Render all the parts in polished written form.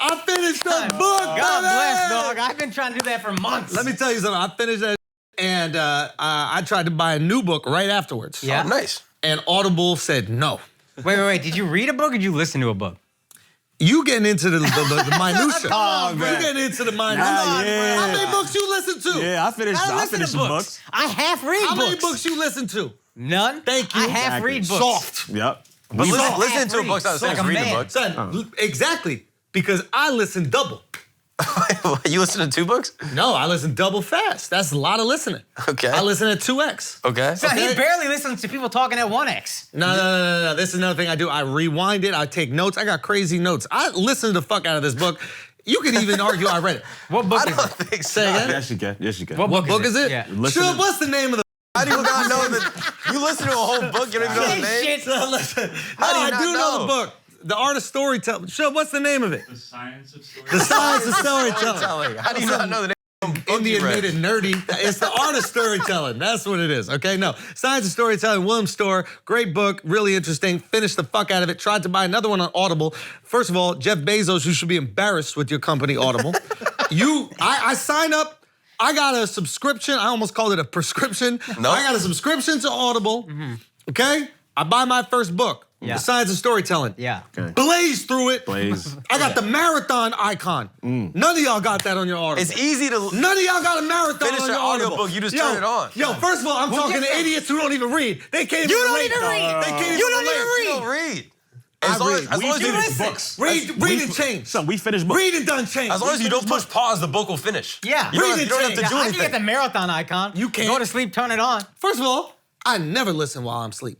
I finished the book. God bless, dog. I've been trying to do that for months. Let me tell you something. I finished that, and I tried to buy a new book right afterwards. Yeah. Oh, nice. And Audible said no. Wait. Did you read a book or did you listen to a book? You getting into the minutia. on, you getting into the minutia. yeah. How many books you listen to? Yeah, I finished some books. I half read How books. many books you listen to? None. Thank you. I half read books. Soft. Yep. But listening to a book's not the same Like as a reading a man. book. Son, exactly. Because I listen double. You listen to 2 books? No, I listen double fast. That's a lot of listening. Okay. I listen at 2x. Okay. So he barely listens to people talking at 1x. No. This is another thing I do. I rewind it. I take notes. I got crazy notes. I listen the fuck out of this book. You could even argue I read it. What book I is don't it? think so. Say again? Yes, you can. What book is it? Yeah. Sure, what's the name of the How do you not know that? You listen to a whole book, you don't even know the name? Shit. So listen, How do you I not do know the know? book. The Art of Storytelling. Sure, what's the name of it? The Science of Story. The Science of Storytelling. Storytelling. How do you not know the name of the book you Indian read? made it nerdy. It's the Art of Storytelling. That's what it is, okay? No, Science of Storytelling, William Storr, great book, really interesting. Finished the fuck out of it. Tried to buy another one on Audible. First of all, Jeff Bezos, you should be embarrassed with your company, Audible. I sign up. I got a subscription. I almost called it a prescription. No. I got a subscription to Audible, okay? I buy my first book, Yeah. The Science of Storytelling. Yeah. Okay. Blaze through it. Blaze. I got the marathon icon. None of y'all got that on your Audible. It's easy to None of y'all got a marathon finish on your your Audible. audiobook. You just turn it on. Yo, first of all, I'm talking to idiots who don't even read. They can't You even don't relate. even read. They can't You even don't even relate. You don't read. I As long read. as We you finish listen. books. Read and change. Son, we finish books. Read and done change. As long as you don't push pause, the book will finish. Yeah. You don't, Read you don't have and to change. do I can get anything. the marathon icon. You can't. Go to sleep, turn it on. First of all, I never listen while I'm asleep.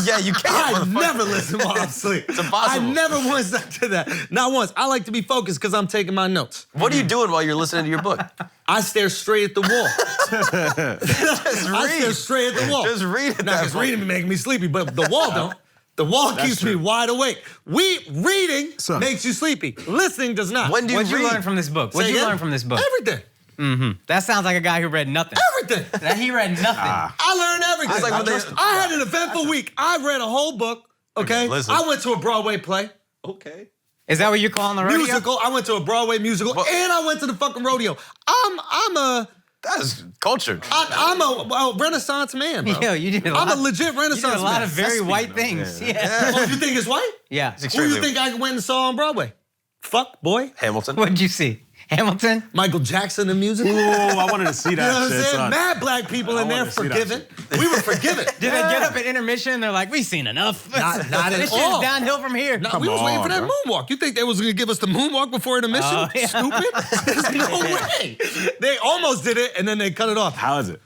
Yeah, you can't. I motherfucker. never listen while I'm asleep. It's impossible. I never once did that. Not once. I like to be focused because I'm taking my notes. What are you doing while you're listening to your book? I stare straight at the wall. Just I stare read. straight at the wall. Just read it. Now, because reading be making me sleepy, but the wall don't. The wall keeps me true. wide awake. Reading Son. makes you sleepy. Listening does not. When do you What'd you read? learn from this book? What'd Say you again? learn from this book? Everything. That sounds like a guy who read nothing. Everything. That he read nothing. I learned everything. It's like when they- I had an eventful week. I read a whole book, okay? Listen. I went to a Broadway play, Okay. Is that what you're calling the rodeo? musical. I went to a Broadway musical, Well- and I went to the fucking rodeo. That is cultured. I'm a Renaissance man, bro. Yo, you did a I'm lot. a legit You Renaissance did a lot man. of very Sesame, white though. things. Yeah. Yeah. Oh, you think it's white? Yeah. It's Who do extremely you think I went and saw on Broadway? Fuck, boy. Hamilton. What'd you see? Hamilton? Michael Jackson, the music. Ooh, I wanted to see You know that what I'm shit, saying? son. Mad black people in I there wanna see that forgiven. We were forgiven. Did they get up at intermission and they're like, we've seen enough? Not at This shit's all. downhill from here. No, Come we was waiting for on, that bro. moonwalk. You think they was gonna give us the moonwalk before intermission? Oh, yeah. Stupid. There's no way. They almost did it and then they cut it off. How is it?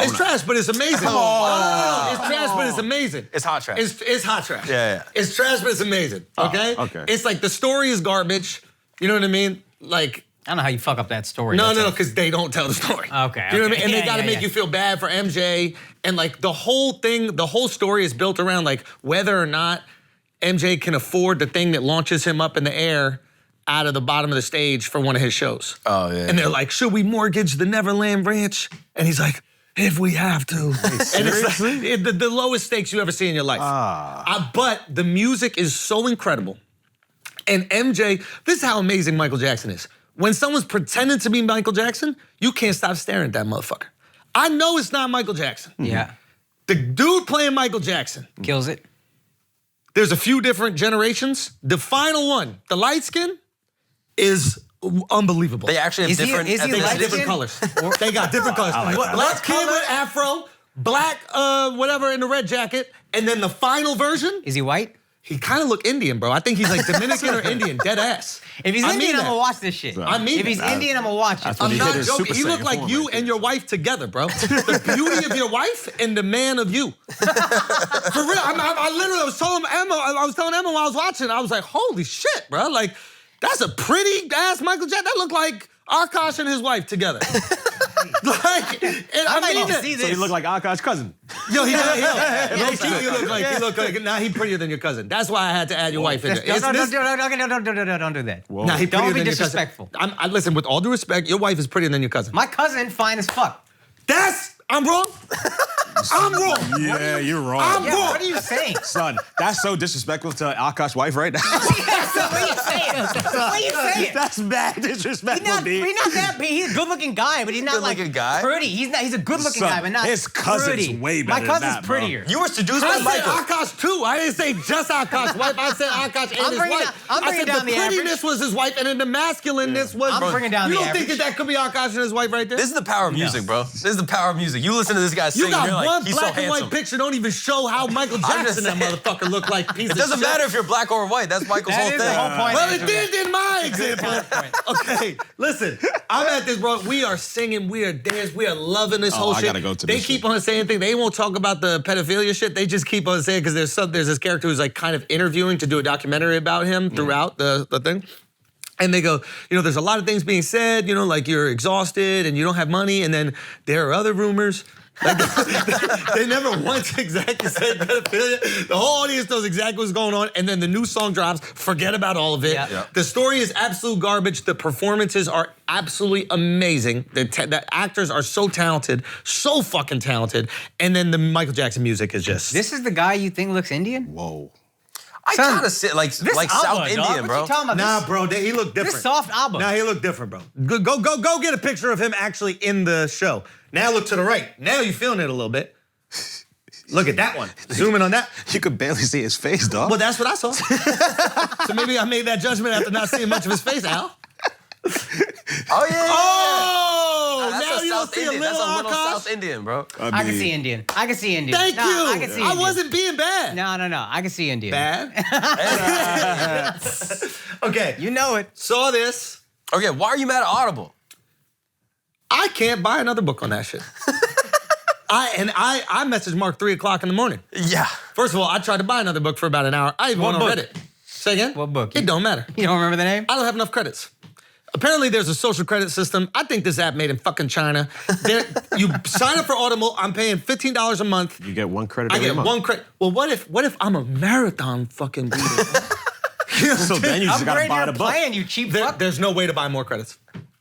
It's trash, but it's amazing. No. It's trash, but it's amazing. It's hot trash. It's hot trash. Yeah. It's trash, but it's amazing. Okay? okay. It's like the story is garbage. You know what I mean? Like, I don't know how you fuck up that story. no, That's because they don't tell the story. Okay, You know what I okay. mean? And they Yeah, gotta yeah, make yeah. you feel bad for MJ. And like the whole thing, the whole story is built around like whether or not MJ can afford the thing that launches him up in the air out of the bottom of the stage for one of his shows. Oh, yeah. And they're like, should we mortgage the Neverland Ranch? And he's like, if we have to. And it's like, the lowest stakes you ever see in your life. But the music is so incredible. And MJ, this is how amazing Michael Jackson is. When someone's pretending to be Michael Jackson, you can't stop staring at that motherfucker. I know it's not Michael Jackson. Yeah. The dude playing Michael Jackson, Kills it. there's a few different generations. The final one, the light skin, is unbelievable. They actually have Is he- different. is he They got light different skin? colors. They got different colors. like that. Black kid with afro, black whatever in the red jacket, and then the final version, Is he white? he kind of look Indian, bro. I think he's like Dominican or Indian, dead ass. If he's I Indian, mean I'm that. gonna watch this shit. I mean if he's that. Indian, I'm gonna watch it. That's what I'm he not hit his joking. Super You look Saiyan like form you right and there. your wife together, bro. The beauty of your wife and the man of you. For real, I literally was telling Emma. I was telling Emma while I was watching. I was like, "Holy shit, bro! Like, that's a pretty ass Michael Jackson. That looked like Akaash and his wife together." Like, and I might mean need to that. see So this. he looked like Akash's cousin. Yo, he look like. Nah, he prettier than your cousin. That's why I had to add your wife in there. Don't It's this- do that. Whoa. Nah, he Don't prettier be than your cousin. disrespectful. Listen, with all due respect, your wife is prettier than your cousin. My cousin, fine as fuck. That's I'm wrong? I'm wrong. Yeah, you're wrong. I'm Yeah, wrong. what are you saying? Son, that's so disrespectful to Akash's wife right now. Yeah, so what are you saying? What are you saying? That's mad He's disrespectful, not D. that big. He's a good-looking guy, but he's not like Good-looking guy? pretty. He's a good-looking Son, guy, but not his cousin's pretty. way better My than cousin's that, bro. prettier. You were seduced I by said Michael. Akaash too. I didn't say just Akash's wife. I said Akaash and I'm his bringing wife. down- I'm I bringing said down the the average. prettiness was his wife, and then the masculineness was. I'm bringing down you the don't think average. that could be Akaash and his wife right there? This is the power of music, bro. This is the power of music. You listen to this guy sing, You and got you're like, one he's so black and handsome. white picture. Don't even show how Michael I'm just Jackson that saying. motherfucker looked like. Piece It doesn't matter if you're black or white. That's Michael's That whole is thing. the whole point. Well, it did in my example. Okay, listen. I'm at this, bro. We are singing, we are dancing, we are loving this whole I shit. gotta go to they this keep shit. on saying things. They won't talk about the pedophilia shit. They just keep on saying because there's this character who's like kind of interviewing to do a documentary about him throughout the thing. And they go, there's a lot of things being said, like you're exhausted and you don't have money, and then there are other rumors. Like they never once exactly said pedophilia. The whole audience knows exactly what's going on, and then the new song drops. Forget about all of it. Yeah. Yeah. The story is absolute garbage. The performances are absolutely amazing. The actors are so talented, so fucking talented. And then the Michael Jackson music is just. This is the guy you think looks Indian? Whoa. I Son, kind of sit like This South Abba, dog. Indian, What bro. you talking about? Nah, bro, he looked different. This soft Abba. Nah, he looked different, bro. Go get a picture of him actually in the show. Now look to the right. Now you're feeling it a little bit. Look at that one. Zoom in on that. You could barely see his face, dog. Well, that's what I saw. So maybe I made that judgment after not seeing much of his face, Al. Oh, yeah. Oh, That's now a you don't South see a Indian. little That's a little Akash? South Indian, bro. I can see Indian. I can see Indian. Thank No, you. I can see Indian. wasn't being bad. No. I can see Indian. Bad? Okay, You know it. saw this. Okay, why are you mad at Audible? I can't buy another book on that shit. I messaged Mark 3 o'clock in the morning. Yeah. First of all, I tried to buy another book for about an hour. I even What went on book? Reddit. Say again? What book? It don't matter. You don't remember the name? I don't have enough credits. Apparently, there's a social credit system. I think this app made in fucking China. You sign up for Audible. I'm paying $15 a month. You get one credit I every get month. one credit. Well, what if I'm a marathon fucking reader? So then you just gotta Upgrade buy your the book. plan, you cheap fuck. There's no way to buy more credits.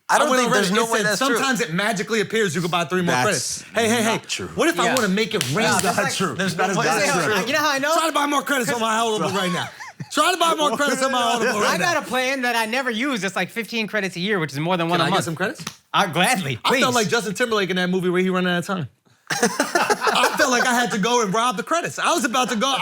I don't went think on there's Reddit. no It way said that's true. sometimes it magically appears you can buy 3 more That's credits. Hey. not true. What if I Yeah. want to make it rain? That's Not like- true. there's That no is way not that's true. true. You know how I know? Try to buy more credits on my Audible right now. Try to buy more credits on my Audible right I now. got a plan that I never use. It's like 15 credits a year, which is more than one Can a I month. get some credits? Gladly, I please. felt like Justin Timberlake in that movie where he ran out of time. I felt like I had to go and rob the credits. I was about to go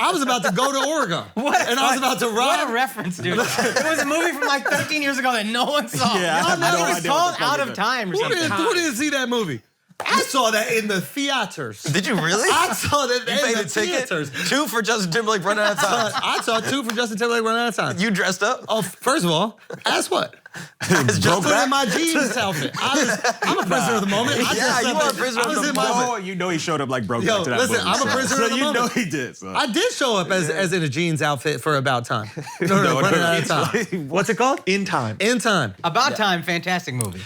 to Oregon. And I was about to rob. What a reference, dude. It was a movie from like 13 years ago that no one saw. Yeah, I have It no was idea what called the fuck Out it of is. Time or Who something. didn't see that movie? I saw that in the theaters. Did you really? I saw that You in paid the a ticket? theaters. 2 for Justin Timberlake running out of time. I saw 2 for Justin Timberlake running out of time. You dressed up? Oh, first of all, ask what? It's Just put in my jeans outfit. I'm a prisoner of the moment. I Yeah, dressed you up are a in- prisoner I of was the in my- moment. Oh, you know he showed up like broke Yo, back to that listen, movie. I'm a son. prisoner So of the you moment. know he did. Son. I did show up as in a jeans outfit for About Time. No, running out of time. What's it called? In time. In Time. About Time, fantastic movie.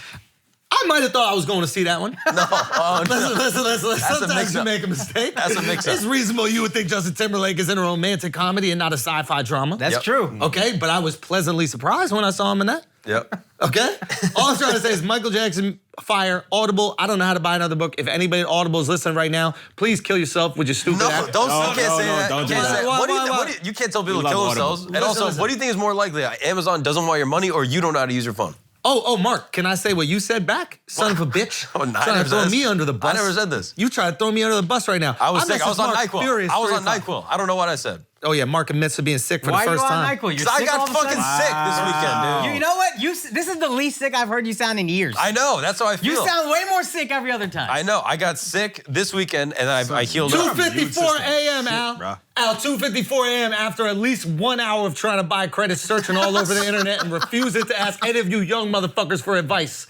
I might have thought I was going to see that one. No. Oh, no. Listen. a Sometimes mix-up. you make a mistake. That's a mix-up. It's reasonable you would think Justin Timberlake is in a romantic comedy and not a sci-fi drama. That's Yep. true. Okay, but I was pleasantly surprised when I saw him in that. Yep. Okay? All I'm trying to say is Michael Jackson, Fire, Audible. I don't know how to buy another book. If anybody at Audible is listening right now, please kill yourself with your stupid No, app. don't, No, you can't no, say no, that. don't You do can't that. say- Why, what do you why, think- why? what do you can't tell people to We kill love Audible. themselves. And also, Listen. what do you think is more likely? Amazon doesn't want your money or you don't know how to use your phone? Oh, Mark, can I say what you said back? Son of a bitch. Oh, no, I Trying never to throw said me this. under the bus. I never said this. You try to throw me under the bus right now. I was sick. I messaged was on Mark NyQuil. furious I was 3 on o'clock. NyQuil. I don't know what I said. Oh, yeah, Mark admits to being sick for Why the are you first on time. NyQuil? You're Because I sick all got of a fucking sudden? sick this weekend, dude. You know what? This is the least sick I've heard you sound in years. I know. That's how I feel. You sound way more sick every other time. I know. I got sick this weekend and I healed up. 2:54 a.m., Al. bruh. Al, 2:54 a.m. after at least 1 hour of trying to buy credits, searching all over the internet and refusing to ask any of you young motherfuckers for advice.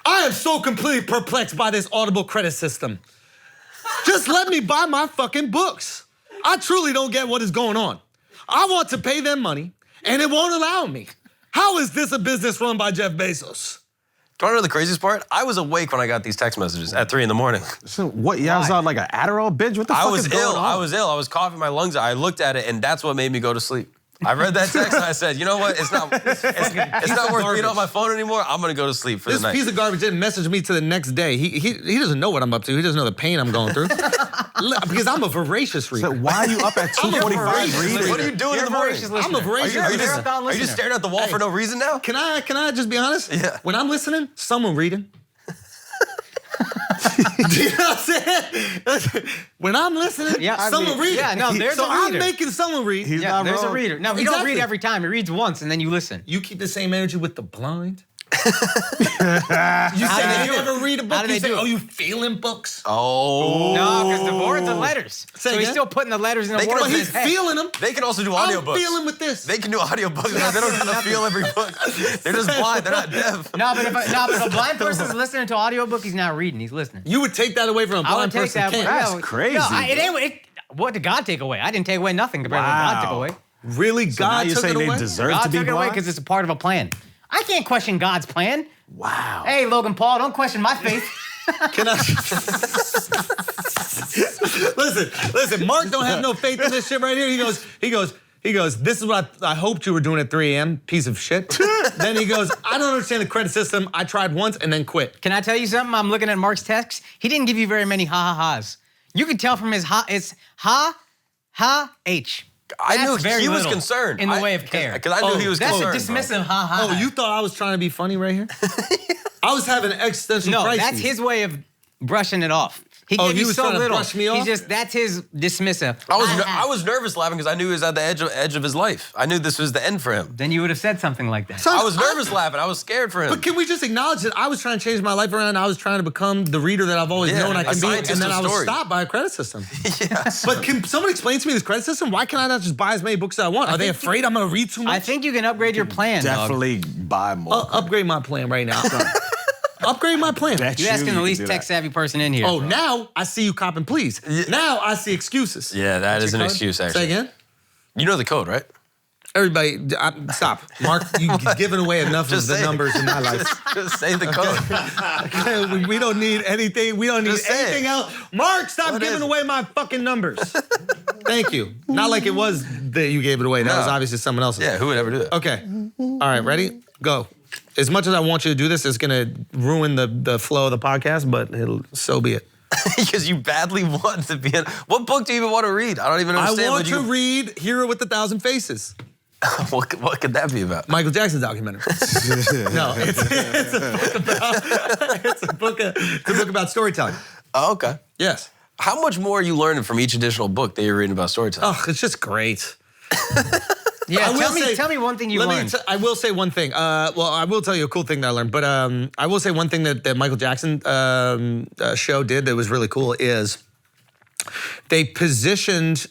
I am so completely perplexed by this Audible credit system. Just let me buy my fucking books. I truly don't get what is going on. I want to pay them money, and it won't allow me. How is this a business run by Jeff Bezos? Do you want to know the craziest part? I was awake when I got these text messages at 3 in the morning. So what? Y'all was on like an Adderall binge? What the I fuck was is going ill. on? I was ill. I was coughing my lungs out. I looked at it and that's what made me go to sleep. I read that text and I said, you know what? It's not worth being on my phone anymore. I'm gonna go to sleep for the night. This piece of garbage didn't message me to the next day. He doesn't know what I'm up to. He doesn't know the pain I'm going through. Because I'm a voracious reader. So why are you up at 2:45 reading? What are you doing in the morning? I'm a voracious listener. Are you just staring at the wall for no reason now? Can I just be honest? Yeah. When I'm listening, someone reading. Do you know what I'm saying? When I'm listening, someone reading. Yeah, no, there's a reader. I'm making someone read. Yeah, there's a reader. No, he don't read every time. He reads once and then you listen. You keep the same energy with the blind. You say you ever read a book? You say, you feeling books? Oh. No, because the words are letters. So he's still putting the letters in the words. But he's feeling them. They can also do audiobooks. I'm feeling with this. They can do audiobooks. They don't have to feel every book. They're just blind. They're not deaf. No, but if a blind person's listening to an audiobook, he's not reading. He's listening. You would take that away from a blind person. That's crazy. No, what did God take away? I didn't take away nothing compared to what God took away. Really? So God now took it away? They deserve God to be took it away blind? because it's a part of a plan. I can't question God's plan. Wow. Hey, Logan Paul, don't question my faith. Can I? Listen. Mark don't have no faith in this shit right here. He goes. This is what I hoped you were doing at 3 a.m. Piece of shit. Then he goes, I don't understand the credit system. I tried once and then quit. Can I tell you something? I'm looking at Mark's text. He didn't give you very many ha-ha-has. You can tell from his ha. It's ha-ha-h. I knew he was concerned. In the way of care. Because I knew he was concerned. That's a dismissive ha-ha. Oh, you thought I was trying to be funny right here? I was having an existential crisis. No, that's his way of brushing it off. He gave you was so trying little. To brush me off? That's his dismissive. I was nervous laughing because I knew he was at the edge of his life. I knew this was the end for him. Then you would have said something like that. I was nervous laughing. I was scared for him. But can we just acknowledge that I was trying to change my life around? I was trying to become the reader that I've always known I can be, and then I was stopped by a credit system. Yes. But can someone explain to me this credit system? Why can I not just buy as many books as I want? Are they afraid I'm going to read too much? I think you can upgrade your plan, Definitely buy more. Upgrade my plan right now. Upgrade my plan. You're asking the least tech-savvy person in here. Oh, now I see you copping please. Yeah. Now I see excuses. Yeah, that is an excuse, actually. Say again? You know the code, right? Everybody, stop. Mark, you've given away enough of the numbers in my life. Just say the code. We don't need anything. We don't need anything else. Mark, stop What giving is away my fucking numbers. Thank you. Not like it was that you gave it away. That was obviously someone else's. Yeah, who would ever do that? Okay. All right, ready? Go. As much as I want you to do this, it's gonna ruin the flow of the podcast, but so be it. Because you badly want to be in. What book do you even want to read? I don't even understand. I want to read Hero with 1,000 Faces. What could that be about? Michael Jackson's documentary. No, it's a book about storytelling. Oh, okay. Yes. How much more are you learning from each additional book that you're reading about storytelling? Oh, it's just great. Yeah, tell me one thing you learned. I will say one thing. Well, I will tell you a cool thing that I learned, but I will say one thing that Michael Jackson show did that was really cool is they positioned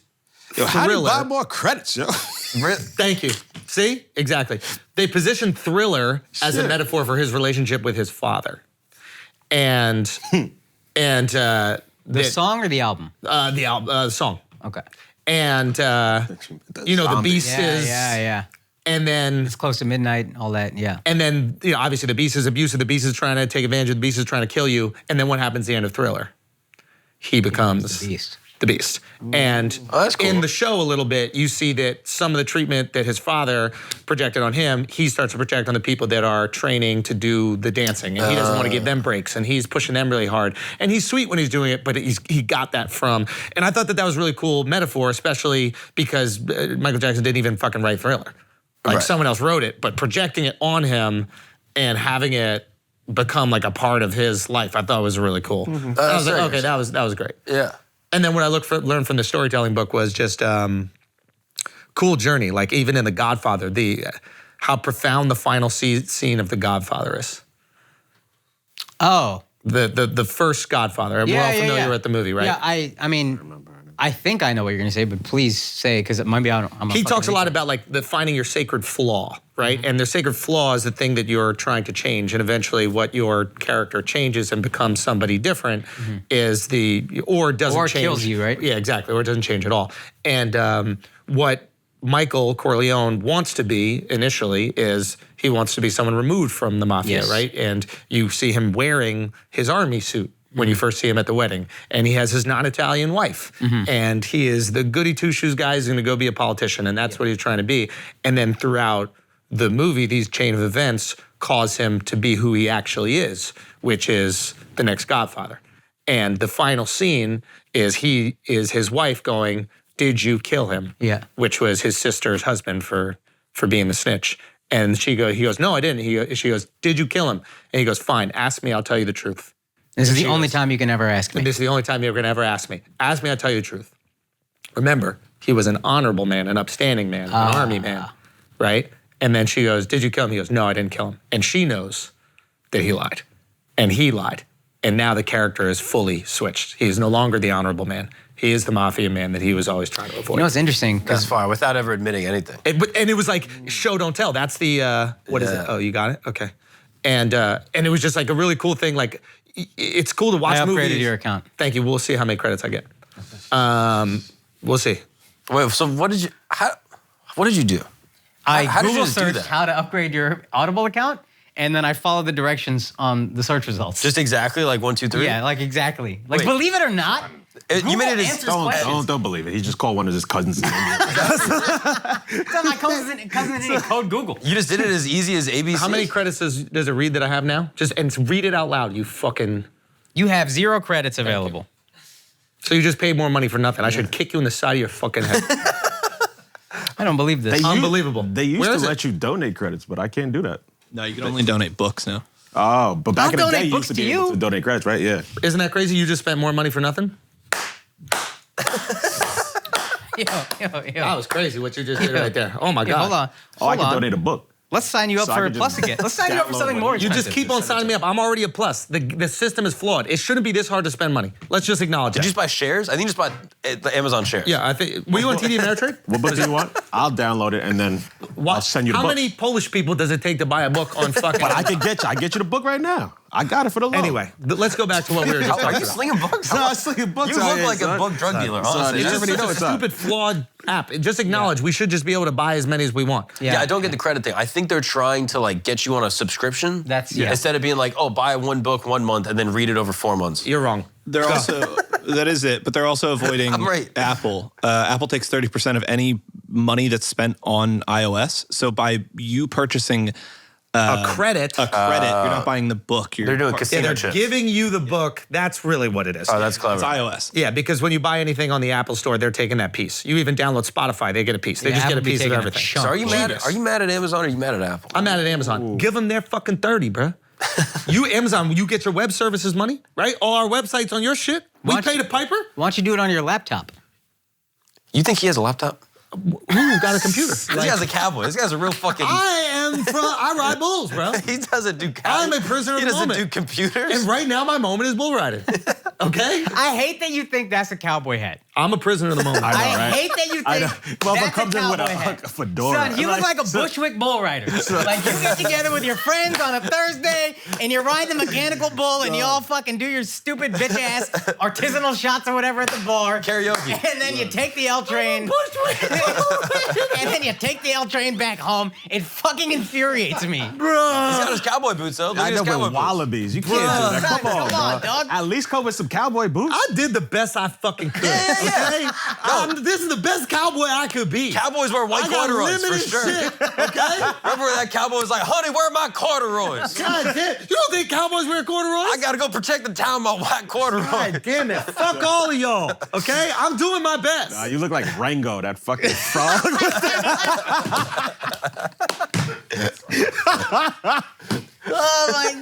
Yo, how do you Thriller. buy more credits, yo? Thank you. See? Exactly. They positioned Thriller as a metaphor for his relationship with his father. And The song or the album? The song. Okay. And the Beast is Yeah. and then It's close to midnight, all that, yeah. and then obviously the Beast is abusive, the Beast is trying to take advantage of the Beast is trying to kill you, and then what happens at the end of Thriller? He becomes The Beast. The Beast. And that's cool. in the show a little bit, you see that some of the treatment that his father projected on him, he starts to project on the people that are training to do the dancing. And he doesn't want to give them breaks. And he's pushing them really hard. And he's sweet when he's doing it, but he got that from. And I thought that was a really cool metaphor, especially because Michael Jackson didn't even fucking write Thriller. Like someone else wrote it, but projecting it on him and having it become like a part of his life, I thought was really cool. I was like, okay, that was great. Yeah. And then what I learned from the storytelling book was just cool journey. Like even in The Godfather, how profound the final scene of The Godfather is. Oh. The first Godfather. We're all familiar with the movie, right? Yeah, I mean, I think I know what you're gonna say, but please say, because maybe I'm He talks a lot about like finding your sacred flaw, right? Mm-hmm. And the sacred flaw is the thing that you're trying to change, and eventually what your character changes and becomes somebody different is or doesn't change. Or kills you, right? Yeah, exactly, or it doesn't change at all. And what Michael Corleone wants to be initially is he wants to be someone removed from the mafia, right? And you see him wearing his army suit when you first see him at the wedding. And he has his non-Italian wife. And he is the goody two-shoes guy who's gonna go be a politician, and that's what he's trying to be. And then throughout the movie, these chain of events cause him to be who he actually is, which is the next Godfather. And the final scene is his wife going, "Did you kill him?" Yeah. Which was his sister's husband for being the snitch. And he goes, "No, I didn't." She goes, "Did you kill him?" And he goes, "Fine, ask me, I'll tell you the truth." This is the only time you can ever ask me. This is the only time you're gonna ever ask me. Ask me, I'll tell you the truth. Remember, he was an honorable man, an upstanding man, an army man, right? And then she goes, "Did you kill him?" He goes, "No, I didn't kill him." And she knows that he lied. And he lied. And now the character is fully switched. He is no longer the honorable man. He is the mafia man that he was always trying to avoid. You know what's interesting? That's far without ever admitting anything. And it was like, show, don't tell. That's the, what is it? Oh, you got it? Okay. And it was just like a really cool thing. Like, it's cool to watch I upgraded movies. your account. Thank you. We'll see how many credits I get. We'll see. Wait, so what did you do? I How did you Google just do searched that? how to upgrade your Audible account, and then I followed the directions on the search results. Just exactly like 1, 2, 3? Yeah, like exactly. Like, Wait. believe it or not, You made it as answers questions. Don't believe it. He just called one of his cousins. It's on my cousin in code Google. You just did it as easy as ABC. How many credits does it read that I have now? And read it out loud, you fucking. You have 0 credits available. So you just paid more money for nothing. I should kick you in the side of your fucking head. I don't believe this. Unbelievable. They used Where to is it? let you donate credits, but I can't do that. No, you can only donate books now. Oh, but back I'll in the day, donate you books used to to be able you. to donate credits, right? Yeah. Isn't that crazy? You just spent more money for nothing? Yo. That was crazy what you just did right there. Oh my Hey, God. hold on. Oh, I Hold can on. donate a book. Let's sign you up So I for a could plus just again. Let's sign you up for download something one. more You expensive. just keep on signing me up. I'm already a plus. The system is flawed. It shouldn't be this hard to spend money. Let's just acknowledge Did it. you just buy shares? I think you just bought the Amazon shares. Yeah, I think. Were you on TD Ameritrade? What book do you want? I'll download it and then I'll send you the How book. many Polish people does it take to buy a book on fucking? But I get you the book right now. I got it for the low. Anyway, let's go back to what we were just Are talking you about. slinging books? No, I'm slinging books You out look here, like a son. book drug dealer, Son, honestly. you It's already just know such a what's up. stupid, flawed app. Just acknowledge we should just be able to buy as many as we want. Yeah, I don't get the credit thing. I think they're trying to like get you on a subscription. Instead of being like, oh, buy one book 1 month and then read it over 4 months. You're wrong. They're also, that is it, but they're also avoiding I'm right. Apple. Apple takes 30% of any money that's spent on iOS. So by you purchasing A credit. you're not buying the book. You're They're doing Yeah, casino they're chips. giving you the book. That's really what it is. Oh, that's It's clever. iOS. Yeah, because when you buy anything on the Apple Store, they're taking that piece. You even download Spotify, they get a piece. They Yeah, just get a Apple be piece of taking a everything. chunk. So are you mad? Genius. Are you mad at Amazon or are you mad at Apple? I'm mad at Amazon. Give them their fucking 30, bruh. You, Amazon, you get your web services money, right? All our websites on your shit. We Watch- pay the piper. Why don't you do it on your laptop? You think he has a laptop? Who got a computer? This guy's a cowboy. This guy's a real fucking. I ride bulls, bro. He doesn't do. I'm a prisoner of He the doesn't moment. do computers. And right now, my moment is bull riding. Okay? I hate that you think that's a cowboy hat. I'm a prisoner of the moment. I know, I right? hate that you I know. think Motherfucker that's comes a in with cowboy hat. a fedora. Son, you look like a Bushwick bull rider. Like you get together with your friends on a Thursday and you ride the mechanical bull and you all fucking do your stupid bitch ass artisanal shots or whatever at the bar. Karaoke. And then you take the L train. And then you take the L train back home. It fucking infuriates me. He's got his cowboy boots though. Look I at know, his cowboy with boots. wallabies. You can't do that. Son, Come on, dog. At least come with some cowboy boots. I did the best I fucking could. Yeah. Okay? This is the best cowboy I could be. Cowboys wear white I got corduroys for limited sure. shit, okay? Remember when that cowboy was like, honey, where are my corduroys? God damn. You don't think cowboys wear corduroys? I gotta go protect the town with my white corduroys. God damn it. Fuck all of y'all, okay? I'm doing my best. You look like Rango, that fucking frog. Oh my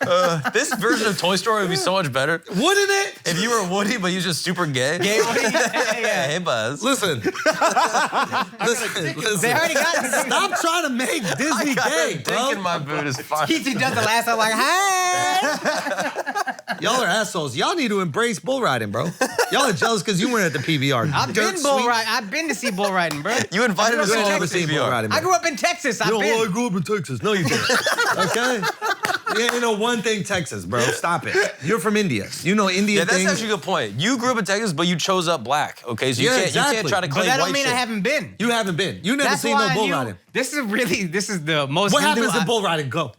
God. This version of Toy Story would be so much better Wouldn't it? if you were Woody, but you just super gay. Gay Woody? Yeah, hey Buzz. Listen. Listen. They already got it. Stop trying to make Disney Got a gay, dick bro. in my boot is fine. He does the last time like, hey. Y'all are assholes. Y'all need to embrace bull riding, bro. Y'all are jealous because you weren't at the PBR. I've been bull riding. I've been to see bull riding, bro. You invited us You to ain't check never the seen bull PBR. riding. I grew up in Texas. I've Yo, been. I grew up in Texas. No, you didn't. Okay? You know one thing, Texas, bro. Stop it. You're from India. You know India Yeah, that's things. actually a good point. You grew up in Texas, but you chose up black. Okay, so you Yeah, can't you exactly. can't try to But claim that white don't mean shit. I haven't been. You haven't been. You never That's seen why no I bull knew. riding. This is the most. What Hindu happens in bull riding? Go.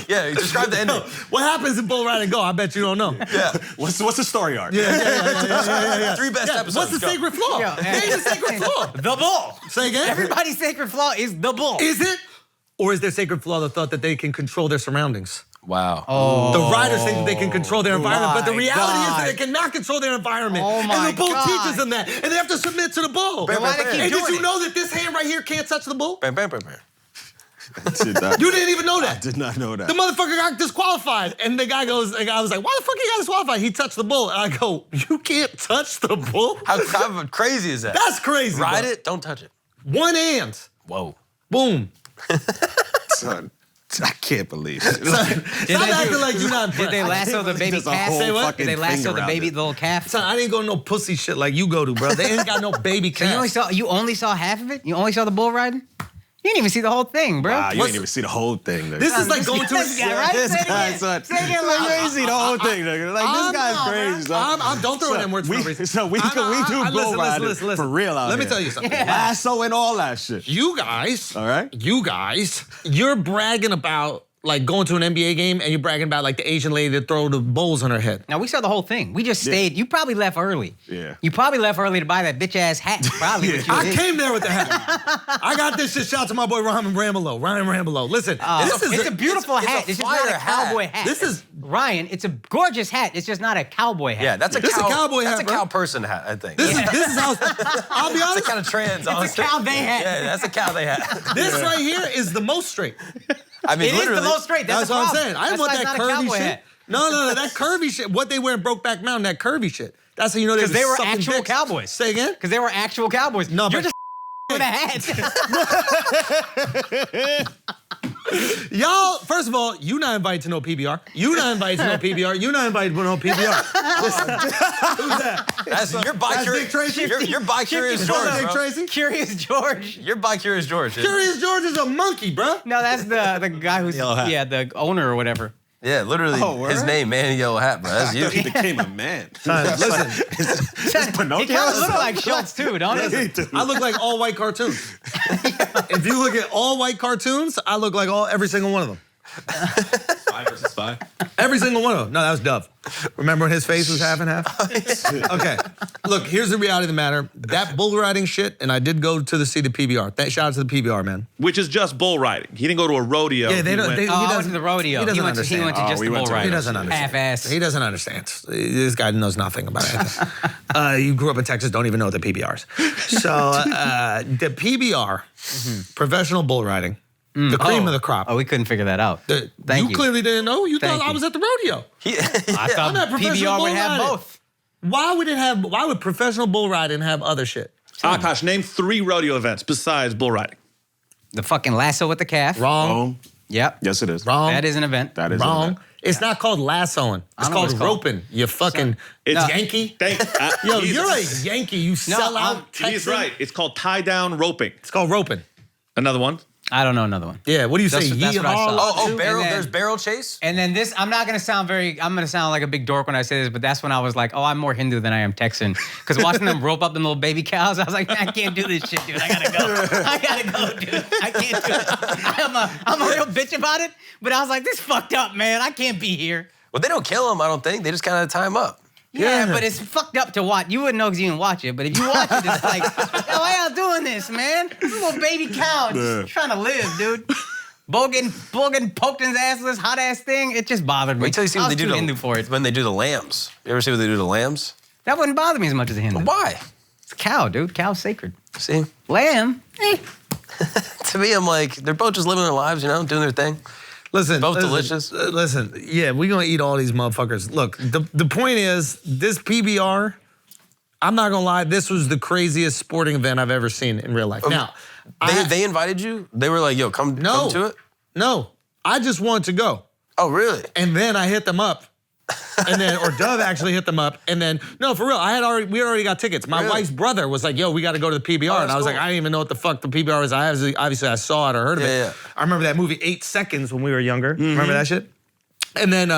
Yeah, describe the ending. What happens in Bull Riding Go? I bet you don't know. Yeah. What's the story arc? Yeah. 3 best episodes. What's the sacred flaw? Yeah. Name the sacred flaw. The bull. Say again. Everybody's sacred flaw is the bull. Is it? Or is their sacred flaw the thought that they can control their surroundings? Wow. The riders think that they can control their environment, but the reality is that they cannot control their environment. Oh my and the bull God. teaches them that, and they have to submit to the bull. Bam, bam, bam. And did doing you it? know that this hand right here can't touch the bull? Bam, bam, bam, bam. You didn't even know that. I did not know that. The motherfucker got disqualified, and the guy was like, "Why the fuck he got disqualified? He touched the bull." And I go, "You can't touch the bull? How crazy is that? That's crazy. Ride bro. it, don't touch it. One hand. Whoa. Boom. Son, I can't believe it. Stop acting like you're not Did they impressed. lasso the baby There's a calf? whole Say what? fucking Did they lasso thing the around baby it. little calf? Son, I didn't go to no pussy shit like you go to, bro. They ain't got no baby So you only saw half of it? You only saw the bull riding? You didn't even see the whole thing, bro. Wow, you didn't even see the whole thing, nigga. This is like going to This guy, right? This Say it guy, again. son. Say it again, Like, you loud. ain't see the whole thing, nigga. Like, this guy's crazy, son. Don't throw in them words for no reason. So we do bull riding listen. for real out Let me here. tell you something. Lasso and all that shit. You guys, All right. You're bragging about like going to an NBA game and you're bragging about like the Asian lady that throw the bowls on her head. Now, we saw the whole thing. We just stayed. You probably left early. Yeah. You probably left early to buy that bitch-ass hat. Probably. What you I did. came there with the hat. I got this shit. Shout out to my boy Ryan Rambelow. Listen, It's a beautiful hat. It's just not fire a cowboy hat. This is- Ryan. It's a gorgeous hat. It's just not a cowboy hat. Yeah, that's a This is a cowboy That's hat, a bro. cow person hat, I think. this is how. I'll be That's honest. kind of trans. It's a cow they hat. Yeah, that's a cow they hat. This right here is the most straight. I mean, It is literally. the most straight. That's That's the what I'm problem. saying. I That's want why that it's not a curvy cowboy shit. hat. No, that curvy shit. What they wear in Brokeback Mountain, that curvy shit. That's how you know they 'Cause they were sucking actual dicks. cowboys. Say again? Because they were actual cowboys. No, You're but- just with a hat. Y'all, first of all, you not invited to no PBR. You not invited to no PBR. You not invited to no PBR. Listen, who's that? That's, you're That's bi-curious. Dick Tracy? You're bi-curious What's up, George, Dick bro. Tracy? Curious George. You're bi-curious George. Curious George is a monkey, bruh. No, that's the guy who's Yellow hat. the owner or whatever. Yeah, literally, Oh, word? his name, Man in Yellow Hat, bro. That's you. He became a man. Listen, He Pinocchio? kind of looks like Schulz too, don't he? I look like all white cartoons. If you look at all white cartoons, I look like every single one of them. 5 versus 5. Every single one of them. No, that was Dove. Remember when his face was half and half? Okay. Look, here's the reality of the matter. That bull riding shit, and I did go to see the PBR. Shout out to the PBR, man. Which is just bull riding. He didn't go to a rodeo. Yeah, they He don't. went- He Oh, I went doesn't to the rodeo. He doesn't He went understand. to just we the went bull to- riding. He doesn't understand. Half-ass. He doesn't understand. This guy knows nothing about anything. You grew up in Texas, don't even know what the PBRs. So the PBR, professional bull riding, the cream of the crop. Oh, we couldn't figure that out. Thank you. Clearly didn't know. You Thank thought I you. was at the rodeo. I thought I'm not professional PBR bull would have riding. both. Why would professional bull riding have other shit? Akaash, name 3 rodeo events besides bull riding. The fucking lasso with the calf. Wrong. Oh, Yep. yes, it is. Wrong. That is an event. That is Wrong. an event. It's not called lassoing. I It's know what called it's called. roping. You fucking It's- Yankee. Yo, You're a Yankee. You sell out He's Texan. right. It's called tie down roping. It's called roping. Another one. I don't know another one. Yeah. What do you say? That's what I Yeehaw? saw. Oh, barrel. And then- There's barrel chase. And then this, I'm gonna sound like a big dork when I say this, but that's when I was like, oh, I'm more Hindu than I am Texan. Because watching them rope up them little baby cows, I was like, man, I can't do this shit, dude. I gotta go, dude. I can't do it. I'm a real bitch about it, but I was like, this fucked up, man. I can't be here. Well, they don't kill them, I don't think. They just kind of tie them up. Yeah, Yeah. but it's fucked up to watch. You wouldn't know because you didn't watch it, but if you watch it, it's like, yo, why y'all doing this, man? This little baby cow just trying to live, dude. Bull getting poked in his ass with this hot ass thing, it just bothered me. Wait till you see I what was they do too Hindu for it. when they do the lambs. You ever see what they do to lambs? That wouldn't bother me as much as a Hindu. Why? It's a cow, dude. Cow's sacred. See? Lamb, To me, I'm like, they're both just living their lives, you know, doing their thing. Listen, Both delicious. Listen, yeah, we're gonna eat all these motherfuckers. Look, the point is, this PBR, I'm not gonna lie, this was the craziest sporting event I've ever seen in real life. Now, They invited you? They were like, yo, come to it? No, I just wanted to go. Oh, really? And then I hit them up. And then, or Dove actually hit them up. And then, no, for real, we already got tickets. My Really? wife's brother was like, yo, we got to go to the PBR. And that's I was like, cool. I didn't even know what the fuck the PBR was. Obviously, I saw it or heard of it. Yeah. I remember that movie 8 Seconds when we were younger. Remember that shit? And then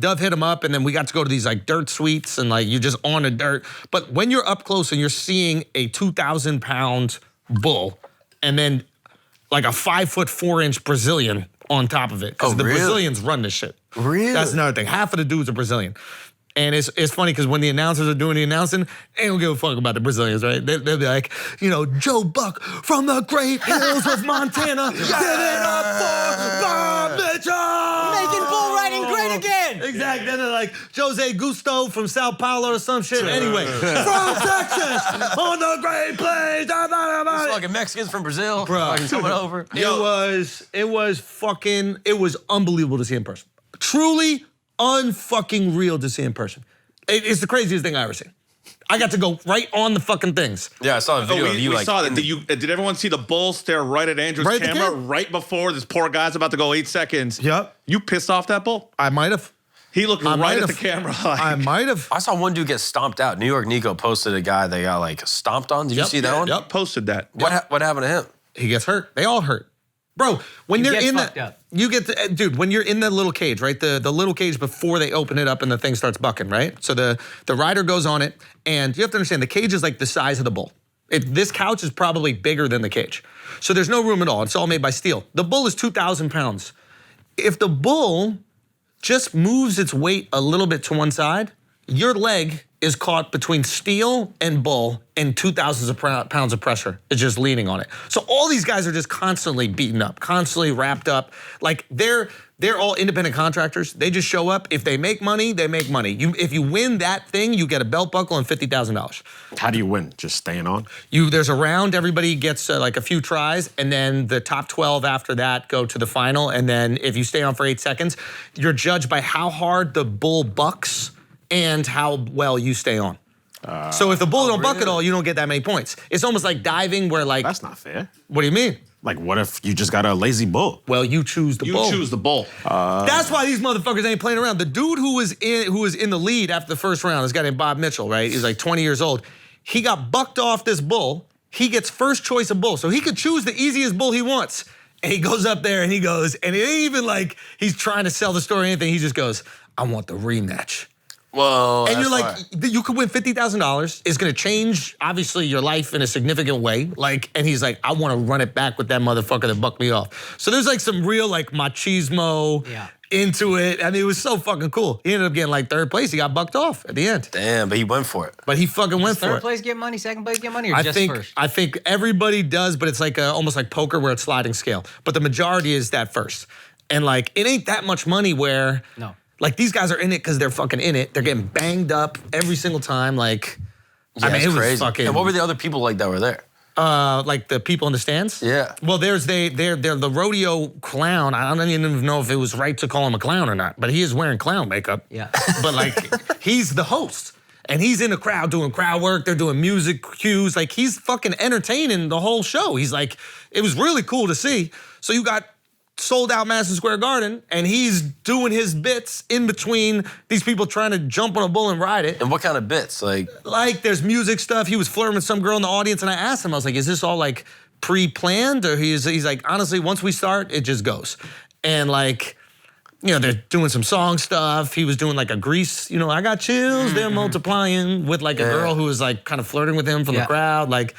Dove hit him up, and then we got to go to these like dirt suites, and like you're just on the dirt. But when you're up close and you're seeing a 2,000-pound bull, and then like a 5'4" Brazilian on top of it. Because the Brazilians run this shit. Really? That's another thing. Half of the dudes are Brazilian. And it's funny because when the announcers are doing the announcing, they don't give a fuck about the Brazilians, right? They'll be like, Joe Buck from the great hills of Montana, give it up for Bob Mitchell! Making bull riding great again! Exactly. Then they're like, Jose Gusto from Sao Paulo or some shit. Anyway, from Texas, on the Great Plains. These fucking Mexicans from Brazil. Bro. Coming over. It was unbelievable to see in person. Truly unfucking real to see in person. It's the craziest thing I ever seen. I got to go right on the fucking things. Yeah, I saw a video of you. We saw that. Did everyone see the bull stare right at Andrew's camera right before this poor guy's about to go 8 seconds? Yep. You pissed off that bull? I might have. He looked right at the camera. I might have. I saw one dude get stomped out. New York Nico posted a guy that got like stomped on. Did you see that one? Yep, posted that. What happened to him? He gets hurt. They all hurt. Bro, when they're in when you're in the little cage, right? The little cage before they open it up and the thing starts bucking, right? So the rider goes on it, and you have to understand the cage is like the size of the bull. This couch is probably bigger than the cage. So there's no room at all. It's all made by steel. The bull is 2,000 pounds. If the bull just moves its weight a little bit to one side, your leg is caught between steel and bull and 2,000 pounds of pressure. It's just leaning on it. So all these guys are just constantly beaten up, constantly wrapped up. Like they're all independent contractors. They just show up. If they make money, they make money. If you win that thing, you get a belt buckle and $50,000. How do you win? Just staying on? There's a round. Everybody gets like a few tries, and then the top 12 after that go to the final. And then if you stay on for 8 seconds, you're judged by how hard the bull bucks and how well you stay on. So if the bull don't buck at all, you don't get that many points. It's almost like diving where like... That's not fair. What do you mean? Like, what if you just got a lazy bull? Well, you choose the bull. You choose the bull. That's why these motherfuckers ain't playing around. The dude who was in the lead after the first round, this guy named Bob Mitchell, right? He's like 20 years old. He got bucked off this bull. He gets first choice of bull. So he could choose the easiest bull he wants. And he goes up there and he goes, and it ain't even like he's trying to sell the story or anything. He just goes, I want the rematch. Whoa, and you're like, you could win $50,000. It's gonna change, obviously, your life in a significant way. Like, and he's like, I want to run it back with that motherfucker that bucked me off. So there's like some real like machismo into it. I mean, it was so fucking cool. He ended up getting like 3rd place. He got bucked off at the end. Damn, but he went for it. But he fucking went for it. 3rd place get money, 2nd place get money, or just first? I think everybody does, but it's like almost like poker where it's sliding scale. But the majority is that first. And like, it ain't that much money where... No. Like, these guys are in it because they're fucking in it. They're getting banged up every single time. Like, I mean, it was crazy. And what were the other people like that were there? Like the people in the stands? Yeah. Well, they're the rodeo clown. I don't even know if it was right to call him a clown or not, but he is wearing clown makeup. Yeah. But like, he's the host. And he's in the crowd doing crowd work. They're doing music cues. Like, he's fucking entertaining the whole show. He's like, it was really cool to see. So you got sold out Madison Square Garden, and he's doing his bits in between these people trying to jump on a bull and ride it. And what kind of bits? Like there's music stuff. He was flirting with some girl in the audience, and I asked him, I was like, is this all like pre-planned? Or he's like, honestly, once we start, it just goes. And like, they're doing some song stuff. He was doing like a Grease, I got chills, they're multiplying with like a girl who was like kind of flirting with him from the crowd. Like,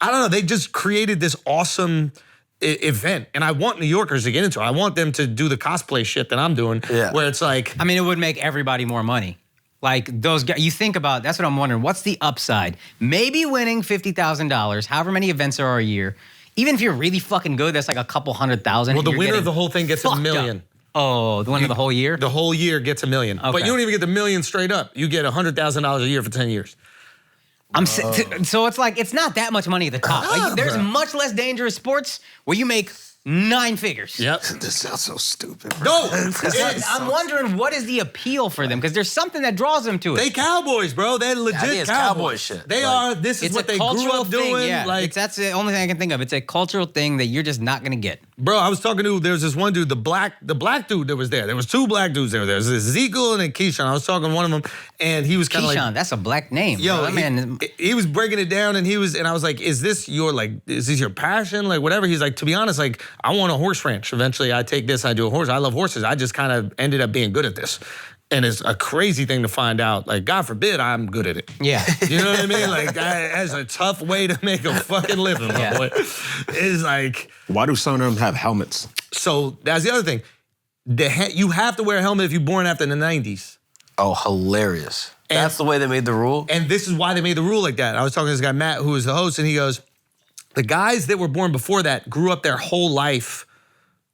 I don't know, they just created this awesome event, and I want New Yorkers to get into it. I want them to do the cosplay shit that I'm doing, where it's like... I mean, it would make everybody more money. Like, those guys, you think about, that's what I'm wondering, what's the upside? Maybe winning $50,000, however many events there are a year, even if you're really fucking good, that's like a couple $100,000. Well, the winner of the whole thing gets $1 million. Up. Oh, the winner of the whole year? The whole year gets $1 million. Okay. But you don't even get the million straight up. You get $100,000 a year for 10 years. So it's like, it's not that much money at the top. Like, there's much less dangerous sports where you make 9 figures. Yep. This sounds so stupid. No, I'm wondering what is the appeal for them, because there's something that draws them to it. They cowboys, bro. They're legit cowboy shit. They are. This is what they grew up doing. Yeah, like, that's the only thing I can think of. It's a cultural thing that you're just not gonna get. Bro, I was talking to, there's this one dude, the black dude that was there. There was 2 black dudes there. There's this Ezekiel and then Keyshawn. I was talking to one of them, and he was kind of like... Keyshawn, that's a black name. Yo, bro. He was breaking it down, and I was like, is this your passion? Like, whatever. He's like, to be honest, like, I want a horse ranch. Eventually, I take this, I do a horse. I love horses. I just kind of ended up being good at this. And it's a crazy thing to find out. Like, God forbid I'm good at it. Yeah. You know what I mean? Like, that's a tough way to make a fucking living, my boy. It's like... Why do some of them have helmets? So that's the other thing. You have to wear a helmet if you're born after the 90s. Oh, hilarious. That's the way they made the rule? And this is why they made the rule like that. I was talking to this guy, Matt, who was the host, and he goes, the guys that were born before that grew up their whole life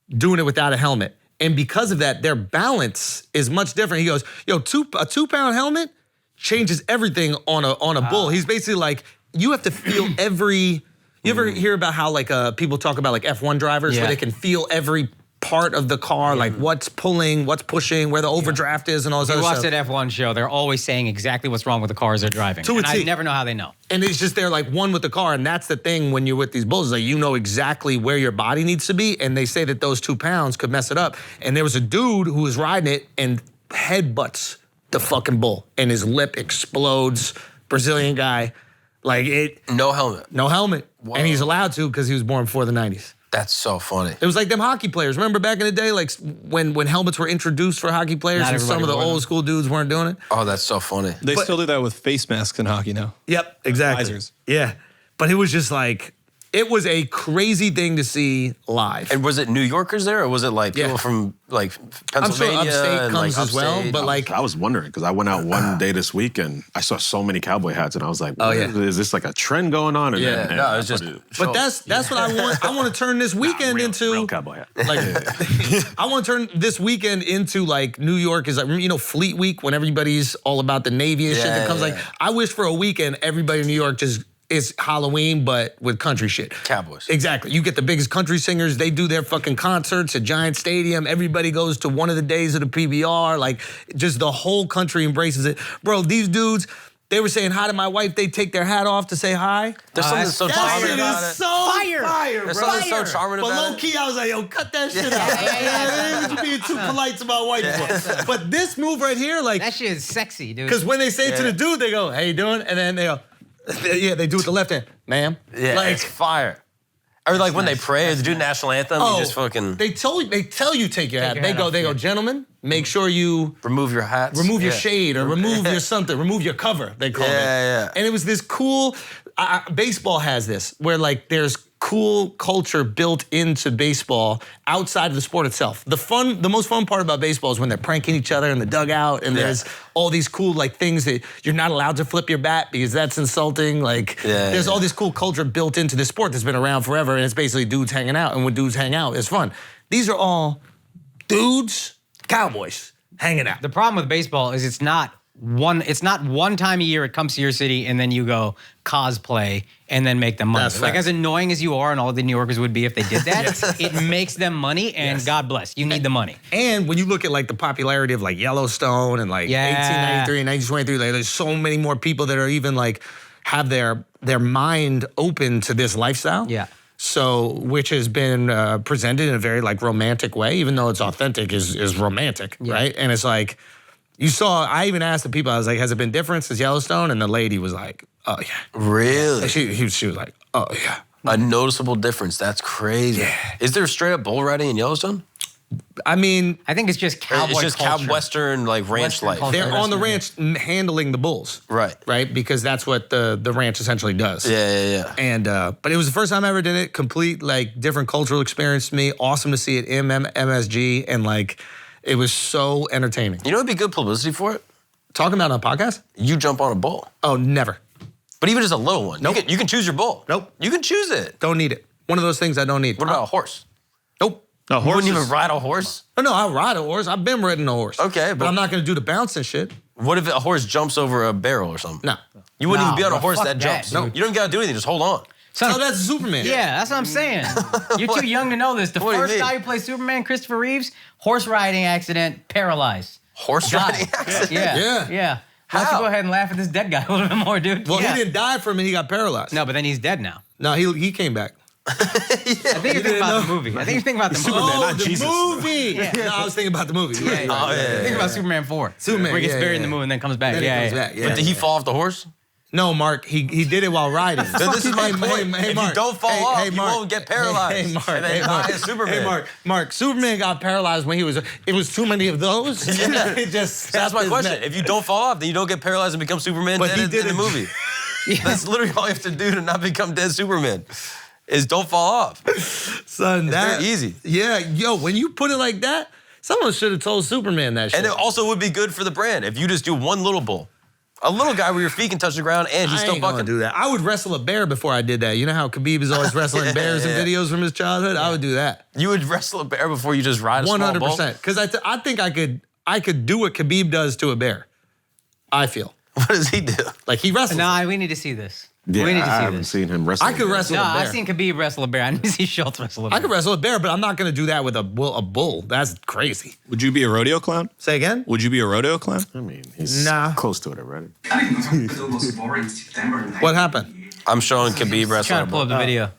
doing it without a helmet. And because of that, their balance is much different. He goes, yo, a 2-pound helmet changes everything on a bull. He's basically like, you have to feel every, you ever hear about how like people talk about like F1 drivers where they can feel every part of the car, like what's pulling, what's pushing, where the overdraft is and all this other stuff. You watch that F1 show, they're always saying exactly what's wrong with the cars they're driving. And I never know how they know. And it's just they're like one with the car, and that's the thing when you're with these bulls, like you know exactly where your body needs to be, and they say that those 2 pounds could mess it up. And there was a dude who was riding it and headbutts the fucking bull, and his lip explodes, Brazilian guy, like it. No helmet. No helmet. Whoa. And he's allowed to because he was born before the 90s. That's so funny. It was like them hockey players. Remember back in the day, like when helmets were introduced for hockey players and some of the old school dudes weren't doing it? Oh, that's so funny. They still do that with face masks in hockey now. Yep, exactly. Visors. Yeah, but it was just like, it was a crazy thing to see live. And was it New Yorkers there, or was it like people from like Pennsylvania? I'm sure upstate and comes like as well, but like I was wondering because I went out one day this week and I saw so many cowboy hats and I was like, is this like a trend going on? And then, no, it's just. But that's what I want. I want to turn this weekend into real cowboy hat. Like, I want to turn this weekend into like New York is like, you know, Fleet Week when everybody's all about the Navy and shit that comes. Like, I wish for a weekend everybody in New York just. It's Halloween, but with country shit. Cowboys. Exactly. You get the biggest country singers. They do their fucking concerts at Giant Stadium. Everybody goes to one of the days of the PBR. Like, just the whole country embraces it. Bro, these dudes, they were saying hi to my wife. They take their hat off to say hi. There's something so charming about it. So fire, There's bro. something so charming about it. But low key, I was like, yo, cut that shit out. You're being too polite to my wife for. But this move right here, like. That shit is sexy, dude. Because when they say it to the dude, they go, how you doing? And then they go, yeah, they do it with the left hand, ma'am. Yeah, like, it's fire. Or like when they pray, they do national anthem, you just fucking. They tell you take your hat. They go, gentlemen, make sure you remove your hats, remove your shade, or remove your something, remove your cover. They call it. Yeah. And it was this cool. Baseball has this where like there's cool culture built into baseball outside of the sport itself. The most fun part about baseball is when they're pranking each other in the dugout, and there's all these cool like things that you're not allowed to flip your bat because that's insulting. Like there's all this cool culture built into this sport that's been around forever, and it's basically dudes hanging out. And when dudes hang out, it's fun. These are all dudes, cowboys hanging out. The problem with baseball is it's not one time a year it comes to your city and then you go cosplay and then make them money. That's like fact. as annoying as you are and all the New Yorkers would be if they did that, it makes them money and God bless. You need the money. And when you look at like the popularity of like Yellowstone and like 1893 and 1923, like, there's so many more people that are even like have their mind open to this lifestyle. Yeah. So, which has been presented in a very like romantic way, even though it's authentic, is romantic, right? And it's like, I even asked the people, I was like, has it been different since Yellowstone? And the lady was like, oh yeah. Really? And she was like, oh yeah. A noticeable difference. That's crazy. Yeah. Is there straight up bull riding in Yellowstone? I mean, I think it's just cowboy It's just culture. Western like ranch life. culture. they're on the ranch handling the bulls. Right? Because that's what the ranch essentially does. Yeah. And but it was the first time I ever did it. Complete like different cultural experience to me. Awesome to see it in MSG, and like it was so entertaining. You know what'd be good publicity for it? Talking about it on a podcast? You jump on a bull. Oh, never. But even just a little one. Nope. You can choose your bull. Nope. You can choose it. Don't need it. One of those things I don't need. What about a horse? Nope. No, You wouldn't even ride a horse? Oh, no, I ride a horse. I've been riding a horse. Okay, but I'm not going to do the bounce and shit. What if a horse jumps over a barrel or something? No. You wouldn't even be on a bro, horse fuck that jumps. that, No. You don't got to do anything. Just hold on. Oh, that's Superman. Yeah, that's what I'm saying. You're too young to know this. The What do you first mean? guy who played Superman, Christopher Reeves, horse riding accident, paralyzed. Horse riding accident? Yeah. Why don't you go ahead and laugh at this dead guy a little bit more, dude? Well, he didn't die from it. He got paralyzed. No, but then he's dead now. No, he came back. I think you're thinking about the movie. I think you're thinking about the movie. Oh, not the Jesus. movie. No, I was thinking about the movie. Yeah. Right. Think about Superman 4. Superman, Where he gets yeah, buried yeah, in the moon and then comes back. Then he comes back, yeah. But did he fall off the horse? No, Mark, he did it while riding. So this is my point. If you don't fall off, you won't get paralyzed. Hey, Mark. And then die as Superman. Hey, Mark, Superman got paralyzed when it was too many of those. Yeah. It just That's my question. If you don't fall off, then you don't get paralyzed and become Superman dead in the movie. That's literally all you have to do to not become dead Superman. Is don't fall off. Son, that's very easy. Yeah, yo, when you put it like that, someone should have told Superman that shit. And it also would be good for the brand if you just do one little bull. A little guy where your feet can touch the ground and he's still fucking. Do that. I would wrestle a bear before I did that. You know how Khabib is always wrestling bears in videos from his childhood? I would do that. You would wrestle a bear before you just ride a small bull? 100%. Because I think I could do what Khabib does to a bear. I feel. What does he do? Like he wrestles. No, we need to see this. Yeah, we need to see I haven't seen him wrestle. I could wrestle a bear. I've seen Khabib wrestle a bear. I need to see Schulz wrestle a bear. I could wrestle a bear, but I'm not going to do that with a bull. That's crazy. Would you be a rodeo clown? Say again? Would you be a rodeo clown? I mean, he's close to it already. What happened? I'm showing Khabib wrestling. Trying to pull up the video.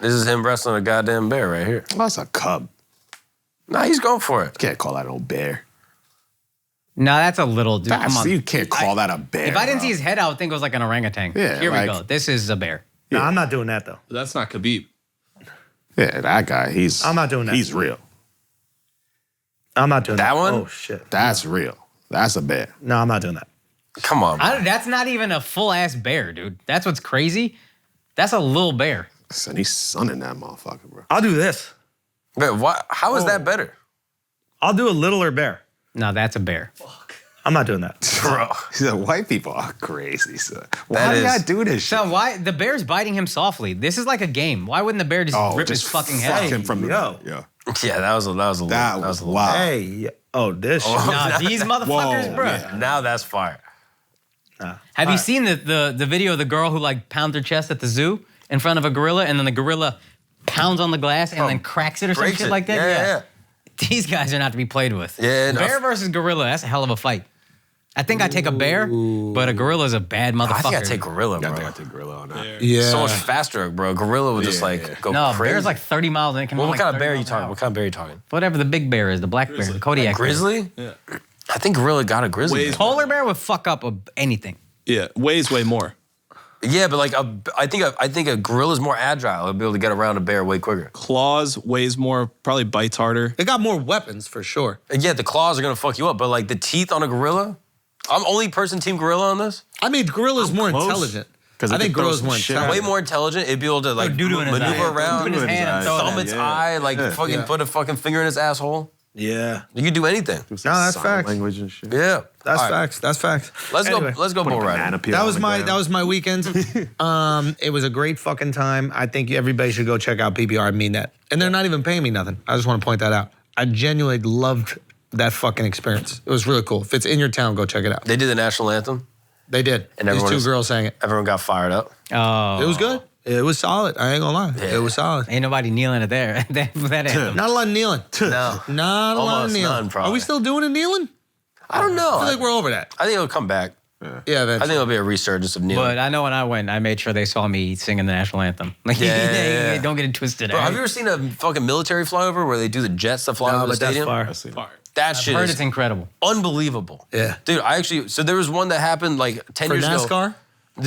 This is him wrestling a goddamn bear right here. Well, that's a cub. Nah, he's going for it. Can't call that an old bear. No, that's a little dude. Come on. You can't call that a bear. If I didn't see his head, I would think it was like an orangutan. Yeah, Here we like- go. This is a bear. No, I'm not doing that though. That's not Khabib. Yeah, that guy, I'm not doing that. He's real. I'm not doing that. That one? Oh shit. That's real. That's a bear. No, I'm not doing that. Come on, bro. That's not even a full ass bear, dude. That's what's crazy. That's a little bear. Son, he's sunning that motherfucker, bro. I'll do this. But how is that better? I'll do a littler bear. No, that's a bear. I'm not doing that. Bro. He said, white people are crazy, son. Why That do y'all is- do this shit? So why the bear's biting him softly? This is like a game. Why wouldn't the bear just rip his fucking head? Fuck him from the Yo. yeah. Yeah, that was a little. That was a little. wild. Hey, this shit. Nah, these motherfuckers, Whoa, bro. yeah. Now that's fire. Have you seen the video of the girl who like pounds her chest at the zoo in front of a gorilla, and then the gorilla pounds on the glass and then cracks it or some Breaks shit it. like that? Yeah. These guys are not to be played with. Yeah, no. Bear versus gorilla, that's a hell of a fight. I think I take a bear, but a gorilla is a bad motherfucker. I think I take gorilla, bro. I think I take gorilla on that. Yeah. So much faster, bro. Gorilla would just like go No, crazy. bear's like 30 miles and it can Well, run what like kind of 30 bear are you miles an talking? hour. What kind of bear are you talking? Whatever the big bear is, the black bear, the Kodiak bear. Grizzly? Yeah. I think gorilla got a grizzly. bear. Polar bear would fuck up anything. Yeah, weighs way more. Yeah, but like I think a gorilla's more agile. It'll be able to get around a bear way quicker. Claws, weighs more, probably bites harder. They got more weapons for sure. And yeah, the claws are gonna fuck you up, but like the teeth on a gorilla, I'm only person team gorilla on this. I mean, gorilla's more close. intelligent. 'Cause I it think could throw gorilla's some more shit. intelligent. Way more intelligent. It'd be able to like doo-doo in his maneuver eye. around, Put his hand and throw it thumb at its it. eye, like fucking put a fucking finger in its asshole. Yeah. You could do anything. No, that's Sign facts. language and shit. Yeah. That's All right. facts. That's facts. Let's Anyway, go. Let's go bull riding. Banana peel That on was the my ground. weekend. It was a great fucking time. I think everybody should go check out PPR. I mean that. And they're not even paying me nothing. I just want to point that out. I genuinely loved that fucking experience. It was really cool. If it's in your town, go check it out. They did the national anthem. They did. And These everyone two is- girls sang it. Everyone got fired up. Oh. It was good. It was solid. I ain't gonna lie. Yeah. It was solid. Ain't nobody kneeling it there. that anthem. Not a lot of kneeling. No. Not a lot of Almost kneeling. none, probably. Are we still doing a kneeling? I don't know. I feel like we're over that. I think it'll come back. Yeah, I eventually. think it'll be a resurgence of kneeling. But I know when I went, I made sure they saw me singing the national anthem. Like, Yeah. don't get it twisted. Bro, eh? have you ever seen a fucking military flyover where they do the jets that fly over the stadium? That I've shit heard is it's incredible. unbelievable. Yeah. Dude, so there was one that happened like 10 For years ago. NASCAR?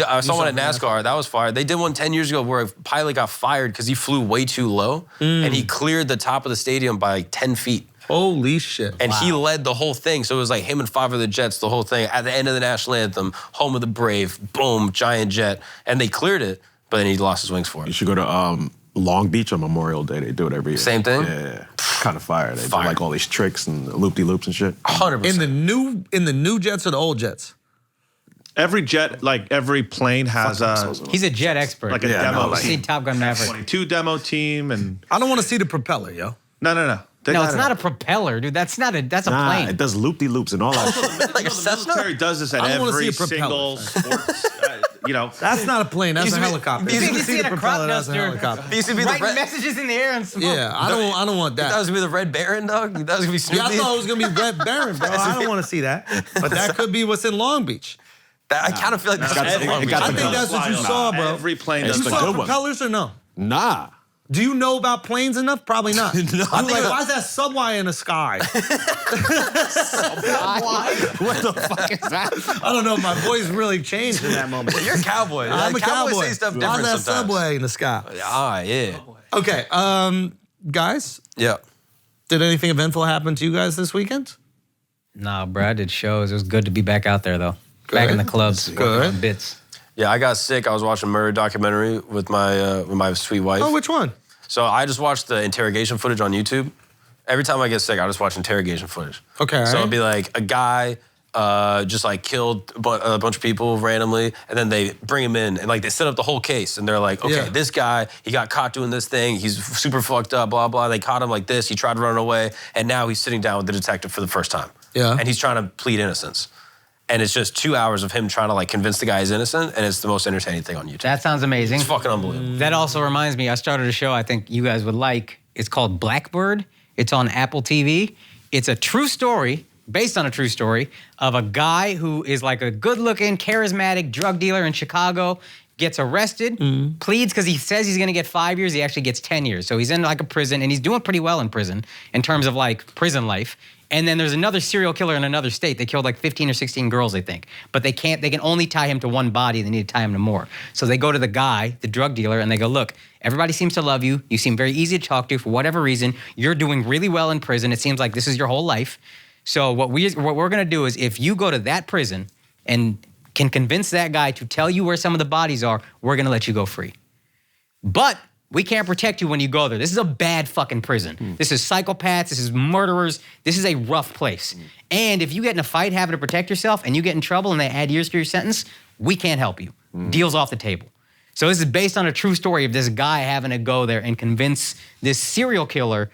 I saw one at saw NASCAR. That was fire. They did one 10 years ago where a pilot got fired because he flew way too low and he cleared the top of the stadium by like 10 feet. Holy shit. And he led the whole thing. So it was like him and 5 of the jets, the whole thing. At the end of the national anthem, home of the brave, boom, giant jet. And they cleared it, but then he lost his wings for You it. should go to Long Beach on Memorial Day. They do it every year. Same thing? Yeah. Kind of fire. They Fire. do like all these tricks and loop-de-loops and shit. 100%. In the new jets or the old jets? Every jet, like every plane has He's a jet expert. like a Yeah, demo no, like- See team. Top Gun Maverick. 22 demo team and I don't want to see the propeller, yo. no. No, it's not a propeller, dude. That's a plane. It does loop-de-loops and all that shit. like a The Cessna? military does this at I don't wanna every see a propeller. single sports. That's not a plane. That's a helicopter. You If think can you see see the a crop propeller, that's a duster helicopter. He used to be the writing red. messages in the air and smoke. Yeah, I don't want That that. was gonna be the Red Baron, dog. That was gonna be Snoopy. Yeah, I thought it was gonna be Red Baron, bro. I don't want to see that. But that could be what's in Long Beach. I kind of feel like that's got the- Long it Beach. got I the think good that's what you one. saw, bro. Every plane It's You does the saw good one. propellers or no? Nah. Do you know about planes enough? Probably not. No. I'm like, why is that subway in the sky? What the fuck is that? I don't know. My voice really changed in that moment. You're a cowboy. I'm a Cowboys cowboy. say stuff Why's different that sometimes. subway in the sky? Yeah. Okay, guys, Yeah. did anything eventful happen to you guys this weekend? Nah, bro, I did shows. It was good to be back out there, though. Back in the clubs. Good. working on bits. Yeah, I got sick. I was watching a murder documentary with my sweet wife. Oh, which one? So I just watched the interrogation footage on YouTube. Every time I get sick, I just watch interrogation footage. Okay. So it'll be like a guy just like killed a bunch of people randomly, and then they bring him in and like they set up the whole case, and they're like, okay, this guy, he got caught doing this thing, he's super fucked up, blah, blah. They caught him like this, he tried to run away, and now he's sitting down with the detective for the first time. Yeah. And he's trying to plead innocence. And it's just 2 hours of him trying to like convince the guy he's innocent, and it's the most entertaining thing on YouTube. That sounds amazing. It's fucking unbelievable. That also reminds me, I started a show I think you guys would like. It's called Blackbird. It's on Apple TV. It's a true story, based on a true story, of a guy who is like a good-looking, charismatic drug dealer in Chicago, gets arrested, pleads because he says he's gonna get 5 years, he actually gets 10 years. So he's in like a prison, and he's doing pretty well in prison in terms of like prison life. And then there's another serial killer in another state. They killed like 15 or 16 girls, I think. But they can only tie him to one body. They need to tie him to more. So they go to the guy, the drug dealer, and they go, look, everybody seems to love you. You seem very easy to talk to for whatever reason. You're doing really well in prison. It seems like this is your whole life. So what we're gonna do is if you go to that prison and can convince that guy to tell you where some of the bodies are, we're gonna let you go free. But we can't protect you when you go there. This is a bad fucking prison. This is psychopaths. This is murderers. This is a rough place. And if you get in a fight having to protect yourself and you get in trouble and they add years to your sentence, we can't help you. Deal's off the table. So this is based on a true story of this guy having to go there and convince this serial killer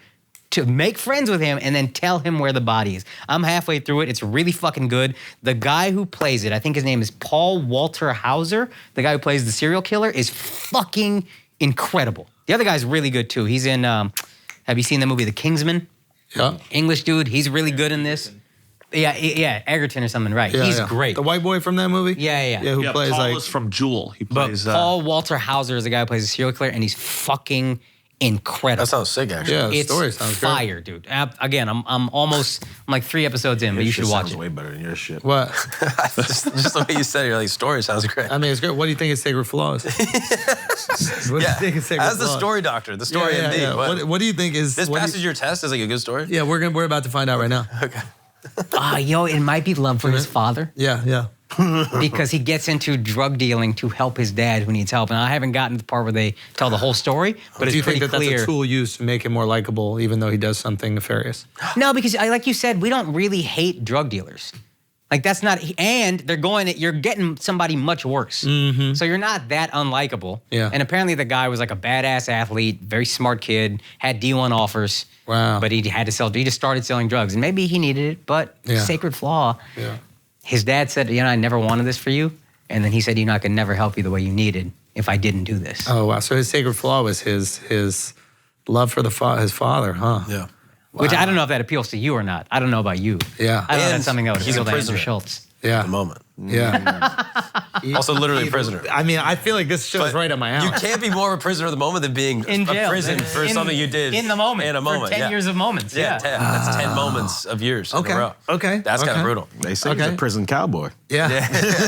to make friends with him and then tell him where the body is. I'm halfway through it. It's really fucking good. The guy who plays it, I think his name is Paul Walter Hauser, the guy who plays the serial killer, is fucking incredible. The other guy's really good too. He's in, have you seen the movie The Kingsman? Yeah. English dude. He's really good in this. Yeah, Egerton or something, right. He's great. The white boy from that movie? Yeah. Yeah, who plays Paul like... is from Jewel. He But plays. Paul Walter Hauser is the guy who plays the serial killer, and he's fucking incredible. That sounds sick, actually. Yeah, the It's story sounds good. fire, dude. Again, I'm like 3 episodes in, but you should watch it. Way better than your shit. What? just the way you said it, your like story sounds great. I mean, it's good. What do you think is Sacred Flaws? What do you think is Sacred As the Flaws? story doctor, the story MD. Yeah. What do you think is... This what do passes your test is like a good story? Yeah, we're about to find out right now. Okay. It might be love for his father. Yeah. Because he gets into drug dealing to help his dad who needs help. And I haven't gotten to the part where they tell the whole story, but Do it's you pretty think that clear. that's a tool used to make him more likable, even though he does something nefarious? No, because like you said, we don't really hate drug dealers. Like that's not, and you're getting somebody much worse. So you're not that unlikable. Yeah. And apparently the guy was like a badass athlete, very smart kid, had D1 offers. Wow. But he just started selling drugs, and maybe he needed it, but Sacred Flaw. Yeah. His dad said, I never wanted this for you. And then he said, I could never help you the way you needed if I didn't do this. Oh, wow. So his Sacred Flaw was his love for his father, huh? Yeah. Which I don't know if that appeals to you or not. I don't know about you. Yeah. I don't know if And that's something that would he's appeal a to Andrew prisoner. Schulz. Yeah. At the moment. Yeah. Also literally a prisoner. I mean, I feel like this show's But right up my alley. You can't be more of a prisoner of the moment than being In a jail. prison for something you did In the moment. In a moment. For 10 years of moments. Yeah. 10. That's 10 moments of years in a row. Okay. That's kind of brutal. They say he's a prison cowboy. Yeah.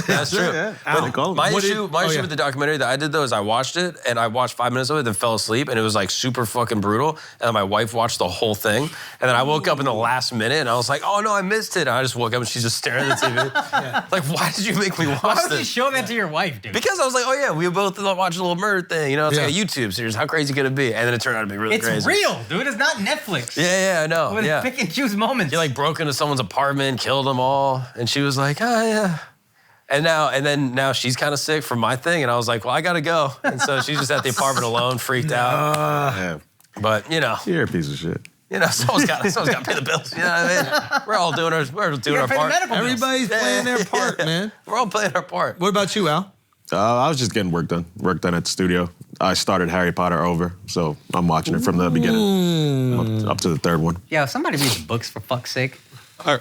That's true. Yeah. But Call him. my What issue with the documentary that I did though is I watched it and I watched 5 minutes of it, then fell asleep, and it was like super fucking brutal. And then my wife watched the whole thing, and then I woke up in the last minute and I was like, oh no, I missed it. And I just woke up and she's just staring at the TV. Like, why did you make me watch Why would you this? show that to your wife, dude? Because I was like, oh yeah, we both watched a little murder thing. It's like a YouTube series. How crazy could it be? And then it turned out to be really It's crazy. real, dude. It's not Netflix. Yeah, I know. With Yeah. pick and choose moments. He like broke into someone's apartment, killed them all, and she was like, oh yeah. And now she's kind of sick from my thing, and I was like, well, I gotta go. And so she's just at the apartment alone, freaked out. Yeah. But You're a piece of shit. someone's got to pay the bills. You know what I mean? We're all doing our part. Everybody's playing their part, man. We're all playing our part. What about you, Al? I was just getting work done at the studio. I started Harry Potter over, so I'm watching it from the beginning up to the third one. Yeah, somebody reads books for fuck's sake.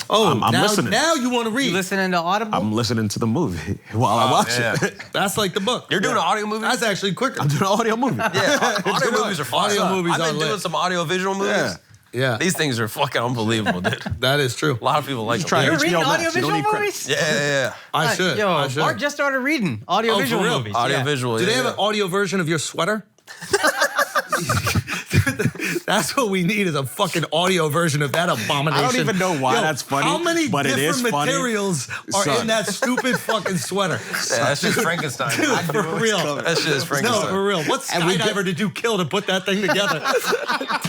Oh, I'm listening. Now you want to read. You listening to Audible? I'm listening to the movie while I watch it. That's like the book. You're doing an audio movie? That's actually quicker. I'm doing an audio movie. Yeah, audio movies are fun. Audio movies I've are been lit. doing some audio visual movies. Yeah. These things are fucking unbelievable, dude. That is true. A lot of people like them. You're HBO reading Max. audio You don't visual need credit. movies? Yeah. I should. Yo, I should. Mark just started reading audio Oh, visual for real? movies. Audio yeah. visual. Do they have an audio version of your sweater? That's what we need is a fucking audio version of that abomination. I don't even know why that's funny, How many but it is different funny. materials are Son. in that stupid fucking sweater? Yeah, that's just Frankenstein. Dude, for real. That shit is Frankenstein. No, for real. What skydiver did you kill to put that thing together?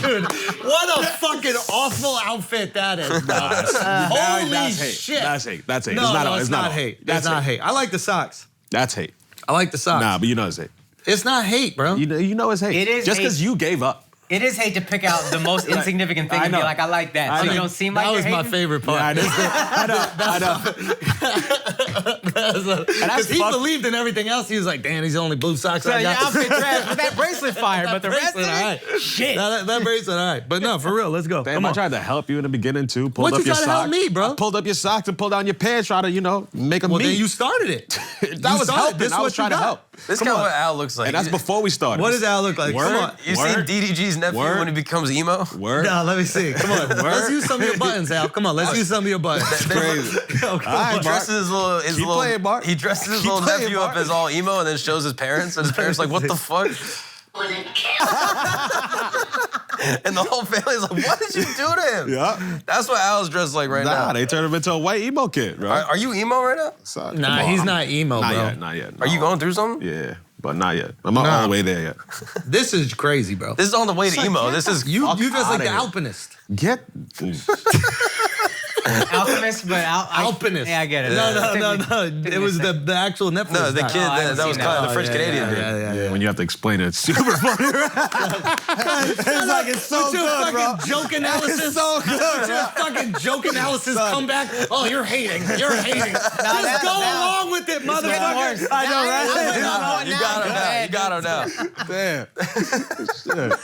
Dude, what a fucking awful outfit that is. Holy that's hate. shit. That's hate. That's hate. No, It's not no, all. it's not hate. That's It's not hate. I like the socks. That's hate. I like the socks. Nah, but you know it's hate. It's not hate, bro. You know it's hate. It is just hate. because you gave up. It is hate to pick out the most insignificant thing I and be know. like, I like that. I So you know. don't seem like that was you're my hating? favorite part. I know. Because he believed in everything else. He was like, damn, these are the only blue socks So I your got. outfit trash, but that bracelet fire, but the rest of bracelet, it, all right. shit. That bracelet, all right. But no, for real, let's go. Damn, Come I on. tried to help you in the beginning too. Pulled What'd up you your try to help socks. me, bro? I pulled up your socks and pulled down your pants, try to, make them Well, meet. then you started it. That was helping. This I was what you trying to got. help. This Come kind of on. what Al looks like. And that's before we started. What does Al look like? Word. Come on. You seen DDG's nephew Word. when he becomes emo? Word. No, let me see. Come on. Let's use some of your buttons, Al. Come on, let's use some of your buttons. Crazy. Yo, come All right, on. Mark. Dresses his Keep little playing, Mark. he dresses his Keep little playing, nephew Mark. up as all emo and then shows his parents and his parents like, what the fuck? And the whole family's like, what did you do to him? Yeah. That's what Al's dressed like right Nah, now. they turned him into a white emo kid, bro. Are you emo right now? Son, Nah, come on. he's not emo, Not bro. yet, not yet. Are you going through something? Yeah, but not yet. I'm not all the way there yet. This is crazy, bro. This is on the way to emo. This is You just like outta the here. alpinist. Get. Alchemist, but Alpinist. Yeah, I get it. No. It was the actual Netflix. no, the guy. kid I haven't that was seen kind of that. the French Canadian dude. Yeah. When you have to explain it, it's super funny. It's like it's so With your good, bro. fucking joke analysis. It's so good, With your fucking joke analysis come back. Oh, you're hating. You're hating. Just that- go now- along with it, Getting worse. motherfucker. I know, right? You got him now. You got him now. Damn.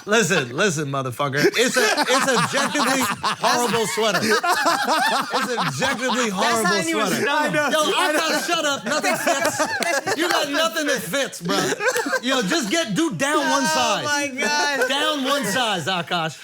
Listen, motherfucker. It's objectively horrible sweater. It's objectively horrible how you sweater. know. Yo, I gotta shut up. Nothing fits. You got nothing that fits, bro. Yo, just do down one size. Oh my God. Down one size, Akaash.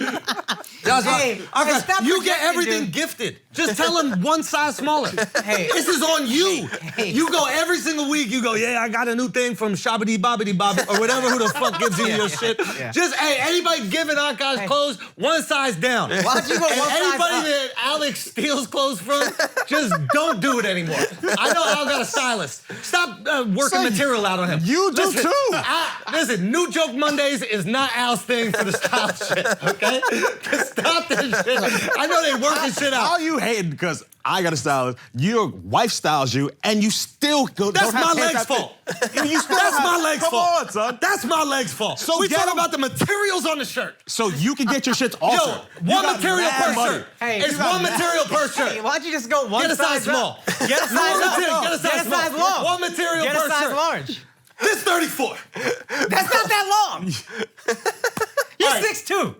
That's Hey, Akaash, stop you get projecting, everything dude. gifted. Just tell him one size smaller. Hey. This is on you. Hey. You go every single week, you go, yeah, I got a new thing from Shabba Bobbity Bob or whatever who the fuck gives you your shit. yeah. Just, hey, anybody giving Akaash clothes, one size down. Why'd you go And one size anybody up? that Alex steals clothes from, just don't do it anymore. I know Al got a stylist. Stop working Son, material out on him. you do Listen, too. Listen, New Joke Mondays is not Al's thing for the style shit, okay? Stop that shit. I know they working shit out. How you hating because I got a stylist, your wife styles you, and you still go. That's don't have my pants leg's that fit. fault. You still That's have- my leg's Come fault. on, son. That's my leg's fault. So we get talking 'em. about the materials on the shirt. So you can get your shits Yo, altered. You one got material mad per money. shirt. Hey, It's you got one material per shirt. Hey, why'd you just go one Get a size up? small. Get a size up. Get a size small. long. One material Get per a size shirt. large. This 34. That's not that long. You're All right. 6'2".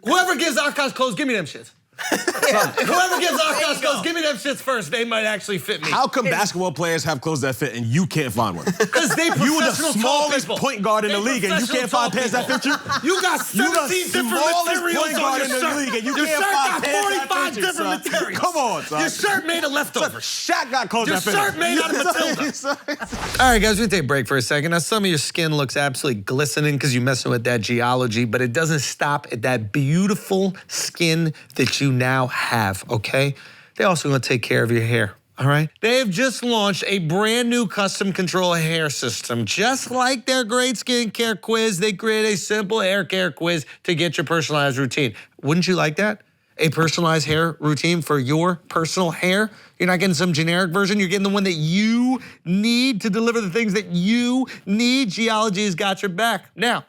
Whoever gives Akaash clothes, give me them shits. Whoever gives Akaash clothes, give me them shits first. They might actually fit me. How come basketball players have clothes that fit and you can't find one? Because they You were the professional tall smallest people. point guard in the They league and you professional can't find tall pants that fit you? people. You got 17 different smallest materials point on guard your in the shirt. league and you Your can't shirt find got pants that 45 fit you, different son. materials. Come on, son. Your shirt made of leftovers. Shaq got clothes Your that fit shirt him. made out of Matilda. All right, guys, we're gonna take a break for a second. Now, some of your skin looks absolutely glistening because you're messing with that geology, but it doesn't stop at that beautiful skin that you now have, okay? They're also gonna take care of your hair. All right. They have just launched a brand new custom control hair system. Just like their great skincare quiz, they create a simple hair care quiz to get your personalized routine. Wouldn't you like that? A personalized hair routine for your personal hair? You're not getting some generic version. You're getting the one that you need to deliver the things that you need. Geology has got your back. Now,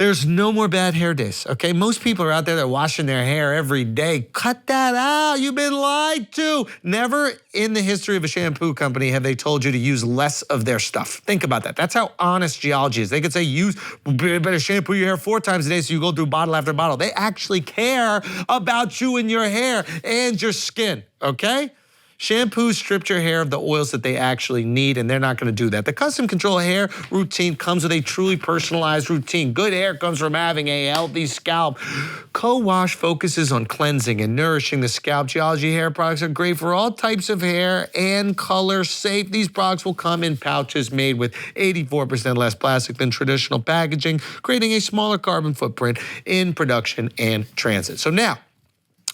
There's no more bad hair days, okay? Most people are out there that are washing their hair every day. Cut that out. You've been lied to. Never in the history of a shampoo company have they told you to use less of their stuff. Think about that. That's how honest geology is. They could say better shampoo your hair 4 times a day so you go through bottle after bottle. They actually care about you and your hair and your skin, okay? Shampoos stripped your hair of the oils that they actually need, and they're not gonna do that. The custom control hair routine comes with a truly personalized routine. Good hair comes from having a healthy scalp. Co-Wash focuses on cleansing and nourishing the scalp. Geology hair products are great for all types of hair and color safe. These products will come in pouches made with 84% less plastic than traditional packaging, creating a smaller carbon footprint in production and transit. So now,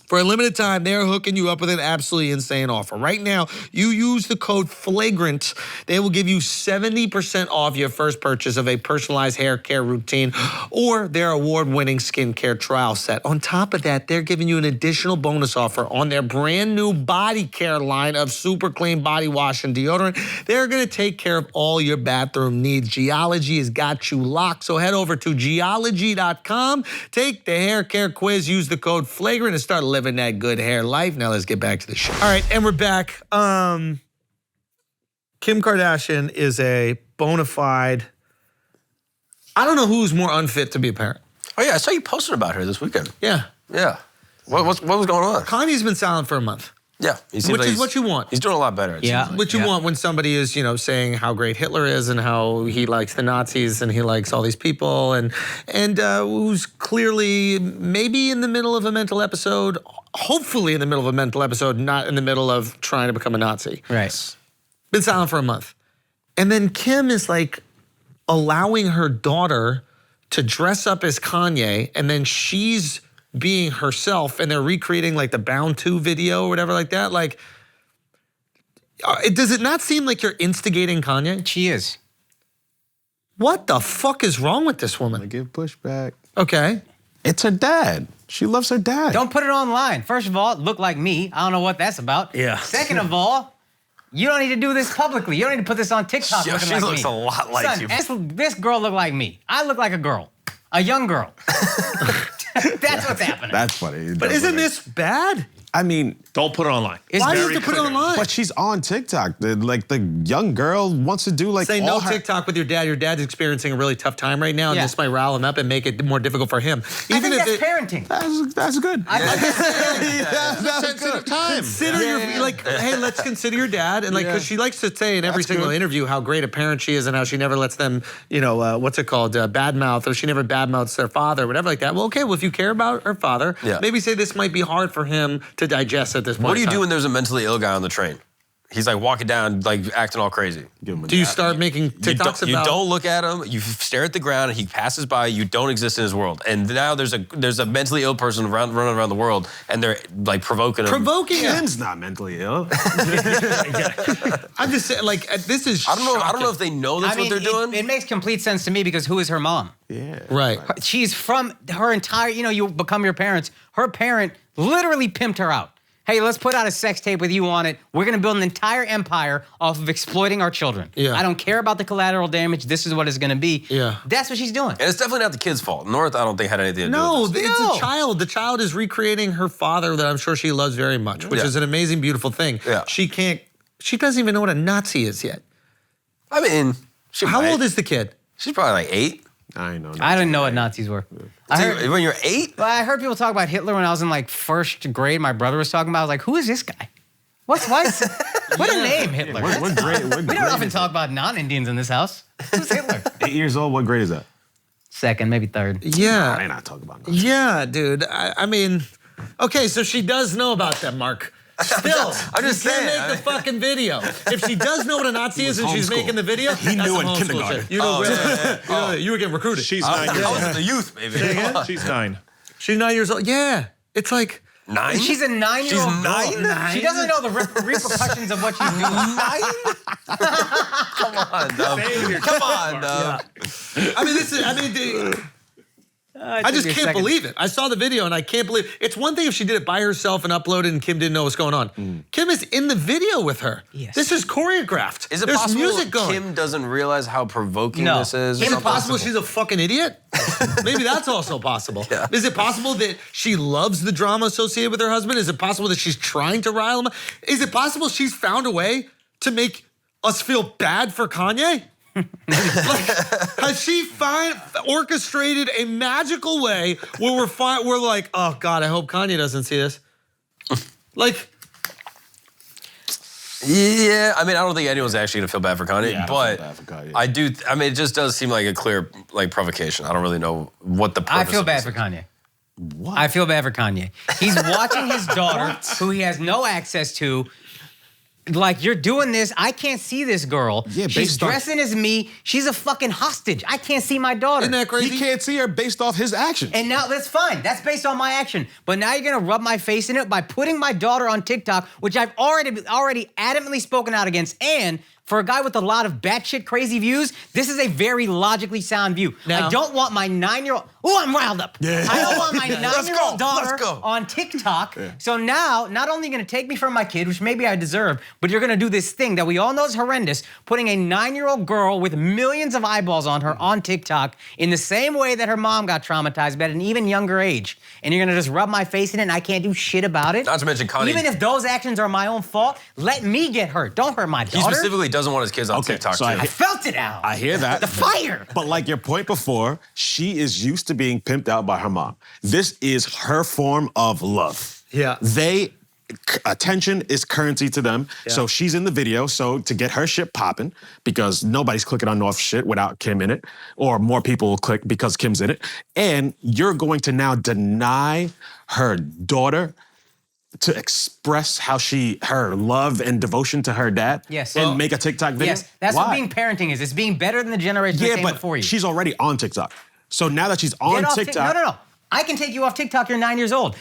for a limited time, they're hooking you up with an absolutely insane offer. Right now, you use the code FLAGRANT. They will give you 70% off your first purchase of a personalized hair care routine or their award-winning skincare trial set. On top of that, they're giving you an additional bonus offer on their brand new body care line of super clean body wash and deodorant. They're gonna take care of all your bathroom needs. Geology has got you locked, so head over to geology.com, take the hair care quiz, use the code FLAGRANT, and start living that good hair life. Now let's get back to the show. All right, and we're back. Kim Kardashian is a bona fide, I don't know who's more unfit to be a parent. Oh yeah, I saw you posted about her this weekend. Yeah. Yeah. What was going on? Kanye's been silent for a month. Yeah. Which is what you want. He's doing a lot better. It seems like. What you want when somebody is, saying how great Hitler is and how he likes the Nazis and he likes all these people and who's clearly maybe in the middle of a mental episode, hopefully in the middle of a mental episode, not in the middle of trying to become a Nazi. Right. Been silent for a month. And then Kim is like allowing her daughter to dress up as Kanye, and then she's being herself, and they're recreating like the Bound 2 video or whatever like that. Like, does it not seem like you're instigating Kanye? She is. What the fuck is wrong with this woman? I give pushback. Okay. It's her dad. She loves her dad. Don't put it online. First of all, look like me. I don't know what that's about. Yeah. Second of all, you don't need to do this publicly. You don't need to put this on TikTok Yeah, looking she like looks me. a lot like Son, you. This girl look like me. I look like a girl. A young girl. That's what's happening. That's funny. But isn't this bad? I mean, Don't put it online. Why do you very have to put it clear. online? but she's on TikTok. The young girl wants to do like Say all no her. TikTok with your dad. Your dad's experiencing a really tough time right now, and Yeah. this might rile him up and make it more difficult for him. I think that's parenting. That's good. Consider your, like, hey, let's consider your dad. And like, because she likes to say in every That's single good. interview how great a parent she is and how she never lets them, what's it called, badmouth, or she never badmouths their father, whatever like that. Well, okay, well, if you care about her father, maybe say this might be hard for him to digest at this point. What do you in do time. when there's a mentally ill guy on the train? He's like walking down, like acting all crazy. Do you start making TikToks You about? don't look at him. You stare at the ground, and he passes by. You don't exist in his world. And now there's a mentally ill person running around the world, and they're like provoking him. Provoking him. Kim's not mentally ill. I'm just saying, like, this is. I don't know if they know that's what they're doing. It makes complete sense to me because who is her mom? Yeah. Right. She's from her entire, you become your parents. Her parent literally pimped her out. Hey, let's put out a sex tape with you on it. We're gonna build an entire empire off of exploiting our children. Yeah. I don't care about the collateral damage. This is what it's gonna be. Yeah. That's what she's doing. And it's definitely not the kid's fault. North, I don't think had anything to do No, with this. it's No. a child. The child is recreating her father that I'm sure she loves very much, which is an amazing, beautiful thing. Yeah. She doesn't even know what a Nazi is yet. I mean, How old is the kid? She's probably like 8. I know. I didn't know what Nazis were. When you're 8? I heard people talk about Hitler when I was in like first grade. My brother was talking about. I was like, who is this guy? What a name, Hitler. What grade? What We grade don't often is talk about non-Indians in this house. Who's Hitler? that? 8 years old. What grade is that? Second, maybe third. Yeah. I ain't not talking about. Yeah, dude. I mean, okay, so she does know about them, Mark. Still, I'm just you can't saying, make the fucking video. If she does know what a Nazi is and she's homeschooled. making the video, He that's knew some in homeschool kindergarten. shit. You know, you were getting recruited. She's 9 years I was in old. the youth, baby. Come on. She's 9. She's 9 years old. Yeah, it's like 9? She's a 9-year-old She's girl. 9? She doesn't know the repercussions of what she's doing. 9? Come on, Dub. Come on, Dub. I mean, this is. I mean, I just can't believe it. I saw the video and I can't believe it's one thing if she did it by herself and uploaded and Kim didn't know what's going on. Kim is in the video with her. Yes. This is choreographed. Is it There's possible music going. Kim doesn't realize how provoking this is? Is it possible she's a fucking idiot? Maybe that's also possible. Yeah. Is it possible that she loves the drama associated with her husband? Is it possible that she's trying to rile him? Is it possible she's found a way to make us feel bad for Kanye? Has she orchestrated a magical way where we're like, oh God, I hope Kanye doesn't see this? Like, yeah, I mean, I don't think anyone's actually gonna feel bad for Kanye, but bad for Kanye. I do. I mean, it just does seem like a clear provocation. I don't really know what the purpose I feel of bad this for is. Kanye. What? I feel bad for Kanye. He's watching his daughter, who he has no access to. Like, you're doing this. I can't see this girl. Yeah, She's based on- dressing as me. She's a fucking hostage. I can't see my daughter. isn't that crazy? He can't see her based off his actions. And now that's fine. That's based on my action. But now you're gonna rub my face in it by putting my daughter on TikTok, which I've already adamantly spoken out against. And for a guy with a lot of batshit crazy views, this is a very logically sound view. Now- I don't want my 9-year-old. Oh, I'm riled up. Yeah. I don't want my Let's 9-year-old go, let's daughter go. on TikTok. So now, not only you're gonna take me from my kid, which maybe I deserve, but you're gonna do this thing that we all know is horrendous, putting a 9-year-old girl with millions of eyeballs on her on TikTok in the same way that her mom got traumatized, but at an even younger age. And you're gonna just rub my face in it and I can't do shit about it. Not to mention Kanye. Even if those actions are my own fault, let me get hurt. Don't hurt my He daughter. specifically doesn't want his kids on Okay, TikTok so too. I felt it out. I hear that. The fire. But like your point before, she is used to being pimped out by her mom. This is her form of love. Yeah. Attention is currency to them. So she's in the video. So to get her shit popping, because nobody's clicking on North shit without Kim in it, or more people will click because Kim's in it. And you're going to now deny her daughter to express how her love and devotion to her dad. Yes. And Well, make a TikTok video. Yes, that's Why? what being parenting is. It's being better than the generation that Yeah, came but before you. she's already on TikTok. So now that she's on Get off TikTok. No. I can take you off TikTok. You're 9 years old.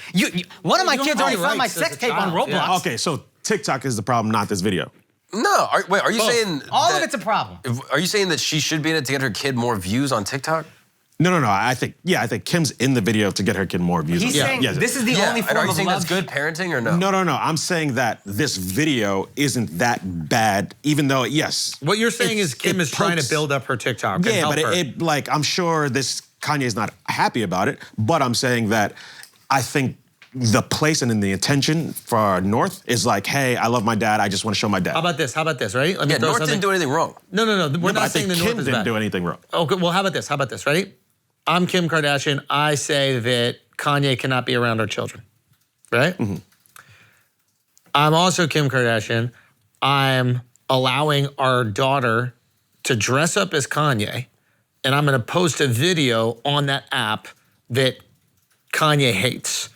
One of my You don't kids have already any found my rights as sex a tape on child, Roblox. yeah. Okay, so TikTok is the problem, not this video. No, are you saying All that, of it's a problem. Are you saying that she should be in it to get her kid more views on TikTok? No. I think Kim's in the video to get her kid more views. He's saying this is the only and form are you of saying love. that's good parenting or no? No. I'm saying that this video isn't that bad, even though, yes. What you're saying is Kim is trying to pokes- build up her TikTok. and Yeah, help but her. I'm sure Kanye's not happy about it, but I'm saying that I think the place and in the intention for North is like, hey, I love my dad. I just want to show my dad. How about this? Right? Let me Yeah, throw North something. didn't do anything wrong. No. We're No, but not I saying think the North Kim is didn't bad. do anything wrong. Okay, well, how about this? Ready? I'm Kim Kardashian. I say that Kanye cannot be around our children, right? Mm-hmm. I'm also Kim Kardashian. I'm allowing our daughter to dress up as Kanye, and I'm going to post a video on that app that Kanye hates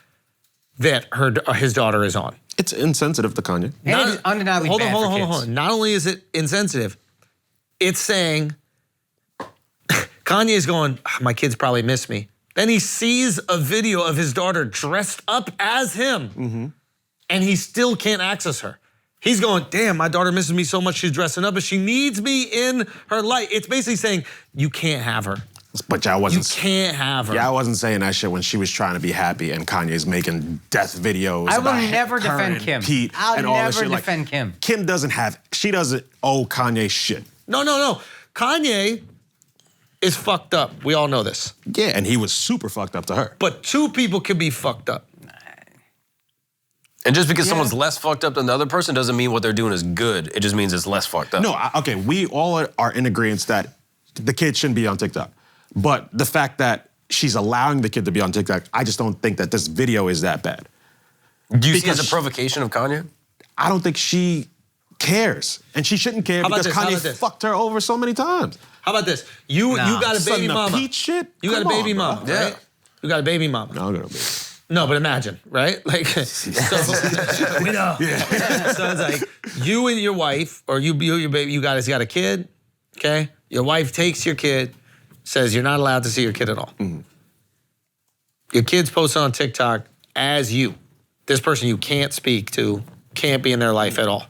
that his daughter is on. It's insensitive to Kanye. And it is undeniably hold bad for on. kids. Not only is it insensitive, it's saying Kanye's going, my kids probably miss me. Then he sees a video of his daughter dressed up as him, and he still can't access her. He's going, damn, my daughter misses me so much she's dressing up, but she needs me in her light. It's basically saying, you can't have her. But y'all You wasn't. can't have her. Yeah, I wasn't saying that shit when she was trying to be happy and Kanye's making death videos. I will about never her defend and Kim. Pete I'll and all this never shit. defend Kim. Kim she doesn't owe Kanye shit. No. Kanye is fucked up. We all know this. Yeah, and he was super fucked up to her. But two people can be fucked up. And just because someone's less fucked up than the other person doesn't mean what they're doing is good. It just means it's less fucked up. No, okay, we all are in agreement that the kid shouldn't be on TikTok. But the fact that she's allowing the kid to be on TikTok, I just don't think that this video is that bad. Do you see it because as a provocation of Kanye? I don't think she cares. And she shouldn't care How about because this? How Kanye about this? fucked her over so many times. How about this? You got a baby Son of mama. Pete shit? You got a Come baby on, bro. mama, right? Yeah. You got a baby mama. No, I'm gonna be. No, but imagine, right? Like, so, we know. Yeah. So it's like you and your wife, or you your baby, you guys got a kid, okay? Your wife takes your kid, says you're not allowed to see your kid at all. Mm-hmm. Your kid's posted on TikTok as you. This person you can't speak to, can't be in their life at all.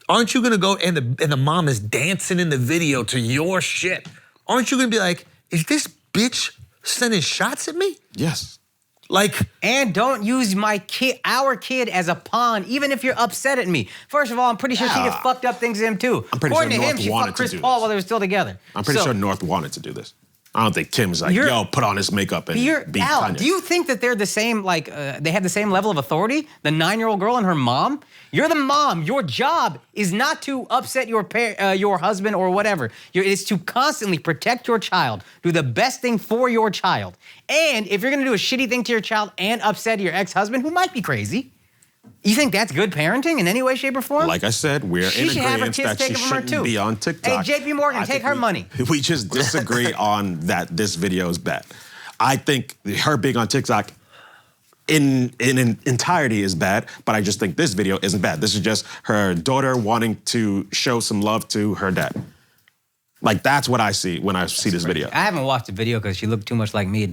Aren't you gonna go, and the mom is dancing in the video to your shit. Aren't you gonna be like, is this bitch sending shots at me? Yes. Like, and don't use our kid as a pawn, even if you're upset at me. First of all, I'm pretty sure she did fucked up things to him too. I'm pretty According sure to him, North she wanted fucked to Chris do Paul this. while they were still together. I'm pretty sure North wanted to do this. I don't think Kim's like, yo, put on this makeup and be Al, Kanye. do you think that they're the same, like, they have the same level of authority? The 9-year-old girl and her mom? You're the mom. Your job is not to upset your husband or whatever. It's to constantly protect your child, do the best thing for your child. And if you're going to do a shitty thing to your child and upset your ex-husband, who might be crazy, you think that's good parenting in any way, shape, or form? Like I said, we're She in should have her agreement kids that she taken from her shouldn't too. be on TikTok. Hey, JP Morgan, I take think her money. We just disagree on that this video is bad. I think her being on TikTok in entirety is bad, but I just think this video isn't bad. This is just her daughter wanting to show some love to her dad. Like, that's what I see when I see this video. I haven't watched the video because she looked too much like me.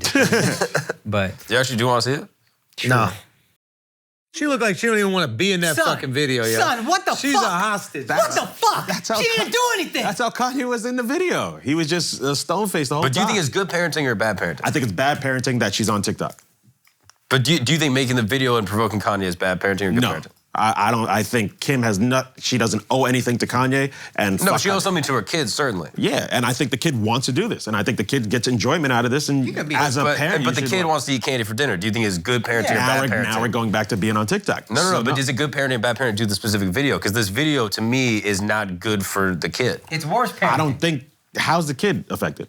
But You actually do want to see it? no. She looked like she don't even want to be in that fucking video, yo. Son, what the fuck? She's a hostage. What the fuck? That's how She didn't do anything. That's how Kanye was in the video. He was just stone-faced the whole time. But do you think it's good parenting or bad parenting? I think it's bad parenting that she's on TikTok. But do you think making the video and provoking Kanye is bad parenting or good parenting? I don't. I think Kim she doesn't owe anything to Kanye. And No, she owes something to her kids, certainly. Yeah, and I think the kid wants to do this, and I think the kid gets enjoyment out of this. And as a parent, but the kid wants to eat candy for dinner. Do you think it's good parenting or bad parenting? Now we're going back to being on TikTok. No. But is it good parenting or bad parenting to do the specific video? Because this video, to me, is not good for the kid. It's worse parenting. I don't think. How's the kid affected?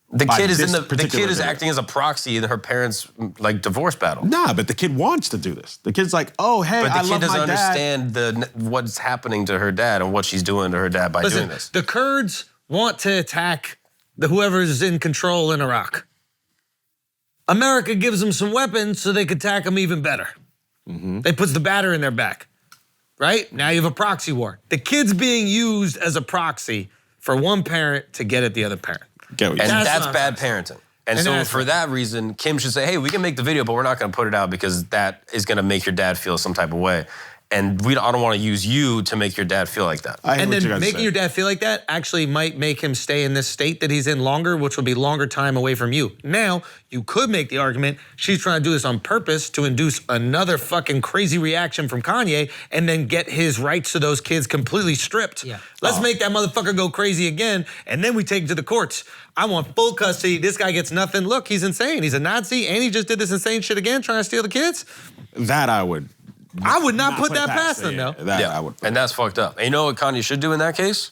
The kid is this the kid is video? acting as a proxy in her parents' like divorce battle. Nah, but the kid wants to do this. The kid's like, oh, hey, But the I kid love doesn't my dad. understand what's happening to her dad and what she's doing to her dad by doing this. The Kurds want to attack whoever's in control in Iraq. America gives them some weapons so they can attack them even better. They puts the batter in their back, right? Now you have a proxy war. The kid's being used as a proxy for one parent to get at the other parent. And that's bad parenting. And so for that reason, Kim should say, hey, we can make the video, but we're not gonna put it out because that is gonna make your dad feel some type of way. And I don't wanna use you to make your dad feel like that. And then making your dad feel like that actually might make him stay in this state that he's in longer, which will be longer time away from you. Now, you could make the argument she's trying to do this on purpose to induce another fucking crazy reaction from Kanye and then get his rights to those kids completely stripped. Yeah. Let's make that motherfucker go crazy again, and then we take it to the courts. I want full custody. This guy gets nothing. Look, he's insane. He's a Nazi, and he just did this insane shit again, trying to steal the kids. That I would not put that past him, though. I would. And that's fucked up. And you know what Kanye should do in that case?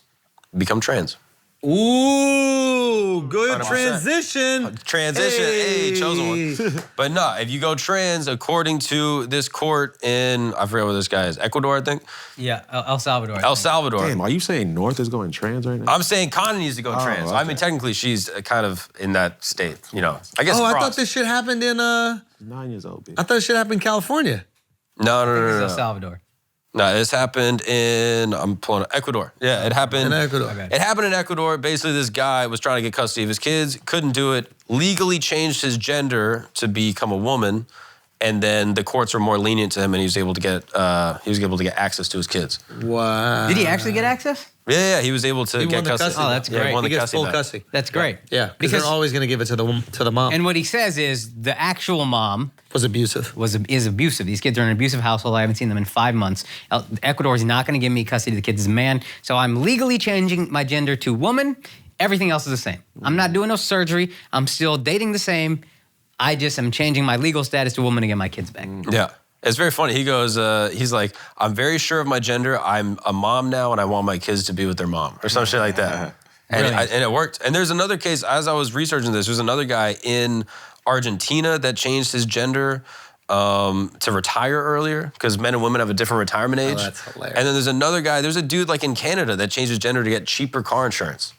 Become trans. Ooh, good 100%. transition. Transition, hey, chosen one. But no, if you go trans, according to this court in, I forget what this guy is, Ecuador, I think? Yeah, El Salvador. El Salvador. Damn, are you saying North is going trans right now? I'm saying Kanye needs to go trans. I mean, technically, she's kind of in that state, you know. I guess I thought this shit happened in, 9 years old, bitch. I thought this shit happened in California. No. El Salvador. No, this happened in, I'm pulling up, Ecuador. Yeah, it happened. In Ecuador. It happened in Ecuador. Basically, this guy was trying to get custody of his kids, couldn't do it, legally changed his gender to become a woman, and then the courts were more lenient to him, and he was able to get access to his kids. Wow. Did he actually get access? Yeah, he was able to He get won the custody. custody. Oh, that's Yeah, great. he won He the gets custody full back. custody. That's great. Yeah, because they're always going to give it to the mom. And what he says is the actual mom was abusive. is abusive. These kids are in an abusive household. I haven't seen them in 5 months. Ecuador is not going to give me custody of the kids as a man, so I'm legally changing my gender to woman. Everything else is the same. I'm not doing no surgery. I'm still dating the same. I just am changing my legal status to woman to get my kids back. Yeah. It's very funny. He goes, he's like, I'm very sure of my gender. I'm a mom now, and I want my kids to be with their mom, or some shit like that. And it worked. And there's another case, as I was researching this, there's another guy in Argentina that changed his gender to retire earlier, because men and women have a different retirement age. That's hilarious. And then there's another guy, there's a dude like in Canada that changed his gender to get cheaper car insurance.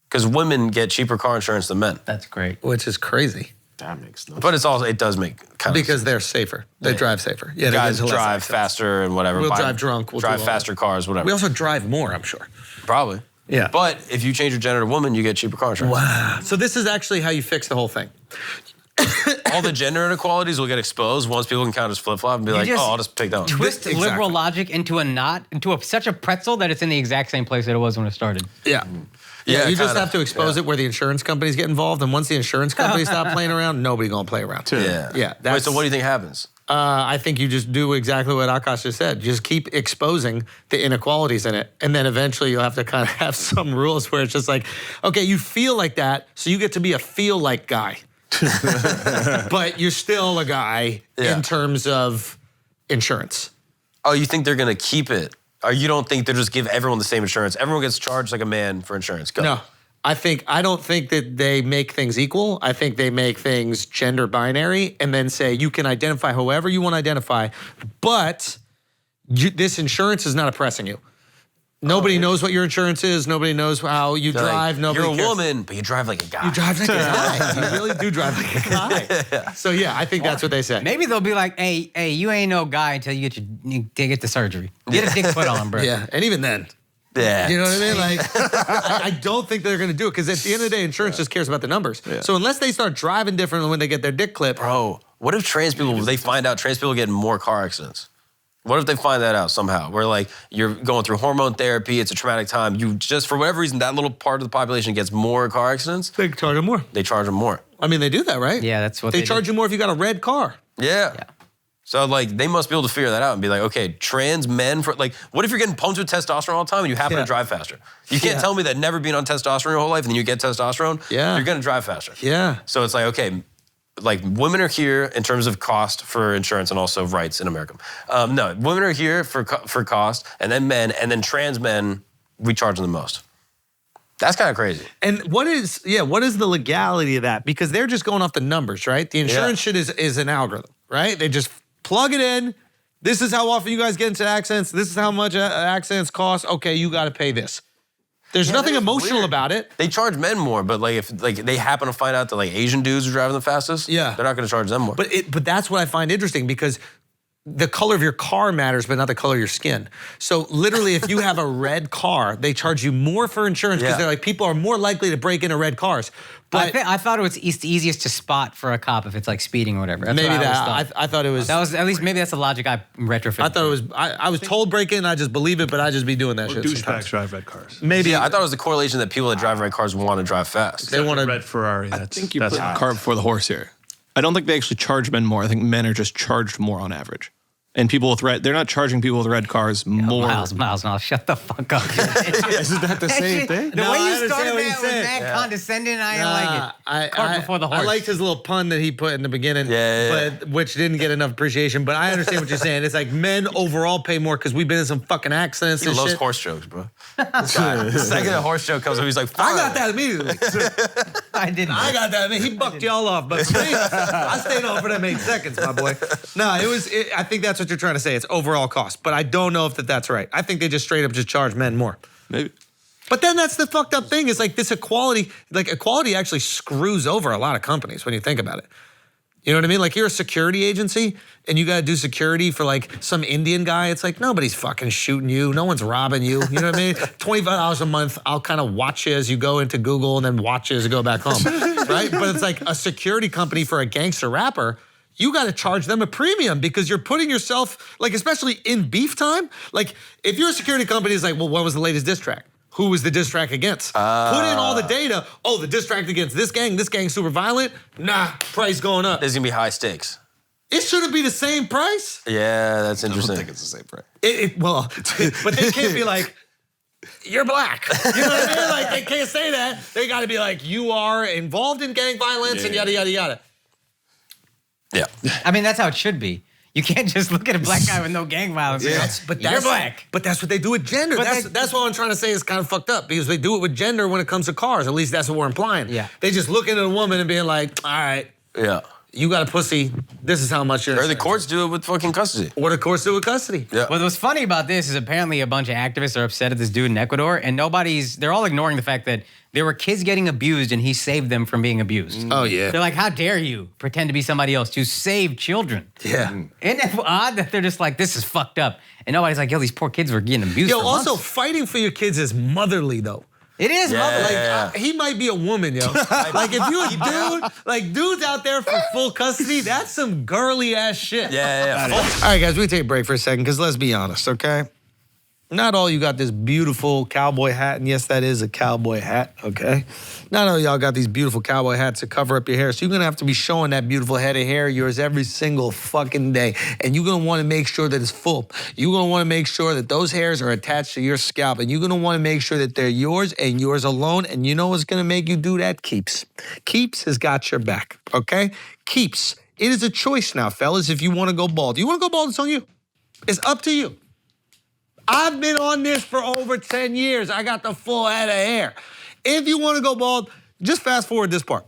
Because women get cheaper car insurance than men. That's great. Which is crazy. That makes no sense. But it does make kind of Because they're safer. They drive safer. Yeah, guys they get less drive accidents. faster and whatever. We'll drive drunk. We'll drive do all faster cars, whatever. We also drive more, I'm sure. Probably. Yeah. But if you change your gender to woman, you get cheaper car insurance. Wow. So this is actually how you fix the whole thing. all the gender inequalities will get exposed once people can kind of just flip-flop and be like, I'll just pick that one. Twist liberal logic into a knot, into such a pretzel that it's in the exact same place that it was when it started. Yeah. Yeah, you just have to expose it where the insurance companies get involved, and once the insurance companies stop playing around, nobody gonna play around. Yeah. Wait, so what do you think happens? I think you just do exactly what Akaash just said. Just keep exposing the inequalities in it, and then eventually you'll have to kind of have some rules where it's just like, okay, you feel like that, so you get to be a feel-like guy, but you're still a guy in terms of insurance. Oh, you think they're gonna keep it? Or you don't think they just give everyone the same insurance? Everyone gets charged like a man for insurance. Go. No, I don't think that they make things equal. I think they make things gender binary and then say you can identify however you want to identify, but this insurance is not oppressing you. Nobody knows what your insurance is. Nobody knows how you drive. Nobody You're a cares. woman, but you drive like a guy. You drive like a guy. You really do drive like a guy. So yeah, I think that's what they say. Maybe they'll be like, hey, you ain't no guy until you get the surgery. Get a dick put on, bro. Yeah, and even then. Yeah. You know what I mean? Like, I don't think they're going to do it because at the end of the day, insurance just cares about the numbers. Yeah. So unless they start driving differently when they get their dick clipped. Bro, what if trans people, they find out trans people get in more car accidents? What if they find that out somehow? Where like you're going through hormone therapy, it's a traumatic time. You just, for whatever reason, that little part of the population gets more car accidents. They charge them more. They charge them more. I mean, they do that, right? Yeah, that's what they charge you more if you got a red car. Yeah. So like they must be able to figure that out and be like, okay, trans men for like, what if you're getting pumped with testosterone all the time and you happen to drive faster? You can't tell me that never being on testosterone your whole life and then you get testosterone. Yeah. You're gonna drive faster. Yeah. So it's like, okay, like women are here in terms of cost for insurance and also rights in America. No, women are here for cost, and then men, and then trans men, we charge them the most. That's kind of crazy. And what is the legality of that? Because they're just going off the numbers, right? The insurance shit is an algorithm, right? They just plug it in. This is how often you guys get into accidents. This is how much accidents cost. Okay, you got to pay this. There's nothing emotional about it. They charge men more, but like if like they happen to find out that like Asian dudes are driving the fastest, they're not going to charge them more. But that's what I find interesting because the color of your car matters, but not the color of your skin. So literally, if you have a red car, they charge you more for insurance because they're like, people are more likely to break into red cars. But I thought it was the easiest to spot for a cop if it's like speeding or whatever. That's maybe what I thought it was. That was at least maybe that's the logic I retrofitted. I thought it was. I was told break in, I just believe it, but I just be doing that shit. Douchebags drive red cars. Maybe. Yeah, I thought it was the correlation that people that drive red cars want to drive fast. They want a red Ferrari. I think you put the cart before the horse here. I don't think they actually charge men more. I think men are just charged more on average. And people with red, they're not charging people with red cars more. Miles, shut the fuck up. Isn't that the same thing? The way you started that was that condescending. I didn't like it. Cart before the horse. I liked his little pun that he put in the beginning, but which didn't get enough appreciation. But I understand what you're saying. It's like men overall pay more because we've been in some fucking accidents. He and loves shit. horse jokes, bro. This guy, the second a horse joke comes up, he's like, fine. I got that immediately. I didn't. I got that. I mean, he bucked y'all off, but for me, I stayed on for them 8 seconds, my boy. No, it was. I think that's what you're trying to say. It's overall cost, but I don't know if that's right. I think they just straight up just charge men more. Maybe. But then that's the fucked up thing is like this equality, like equality actually screws over a lot of companies when you think about it. You know what I mean? Like you're a security agency and you got to do security for like some Indian guy. It's like nobody's fucking shooting you. No one's robbing you. You know what I mean? $25 a month. I'll kind of watch you as you go into Google and then watch you as you go back home, right? But it's like a security company for a gangster rapper. You got to charge them a premium because you're putting yourself, like especially in beef time. Like if you're a security company, it's like, well, what was the latest diss track? Who was the diss track against? Put in all the data. Oh, the diss track against this gang's super violent. Nah, price going up. There's gonna be high stakes. It shouldn't be the same price. Yeah, that's interesting. I don't think it's the same price. Well, but they can't be like, you're black. You know what I mean? Like they can't say that. They got to be like, you are involved in gang violence and yada, yada, yada. Yeah. I mean, that's how it should be. You can't just look at a black guy with no gang violence. Yeah, you're black. But that's what they do with gender. That's what I'm trying to say is kind of fucked up because they do it with gender when it comes to cars. At least that's what we're implying. Yeah. They just look at a woman and being like, all right. Yeah. You got a pussy. This is how much you're. Or the courts do it with fucking custody. Or the courts do it with custody. Yeah. Well, what's funny about this is apparently a bunch of activists are upset at this dude in Ecuador, and they're all ignoring the fact that there were kids getting abused and he saved them from being abused. Oh, yeah. They're like, how dare you pretend to be somebody else to save children? Yeah. Isn't it odd that they're just like, this is fucked up? And nobody's like, yo, these poor kids were getting abused. Yo, for also months. fighting for your kids is motherly though. It is, mother. Like, he might be a woman, yo. Like, if you a dude, like, dudes out there for full custody, that's some girly ass shit. Yeah. All right, guys, we take a break for a second, because let's be honest, okay? Not all you got this beautiful cowboy hat, and yes, that is a cowboy hat, okay? Not all y'all got these beautiful cowboy hats to cover up your hair, so you're gonna have to be showing that beautiful head of hair of yours every single fucking day, and you're gonna wanna make sure that it's full. You're gonna wanna make sure that those hairs are attached to your scalp, and you're gonna wanna make sure that they're yours and yours alone, and you know what's gonna make you do that? Keeps. Keeps has got your back, okay? Keeps. It is a choice now, fellas, if you wanna go bald. You wanna go bald, it's on you. It's up to you. I've been on this for over 10 years. I got the full head of hair. If you want to go bald, just fast forward this part.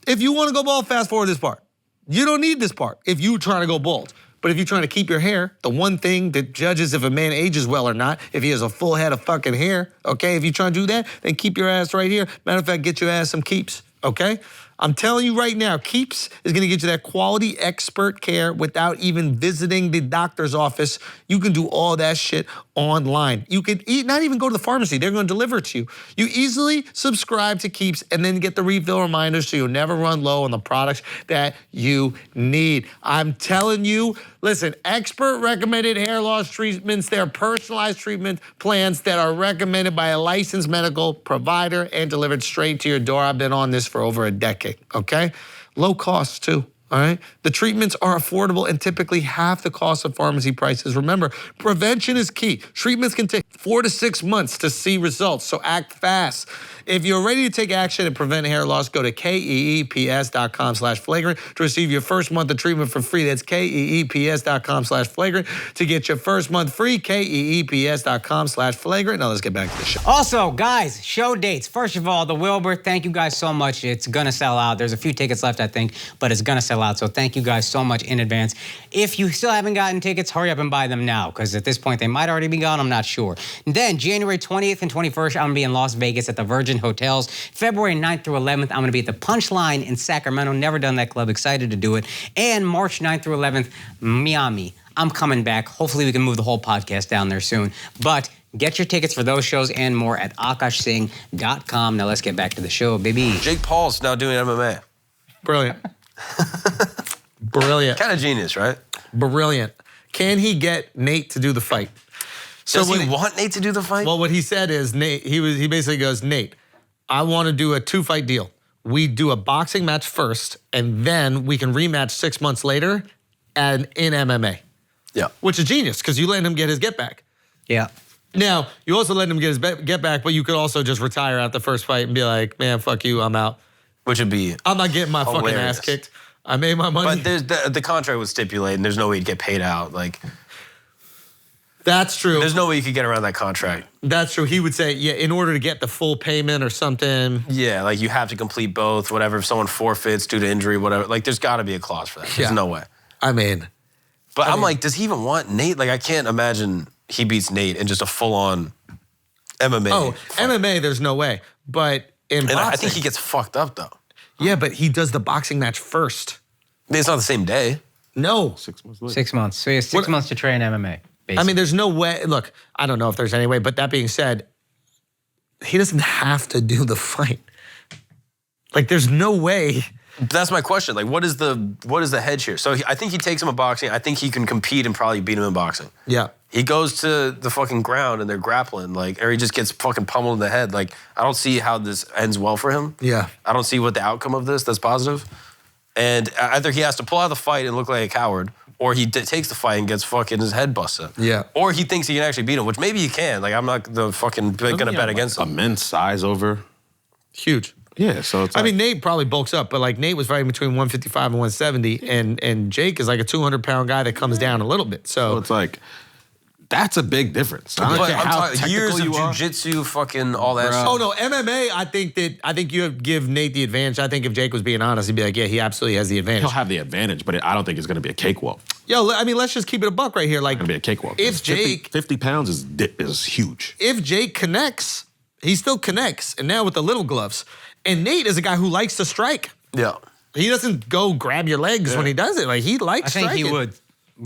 If you want to go bald, fast forward this part. You don't need this part if you're trying to go bald. But if you're trying to keep your hair, the one thing that judges if a man ages well or not, if he has a full head of fucking hair, okay? If you're trying to do that, then keep your ass right here. Matter of fact, get your ass some Keeps, okay? I'm telling you right now, Keeps is gonna get you that quality expert care without even visiting the doctor's office. You can do all that shit online. You could not even go to the pharmacy. They're gonna deliver it to you. You easily subscribe to Keeps and then get the refill reminders so you'll never run low on the products that you need. I'm telling you, listen, expert recommended hair loss treatments. They're personalized treatment plans that are recommended by a licensed medical provider and delivered straight to your door. I've been on this for over a decade, okay? Low cost too, all right? The treatments are affordable and typically half the cost of pharmacy prices. Remember, prevention is key. Treatments can take 4 to 6 months to see results, so act fast. If you're ready to take action and prevent hair loss, go to keeps.com/flagrant to receive your first month of treatment for free. That's keeps.com/flagrant to get your first month free. keeps.com/flagrant. Now let's get back to the show. Also, guys, show dates. First of all, the Wilbur, thank you guys so much. It's gonna sell out. There's a few tickets left, I think, but it's gonna sell out. So thank you guys so much in advance. If you still haven't gotten tickets, hurry up and buy them now, because at this point they might already be gone. I'm not sure. And then January 20th and 21st, I'm gonna be in Las Vegas at the Virgin Hotels. February 9th through 11th, I'm gonna be at the Punchline in Sacramento. Never done that club, excited to do it. And March 9th through 11th, Miami. I'm coming back. Hopefully we can move the whole podcast down there soon. But get your tickets for those shows and more at akashsing.com. Now let's get back to the show, baby. Jake Paul's now doing MMA. Brilliant. Brilliant. Kind of genius, right? Brilliant. Can he get Nate to do the fight? Does he want Nate to do the fight? Well, what he said is, Nate, he basically goes, Nate, I want to do a 2-fight deal. We do a boxing match first, and then we can rematch 6 months later and in MMA. Yeah. Which is genius, because you let him get his get back. Yeah. Now, you also let him get his get back, but you could also just retire at the first fight and be like, man, fuck you, I'm out. Which would be I'm not getting my fucking hilarious. ass kicked. I made my money. But there's the contract would stipulate, and there's no way he'd get paid out. Like, that's true. there's no way you could get around that contract. That's true. He would say, yeah, in order to get the full payment or something. Yeah, like you have to complete both, whatever. If someone forfeits due to injury, whatever, like there's got to be a clause for that. There's no way. I mean. But I'm like, does he even want Nate? Like, I can't imagine he beats Nate in just a full-on MMA. Oh, fight. MMA, there's no way. But in boxing. I think he gets fucked up, though. Yeah, but he does the boxing match first. It's not the same day. No. 6 months later. 6 months. So he has 6 months to train MMA. Basically. I mean, there's no way. Look, I don't know if there's any way, but that being said, he doesn't have to do the fight. Like, there's no way. That's my question. Like, what is the hedge here? So I think he takes him in boxing. I think he can compete and probably beat him in boxing. Yeah. He goes to the fucking ground and they're grappling, like, or he just gets fucking pummeled in the head. Like, I don't see how this ends well for him. Yeah. I don't see what the outcome of this that's positive. And either he has to pull out the fight and look like a coward, or he takes the fight and gets fucking his head busted. Yeah. Or he thinks he can actually beat him, which maybe he can. Like, I'm not gonna bet against him. Immense size over. Huge. Yeah, so it's I mean, Nate probably bulks up, but like Nate was fighting between 155 and 170, and Jake is like a 200-pound guy that comes down a little bit. So it's like, that's a big difference. I don't But care I'm how talking technical years of you are. jujitsu, fucking all that shit. Oh no, MMA. I think you give Nate the advantage. I think if Jake was being honest, he'd be like, yeah, he absolutely has the advantage. He'll have the advantage, but I don't think it's going to be a cakewalk. Yo, I mean, let's just keep it a buck right here. Like, It's going to be a cakewalk. If Jake, 50 pounds is huge. if Jake connects, he still connects, and now with the little gloves. And Nate is a guy who likes to strike. Yeah. He doesn't go grab your legs when he does it. Like, he likes I think striking. he would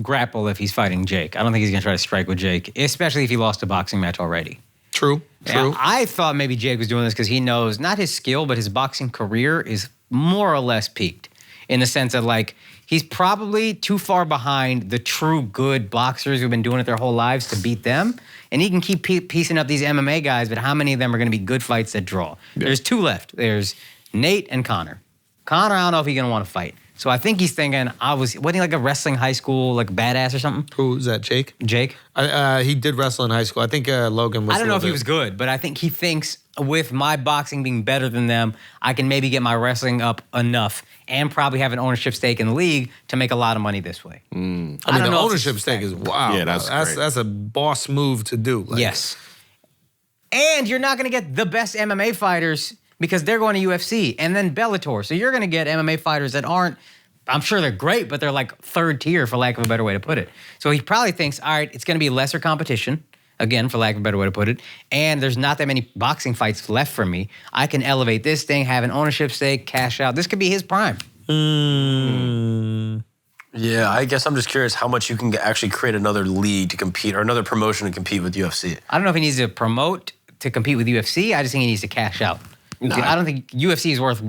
grapple if he's fighting Jake. I don't think he's gonna try to strike with Jake, especially if he lost a boxing match already. True. Yeah, I thought maybe Jake was doing this because he knows not his skill, but his boxing career is more or less peaked in the sense of like he's probably too far behind the true good boxers who've been doing it their whole lives to beat them. And he can keep piecing up these MMA guys, but how many of them are going to be good fights that draw? Yeah. There's 2 left. There's Nate and Connor. Connor, I don't know if he's going to want to fight. So I think he's thinking, wasn't he like a wrestling high school, like badass or something? Who's that, Jake? Jake. He did wrestle in high school. I think Logan was. I don't know if he was good, but I think he thinks with my boxing being better than them, I can maybe get my wrestling up enough and probably have an ownership stake in the league to make a lot of money this way. I mean, the ownership stake is wow. Yeah, that's a boss move to do. Like. Yes. And you're not going to get the best MMA fighters because they're going to UFC and then Bellator. So you're going to get MMA fighters that aren't, I'm sure they're great, but they're like 3rd tier, for lack of a better way to put it. So he probably thinks, all right, it's going to be lesser competition, again, for lack of a better way to put it, and there's not that many boxing fights left for me. I can elevate this thing, have an ownership stake, cash out. This could be his prime. Yeah, I guess I'm just curious how much you can actually create another league to compete or another promotion to compete with UFC. I don't know if he needs to promote to compete with UFC. I just think he needs to cash out. Nah. I don't think UFC is worth,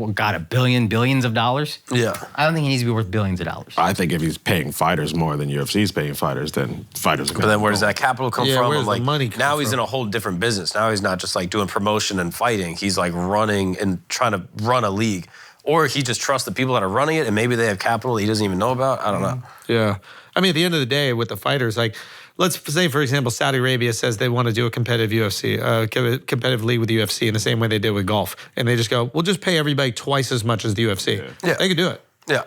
billions of dollars. Yeah. I don't think he needs to be worth billions of dollars. I think if he's paying fighters more than UFC's paying fighters, then fighters are going to. But then where does that capital come from? Where's the money come now he's from? in a whole different business. Now he's not just like doing promotion and fighting. He's like running and trying to run a league. Or he just trusts the people that are running it and maybe they have capital he doesn't even know about. I don't know. Yeah. I mean, at the end of the day, with the fighters, like, let's say, for example, Saudi Arabia says they want to do a competitive competitive league with the UFC in the same way they did with golf. And they just go, we'll just pay everybody twice as much as the UFC. Yeah. They could do it. Yeah.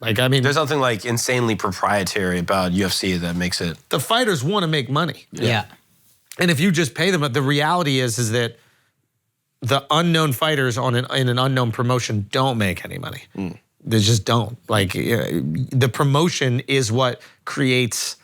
Like, I mean, there's nothing like insanely proprietary about UFC that makes it. The fighters want to make money. Yeah. And if you just pay them, the reality is that the unknown fighters in an unknown promotion don't make any money. They just don't. Like, the promotion is what creates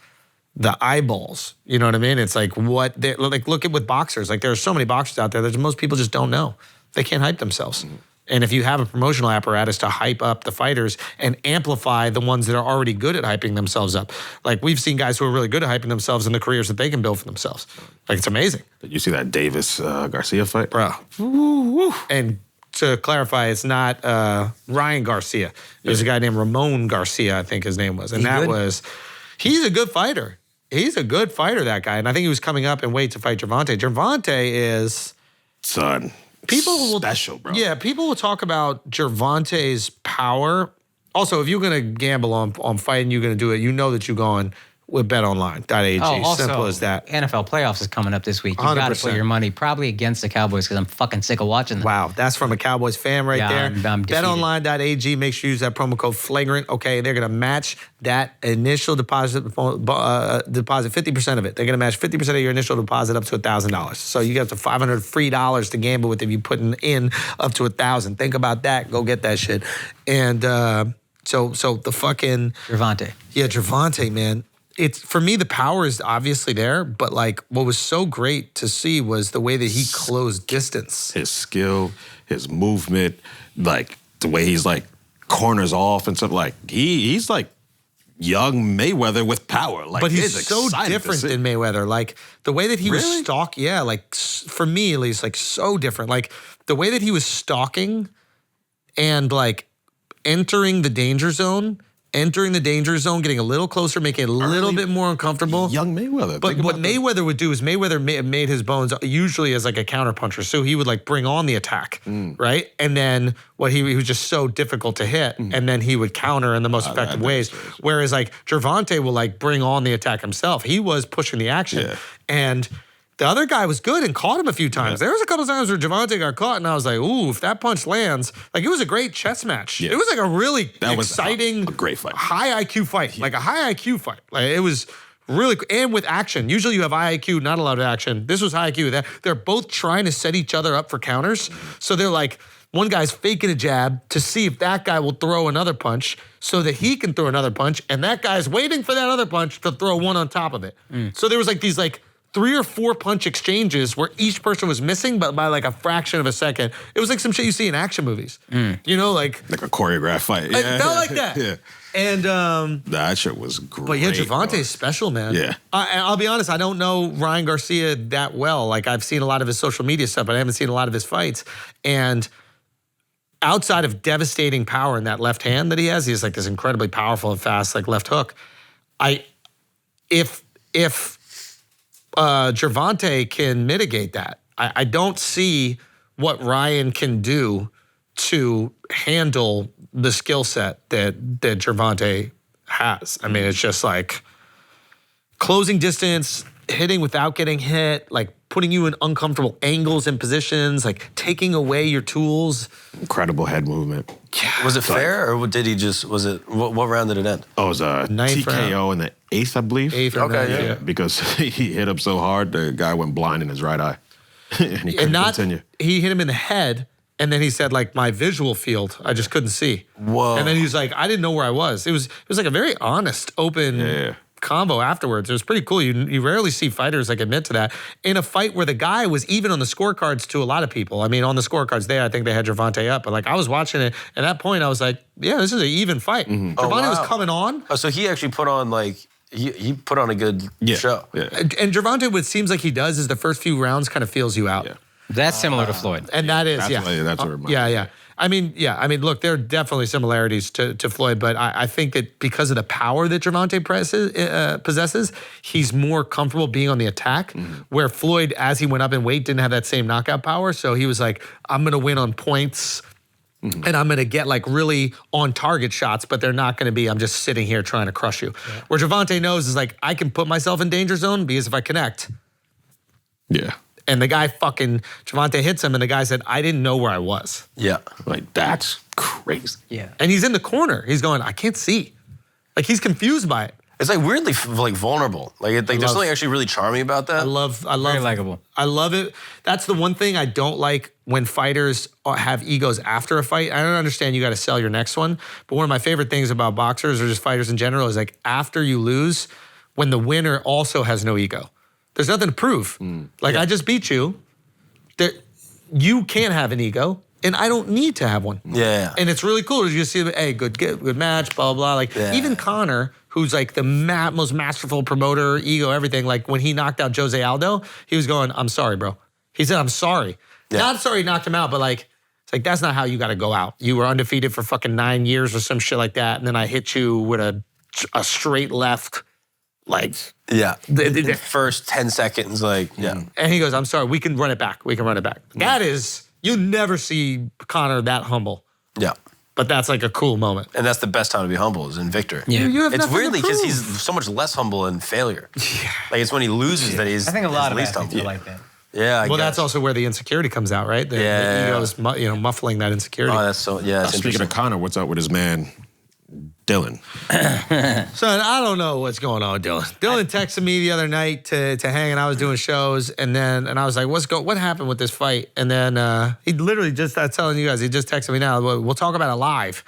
the eyeballs. You know what I mean? It's like look at with boxers. Like, there are so many boxers out there that most people just don't know. They can't hype themselves. And if you have a promotional apparatus to hype up the fighters and amplify the ones that are already good at hyping themselves up, like we've seen guys who are really good at hyping themselves in the careers that they can build for themselves. Like, it's amazing. Did you see that Davis Garcia fight? Bro. And to clarify, it's not Ryan Garcia. There's a guy named Ramon Garcia, I think his name was. And he's a good fighter. He's a good fighter, that guy. And I think he was coming up in weight to fight Gervonta. Gervonta is... Son. Special, bro. Yeah, people will talk about Gervonta's power. Also, if you're going to gamble on fighting, you're going to do it, you know that you're going with betonline.ag. Also, simple as that. NFL playoffs is coming up this week. You got to put your money probably against the Cowboys because I'm fucking sick of watching them. Wow, that's from a Cowboys fan there. I'm betonline.ag, make sure you use that promo code FLAGRANT. Okay, they're going to match that initial deposit 50% of it. They're going to match 50% of your initial deposit up to $1,000. So you get up to $500 free dollars to gamble with if you put in up to $1,000. Think about that. Go get that shit. And so the fucking Gervonta. Yeah, Gervonta, man. It's, for me, the power is obviously there, but like what was so great to see was the way that he closed distance. His skill, his movement, like the way he's like corners off and stuff. Like he's like young Mayweather with power. Like, but he's so different than Mayweather. Like the way that he was stalking, yeah, like for me at least, like so different. Like the way that he was stalking and like entering the danger zone, getting a little closer, making it a little bit more uncomfortable. Young Mayweather. But what Mayweather would do is Mayweather made his bones usually as like a counterpuncher. So he would like bring on the attack, right? And then he was just so difficult to hit. And then he would counter in the most effective ways. Whereas like Gervonta will like bring on the attack himself. He was pushing the action. Yeah. And the other guy was good and caught him a few times. Yeah. There was a couple times where Gervonta got caught, and I was like, ooh, if that punch lands, like it was a great chess match. Yeah. It was like a really exciting, a great fight. High IQ fight. Like a high IQ fight. Like it was really, and with action. Usually you have high IQ, not a lot of action. This was high IQ. They're both trying to set each other up for counters. So they're like, one guy's faking a jab to see if that guy will throw another punch so that he can throw another punch, and that guy's waiting for that other punch to throw one on top of it. So there was like these like 3 or 4 punch exchanges where each person was missing, but by like a fraction of a second. It was like some shit you see in action movies. You know, like a choreographed fight. It felt like that. Yeah. And that shit was great. but yeah, Gervonta's special, man. Yeah. I'll be honest, I don't know Ryan Garcia that well. Like I've seen a lot of his social media stuff, but I haven't seen a lot of his fights. And outside of devastating power in that left hand that he has like this incredibly powerful and fast like left hook. If Gervonta can mitigate that, I don't see what Ryan can do to handle the skill set that Gervonta has. I mean, it's just like closing distance, hitting without getting hit, like putting you in uncomfortable angles and positions, like taking away your tools. Incredible head movement. Yeah. Was it fair, or did he just? Was it what round did it end? Oh, it was a Ninth TKO round. in the 8th, I believe. 8th or Okay, 9th, yeah. Because he hit him so hard, the guy went blind in his right eye, and he couldn't continue. He hit him in the head, and then he said, like, my visual field, I just couldn't see. Whoa. And then he was like, I didn't know where I was. It was like a very honest, open combo afterwards. It was pretty cool. You rarely see fighters like admit to that in a fight where the guy was even on the scorecards to a lot of people. I mean, on the scorecards there, I think they had Gervonta up, but like I was watching it at that point, I was like, yeah, this is an even fight. Gervonta was coming on. Oh, so he actually put on like he put on a good show. Yeah. And Gervonta, what seems like he does is the first few rounds kind of feels you out. Yeah. That's similar to Floyd. And that is, That's what it reminds me. Yeah. I mean, look, there are definitely similarities to Floyd, but I think that because of the power that Gervonta possesses, he's more comfortable being on the attack, where Floyd, as he went up in weight, didn't have that same knockout power. So he was like, I'm going to win on points, and I'm going to get like really on target shots, but they're not going to be, I'm just sitting here trying to crush you. Yeah. Where Gervonta knows is like, I can put myself in danger zone because if I connect. Yeah. And the guy Gervonta hits him, and the guy said, I didn't know where I was. Yeah. Like, that's crazy. Yeah. And he's in the corner. He's going, I can't see. Like, he's confused by it. It's like weirdly like vulnerable. Like there's something actually really charming about that. I love Very likable. I love it. That's the one thing I don't like when fighters have egos after a fight. I don't understand you got to sell your next one. But one of my favorite things about boxers or just fighters in general is like after you lose, when the winner also has no ego. There's nothing to prove. Like, I just beat you. You can't have an ego, and I don't need to have one. Yeah. And it's really cool to just see, hey, good match, blah, blah, blah. Like, even Conor, who's like the most masterful promoter, ego, everything, like when he knocked out Jose Aldo, he was going, I'm sorry, bro. He said, I'm sorry. Yeah. Not sorry he knocked him out, but like, it's like, that's not how you got to go out. You were undefeated for fucking 9 years or some shit like that, and then I hit you with a straight left. Like, the first 10 seconds, like, And he goes, I'm sorry, we can run it back. That is, you never see Conor that humble. Yeah. But that's like a cool moment. And that's the best time to be humble is in victory. Yeah. You have it's nothing to weirdly because prove. he's so much less humble in failure. Yeah. Like it's when he loses that he's I think a lot of least athletes humble. are like that. Yeah, I Well, guess. that's also where the insecurity comes out, right? The ego is muffling that insecurity. Oh, that's so, yeah. It's Speaking of Conor, what's up with his man, Dillon? Son, I don't know what's going on with Dillon. Dillon texted me the other night to hang, and I was doing shows, and I was like, what happened with this fight? And then he literally just, I'm telling you guys, he just texted me now, we'll talk about it live.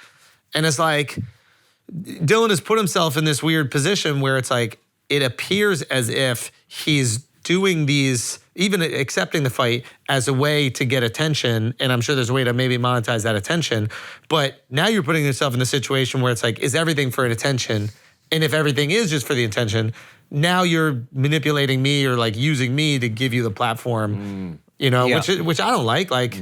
And it's like, Dillon has put himself in this weird position where it's like, it appears as if he's doing these, even accepting the fight as a way to get attention, and I'm sure there's a way to maybe monetize that attention, but now you're putting yourself in a situation where it's like, is everything for an attention? And if everything is just for the attention, now you're manipulating me or like using me to give you the platform, which I don't like. Like,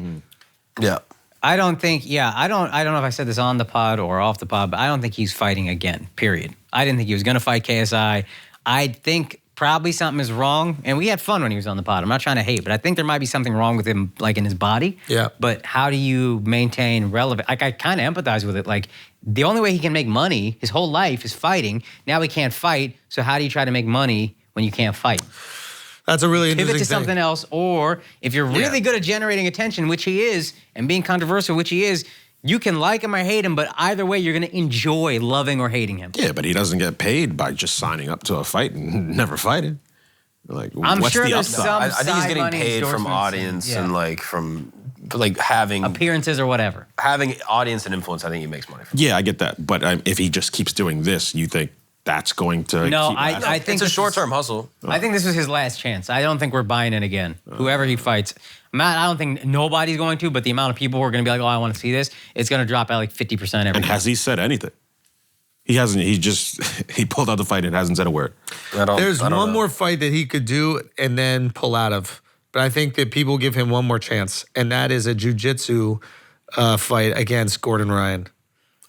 Yeah. I don't know if I said this on the pod or off the pod, but I don't think he's fighting again, period. I didn't think he was going to fight KSI. I think probably something is wrong. And we had fun when he was on the pod. I'm not trying to hate, but I think there might be something wrong with him, like in his body. Yeah. But how do you maintain relevant? Like, I kind of empathize with it. Like, the only way he can make money his whole life is fighting. Now he can't fight. So how do you try to make money when you can't fight? that's a really interesting Pivot to something else. Or if you're really good at generating attention, which he is, and being controversial, which he is, you can like him or hate him, but either way, you're going to enjoy loving or hating him. Yeah, but he doesn't get paid by just signing up to a fight and never fighting. Like, I'm what's sure the there's upside? some I think he's side getting money, paid from endorsements, audience and and like from like having appearances or whatever. having audience and influence. I think he makes money from. Yeah, I get that. But if he just keeps doing this, you think that's going to No, keep lasting. I think It's a short-term hustle. I think this was his last chance. I don't think we're buying it again. Whoever he fights. Matt, I don't think nobody's going to, but the amount of people who are going to be like, oh, I want to see this, it's going to drop at like 50% every And time. has he said anything? He hasn't. He pulled out the fight and hasn't said a word. There's I don't one know. more fight that he could do and then pull out of. But I think that people give him one more chance, and that is a jiu-jitsu fight against Gordon Ryan.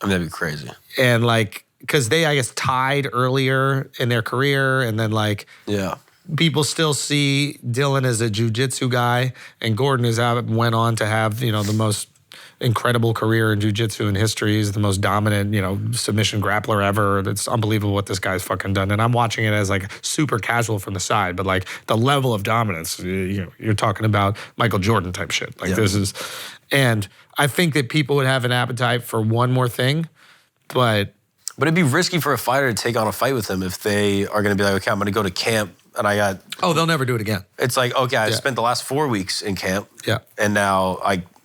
I mean, that'd be crazy. And like, because they, I guess, tied earlier in their career, and then like, Yeah. people still see Dillon as a jiu-jitsu guy, and Gordon went on to have, you know, the most incredible career in jiu-jitsu in history. He's the most dominant, you know, submission grappler ever. It's unbelievable what this guy's fucking done. And I'm watching it as like super casual from the side, but like the level of dominance, you know, you're talking about Michael Jordan type shit. Like this is, and I think that people would have an appetite for one more thing, but it'd be risky for a fighter to take on a fight with him if they are going to be like, okay, I'm going to go to camp and I got. Oh, they'll never do it again. It's like, okay, I spent the last 4 weeks in camp. Yeah. And now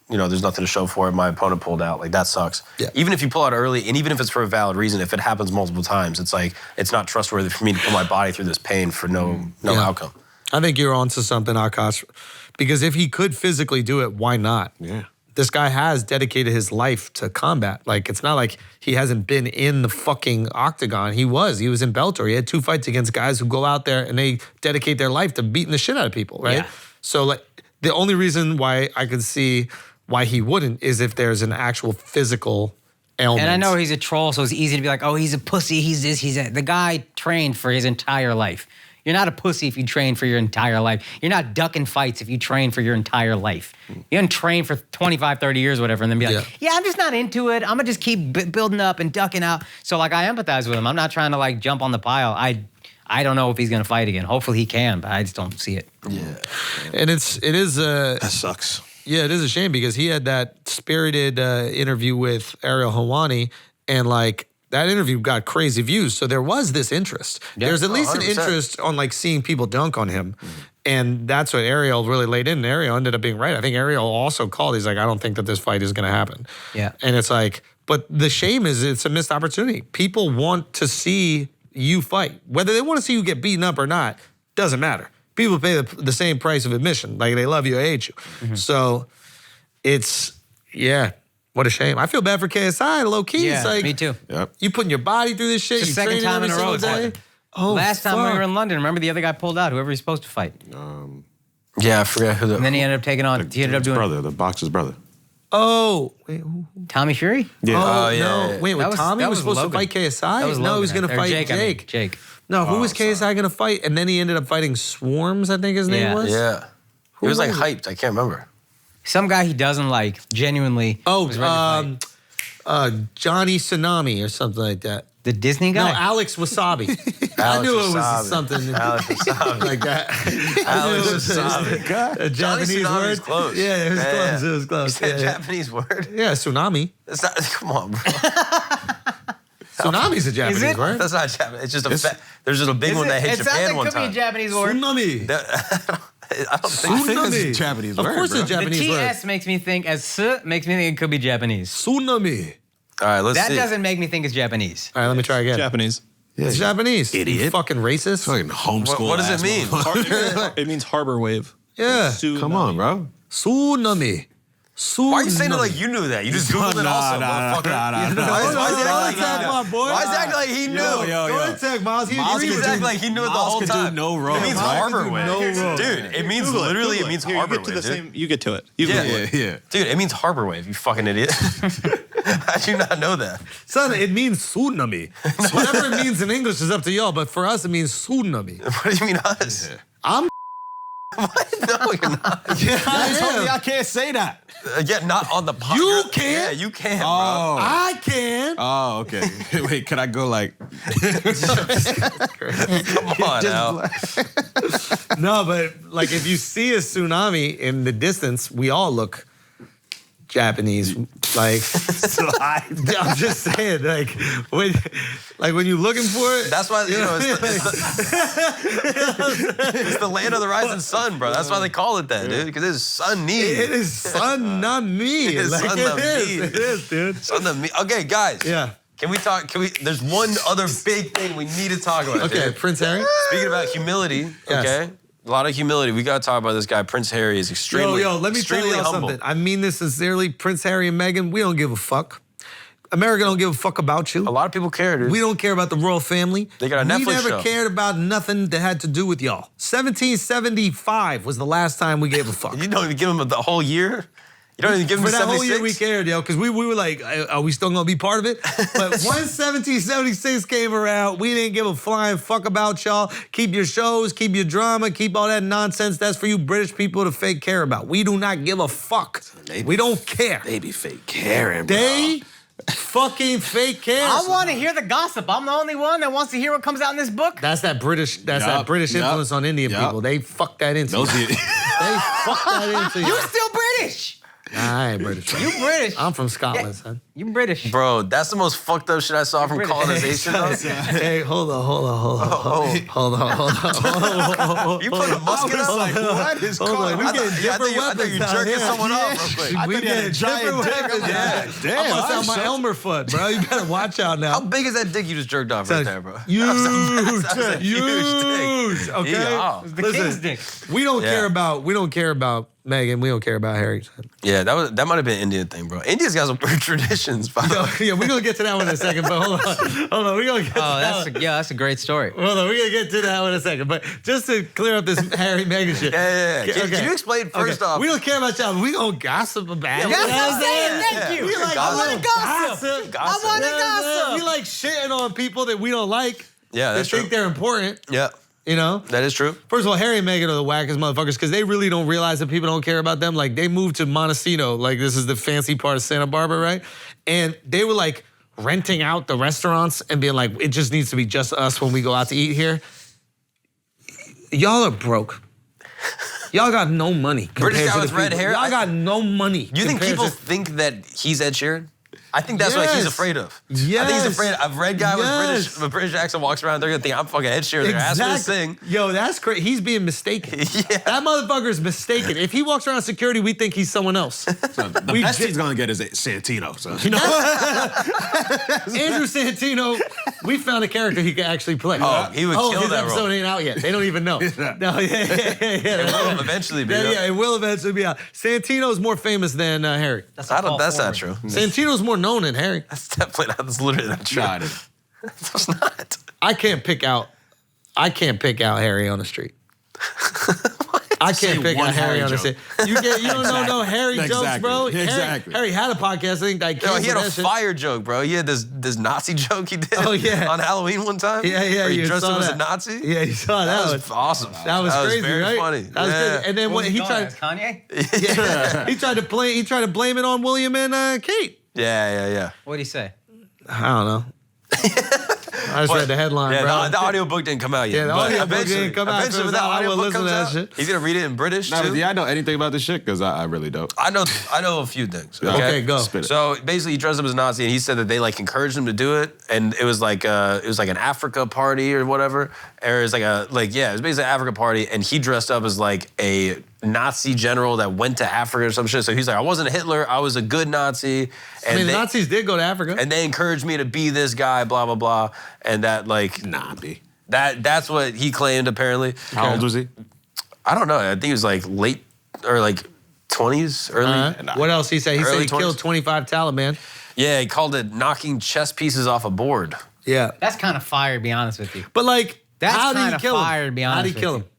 there's nothing to show for it. My opponent pulled out. Like, that sucks. Yeah. Even if you pull out early, and even if it's for a valid reason, if it happens multiple times, it's like, it's not trustworthy for me to put my body through this pain for no outcome. I think you're onto something, Akaash, because if he could physically do it, why not? Yeah. This guy has dedicated his life to combat. Like, it's not like he hasn't been in the fucking octagon. He was in Bellator. He had 2 fights against guys who go out there and they dedicate their life to beating the shit out of people, right? Yeah. So, like, the only reason why I could see why he wouldn't is if there's an actual physical ailment. And I know he's a troll, so it's easy to be like, oh, he's a pussy, he's this, he's that. The guy trained for his entire life. You're not a pussy if you train for your entire life. You're not ducking fights if you train for your entire life. You didn't train for 25, 30 years, whatever, and then be like, yeah, I'm just not into it. I'm going to just keep building up and ducking out. So, like, I empathize with him. I'm not trying to, like, jump on the pile. I don't know if he's going to fight again. Hopefully he can, but I just don't see it. Yeah. And it is That sucks. Yeah, it is a shame because he had that spirited interview with Ariel Helwani, and like that interview got crazy views. So there was this interest. Yeah. There's at least an 100%. interest on like seeing people dunk on him. And that's what Ariel really laid in. And Ariel ended up being right. I think Ariel also called. He's like, I don't think that this fight is going to happen. Yeah. And it's like, but the shame is it's a missed opportunity. People want to see you fight. Whether they want to see you get beaten up or not, doesn't matter. People pay the same price of admission. Like, they love you or hate you. Mm-hmm. So it's, yeah, what a shame. I feel bad for KSI, low key. Yeah, It's like, me too. Yep. you putting your body through this shit. It's You the second training time in every a row single it's day. happened. Oh, Last time we fuck. were in London, remember the other guy pulled out, whoever he's supposed to fight. Yeah, I forgot who And then he ended up taking on, he ended up His doing brother, the boxer's brother. Oh, wait, who? Tommy Fury? Yeah. Oh, yeah, no. yeah. Wait, That Tommy that was supposed Logan. to fight KSI? That was No, he was Logan, going to or fight Jake. I mean, Jake. Jake. No, who was KSI going to fight? And then he ended up fighting Swarms, I think his name Yeah. was. Yeah. He was like was hyped. I can't remember. Some guy he doesn't like, genuinely. was ready to fight. Johnny Tsunami or something like that. The Disney No, guy? Alex Wasabi. I knew it was Wasabi. something Alex Wasabi. like that. Alex Wasabi. A Japanese Tsunami's word. close. Yeah, it was Yeah, close. yeah. It was close. You said Yeah, yeah. Japanese word? Yeah, tsunami. That's not, come on, bro. Tsunami's a Japanese it? word. That's not Japanese. It's just there's just a big Is one it? that hit It sounds Japan like one it could be a time. Japanese word. Tsunami. I don't think I think that's a Tsunami. Japanese Of word, course bro. it's a The Japanese word. TS makes me think, makes me think it could be Japanese. Tsunami. All right, let's That see. doesn't make me think it's Japanese. All right, let me try again. Japanese. It's Japanese. Idiot. You fucking racist. Fucking homeschool. What does it mean? It means harbor wave. Yeah. Come on, bro. Tsunami. Tsunami. Why are you saying it like you knew that? You just Googled it also, motherfucker. Why is he acting like my boy. Why is he acting like he knew? Go attack Miles. He Miles agrees He's with acting you. like he knew it the Miles whole could do time. no wrong. It means Miles harbor could do wave. no wrong. Dude, it means literally, it means Here, you harbor get to wave, the dude. same. You get to it. You Yeah. Google it. Yeah. Dude, it means harbor wave, you fucking idiot. How'd you not know that? Son, it means tsunami. Whatever it means in English is up to y'all, but for us, it means tsunami. What do you mean us? I'm What? No, you're not. yeah, I am. I can't say that. Yeah, not on the podcast. You can? Yeah, you can, bro. I can. Oh, okay. Wait, can I go like? Come on now. No, but like if you see a tsunami in the distance, we all look Japanese. Like, I'm just saying, like when you're looking for it. That's why, it's the land of the rising sun, bro. That's why they call it that, dude. Because it's sunny. It is sun, not me. It is Like, sun, it not is. me. It is, dude. Okay, guys. Yeah. Can we talk? There's one other big thing we need to talk about. Okay, dude. Prince Harry. Speaking about humility, Yes. okay? A lot of humility. We got to talk about this guy. Prince Harry is extremely, Let me tell extremely you humble. something. I mean this sincerely. Prince Harry and Meghan, we don't give a fuck. America don't give a fuck about you. A lot of people care, dude. We don't care about the royal family. They got a Netflix We never show. cared about nothing that had to do with y'all. 1775 was the last time we gave a fuck. You don't even give him the whole year? You don't even give him For the that whole 76? year we cared, yo, because we were like, are we still gonna be part of it? But once 1776 came around, we didn't give a flying fuck about y'all. Keep your shows, keep your drama, keep all that nonsense. That's for you British people to fake care about. We do not give a fuck. We don't care. They be fake caring, bro. They fucking fake care. I want to hear the gossip. I'm the only one that wants to hear what comes out in this book. That's that British influence on Indian people. They fuck that into you. They fuck that into you. You still British. Nah, I ain't British. You British. I'm from Scotland, son. You British. Bro, that's the most fucked up shit I saw from British. colonization. Hey, hold on. Hold on. You put a musket up? Like, what is Hold on, we I getting thought different you weapons out jerking here. someone off real quick. I We thought he had a getting giant different dick. weapons. Yeah. I Damn, bust out my shut- Elmer foot, bro. You better watch out now. How big is that dick you just jerked off right there, bro? Huge, That was a huge huge. dick. Okay, Yeah. The king's dick. we don't Yeah. care about Meghan. We don't care about Harry. Yeah, that might have been an Indian thing, bro. India's got some weird traditions. Yeah, we're gonna get to that one in a second. But hold on, we're gonna get. To that one. That's a great story. Hold on, we're gonna get to that one in a second. But just to clear up this Harry Meghan shit. Yeah. Can you explain first off? We don't care about y'all. We gonna gossip about it. That's You know what I'm saying. Yeah. Thank you. We like I want to gossip. gossip. I want to gossip. We like shitting on people that we don't like. Yeah, that's that think true. they're important. Yeah, You know. that is true. First of all, Harry and Meghan are the wackest motherfuckers because they really don't realize that people don't care about them. Like, they moved to Montecito, like this is the fancy part of Santa Barbara, right? And they were like renting out the restaurants and being like, it just needs to be just us when we go out to eat here. Y'all are broke. Y'all got no money. British compared guy to with the red people. hair? Y'all got no money. You think compared people to- think that he's Ed Sheeran? I think that's what he's Yes. afraid of. I Yes. think he's afraid. A red guy Yes. with British accent walks around. They're gonna think I'm fucking Ed Sheeran. They're asking me to sing. Yo, that's great. He's being mistaken. Yeah. That motherfucker's mistaken. If he walks around security, we think he's someone else. The We best did- he's gonna get is Santino. So you know, Andrew Santino, we found a character he could actually play. Oh, he would kill his that episode role. ain't out yet. They don't even know. No, yeah. It will eventually be. Yeah, it will eventually be out. Santino's more famous than Harry. That's That's not true. Santino's more known than Harry. That's definitely not. That's literally not true. Nah, it is. That's not. I can't pick out Harry on the street. I can't pick one out Harry Harry on the joke. street. You don't know no Harry jokes, Exactly. bro. Exactly. Harry had a podcast. I think that Yo, he had a that shit. fire joke, bro. He had this Nazi joke he did Oh, yeah. on Halloween one time. Yeah, Where he you dressed saw up as a that. Nazi. Yeah, you saw that. That was awesome. That was crazy, very right? funny. That was Yeah. crazy. And then when he tried, Kanye? he tried to blame it on William and Kate. Yeah. What'd he say? I don't know. I just read the headline, Yeah, bro. the audiobook didn't come out yet. Yeah, the but audiobook eventually- didn't come out. Eventually, So when that I would audiobook listen comes to that out, shit. he's gonna read it in British Nah, too. do I know anything about this shit? Because I really don't. I know a few things. Okay, go. Spit it. So basically, he dressed up as a Nazi, and he said that they like encouraged him to do it, and it was like an Africa party or whatever, or it was it was basically an Africa party, and he dressed up as like a Nazi general that went to Africa or some shit. So he's like, I wasn't a Hitler, I was a good Nazi, and The Nazis did go to Africa. and they encouraged me to be this guy, blah blah blah, and that like Nah, B. that's what he claimed apparently. How old was he? I don't know. I think he was like late or like 20s, early. What else he said? He said Early he killed 20s. 25 Taliban. Yeah, he called it knocking chess pieces off a board. Yeah. That's kind of fire, to be honest with you. But like, That's how did he kinda kill him? fire, to be How did honest he kill with him?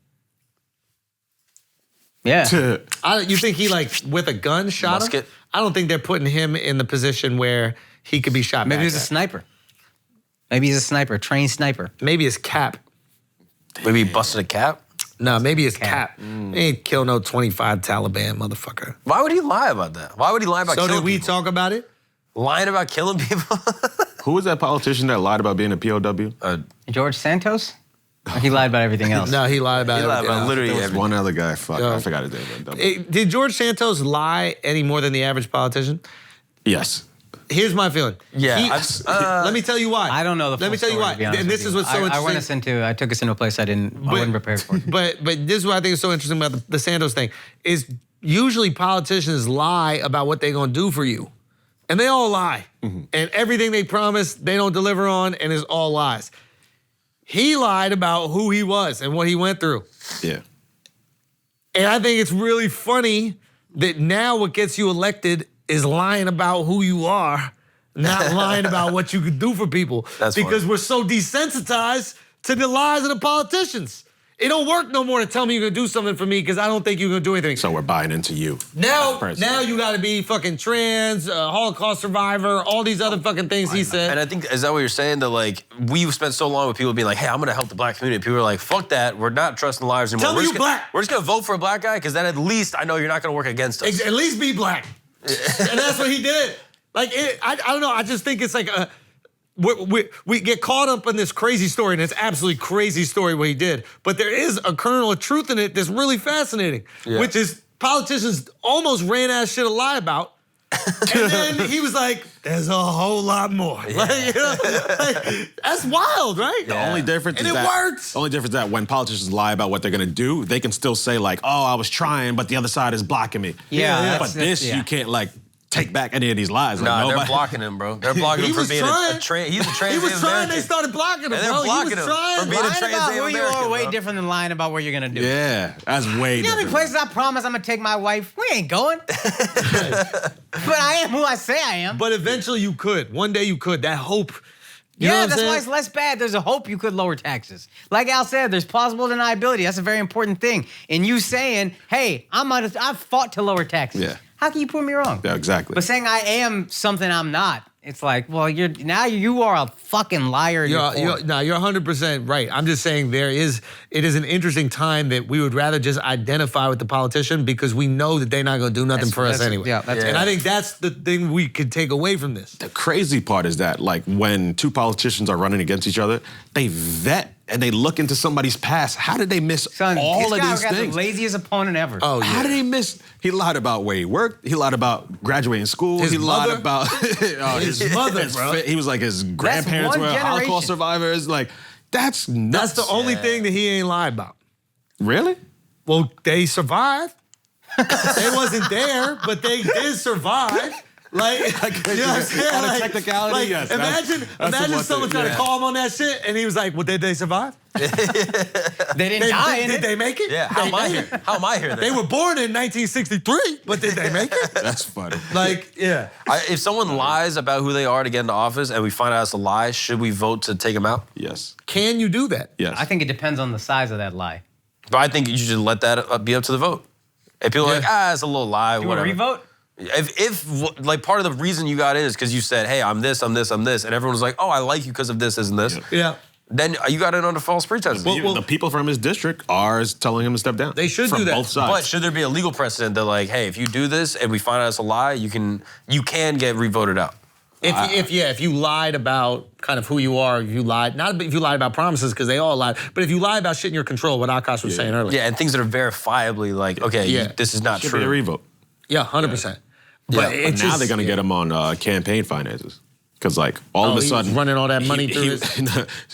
Yeah. You think he like with a gun shot Musket? him? I don't think they're putting him in the position where he could be shot. Maybe back he's a at. sniper. Maybe he's a sniper, trained sniper. Maybe his cap. Maybe he busted a cap. No, maybe his cap. He ain't kill no 25 Taliban motherfucker. Why would he lie about that? Why would he lie about So killing did we people? talk about it? Lying about killing people? Who was that politician that lied about being a POW? George Santos? Or he lied about everything else. No, he lied about He it. lied about literally There was everything. one other guy. Fuck, Yeah. I forgot his name. Did George Santos lie any more than the average politician? Yes. Here's my feeling. Yeah, Let me tell you why. I don't know the full Let me tell you story, why. to be honest And this with is you. what's so interesting. I took us into a place I wasn't prepared for. But this is what I think is so interesting about the Santos thing is usually politicians lie about what they're gonna do for you. and they all lie. And everything they promise, they don't deliver on, and it's all lies. He lied about who he was and what he went through. Yeah. And I think it's really funny that now what gets you elected is lying about who you are, not lying about what you could do for people. That's because funny. we're so desensitized to the lies of the politicians. It don't work no more to tell me you're gonna do something for me because I don't think you're gonna do anything. So we're buying into you. Now you gotta be fucking trans, Holocaust survivor, all these other fucking things he said. And I think, is that what you're saying? That like, we've spent so long with people being like, hey, I'm gonna help the black community. People are like, fuck that, we're not trusting lives anymore. Tell me you black. We're just gonna vote for a black guy because then at least I know you're not gonna work against us. At least be black. And that's what he did. Like, I don't know, I just think it's like we get caught up in this crazy story, and it's absolutely crazy story what he did. But there is a kernel of truth in it that's really fascinating, which is politicians almost ran out of shit to lie about. And then he was like, there's a whole lot more. Like, you know, like, that's wild, right? The only difference And is it that works. the only difference is that when politicians lie about what they're gonna do, they can still say like, "Oh, I was trying, but the other side is blocking me." Yeah, but this you can't like take back any of these lies. Like, Nah, they're nobody- blocking him, bro. They're blocking him for being a trans. He's a trans. He was trying, they started blocking him, And they're bro. blocking He was him trying. for being a Lying trans about who you American, are way bro. different than lying about what you're gonna do. Yeah, that's way You know how many different. places I promise I'm gonna take my wife? We ain't going. But I am who I say I am. But eventually you could. One day you could. That hope. You know Yeah, what I'm that's saying? why it's less bad. There's a hope you could lower taxes. Like Al said, there's plausible deniability. That's a very important thing. And you saying, hey, I've fought to lower taxes. Yeah. How can you prove me wrong? Yeah, exactly. But saying I am something I'm not, it's like, well, you are a fucking liar. You're 100% right. I'm just saying it is an interesting time that we would rather just identify with the politician because we know that they're not going to do nothing for us anyway. Yeah, that's And I think that's the thing we could take away from this. The crazy part is that, like, when two politicians are running against each other, they vet and they look into somebody's past. How did they miss Son, all this of guy these got things? the laziest opponent ever. Oh, yeah. How did he miss? He lied about where he worked. He lied about graduating school. His he mother. lied about His mother, bro. He was like his grandparents one were generation. Holocaust survivors. Like, that's nuts. That's the only thing that he ain't lied about. Really? Well, they survived. They wasn't there, but they did survive. Like, you know what I'm saying? On a Like, technicality, like, yes, Imagine that's the one someone thing, trying yeah. to call him on that shit, and he was like, well, did they survive? They didn't die in Did it. they make it? Yeah, how am I here? How am I here then? They were born in 1963, but did they make it? That's funny. Like, yeah. If someone lies about who they are to get into office and we find out it's a lie, should we vote to take them out? Yes. Can you do that? Yes. I think it depends on the size of that lie. But I think you should let that be up to the vote. If people are like, it's a little lie, You want whatever. to revote? If like part of the reason you got in is because you said, hey, I'm this, and everyone was like, oh, I like you because of this, and this. Yeah. Then you got in under false pretenses. The people from his district are telling him to step down. They should from do that. both sides. But should there be a legal precedent that like, hey, if you do this and we find out it's a lie, you can get re-voted out? If you lied about kind of who you are, if you lied about promises, because they all lied, but if you lie about shit in your control, what Akaash was saying earlier. Yeah, and things that are verifiably like, okay, this is not Should true. be a revote. Yeah, 100%. Yeah, But Now they're gonna get him on campaign finances. Because like all of a he sudden was running all that money through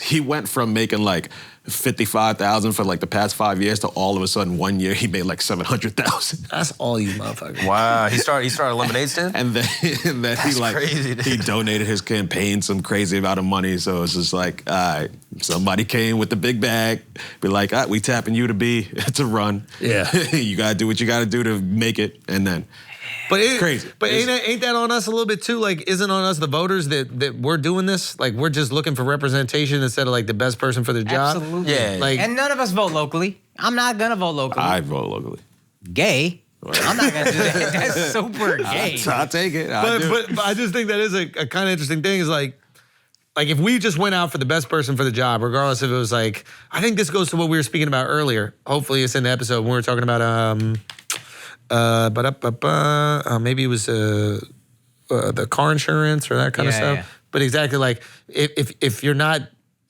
he went from making like $55,000 for like the past 5 years to all of a sudden 1 year he made like $700,000. That's all you motherfuckers. Wow, he started a lemonade stand? And then he like crazy, dude. he donated his campaign some crazy amount of money. So it's just like, all right, somebody came with the big bag, be like, all right, we tapping you to run. Yeah. You gotta do what you gotta do to make it, and then. But Crazy. But ain't that on us a little bit too? Like, isn't on us the voters that we're doing this? Like, we're just looking for representation instead of like the best person for the job. Absolutely. Yeah. Like, And none of us vote locally. I'm not gonna vote locally. I vote locally. Gay. I'm not gonna do that. That's super gay. I'll take it. but I just think that is a kind of interesting thing. Is like if we just went out for the best person for the job, regardless if it was like, I think this goes to what we were speaking about earlier. Hopefully, it's in the episode when we were talking about maybe it was the car insurance or that kind of stuff. Yeah. But exactly like if you're not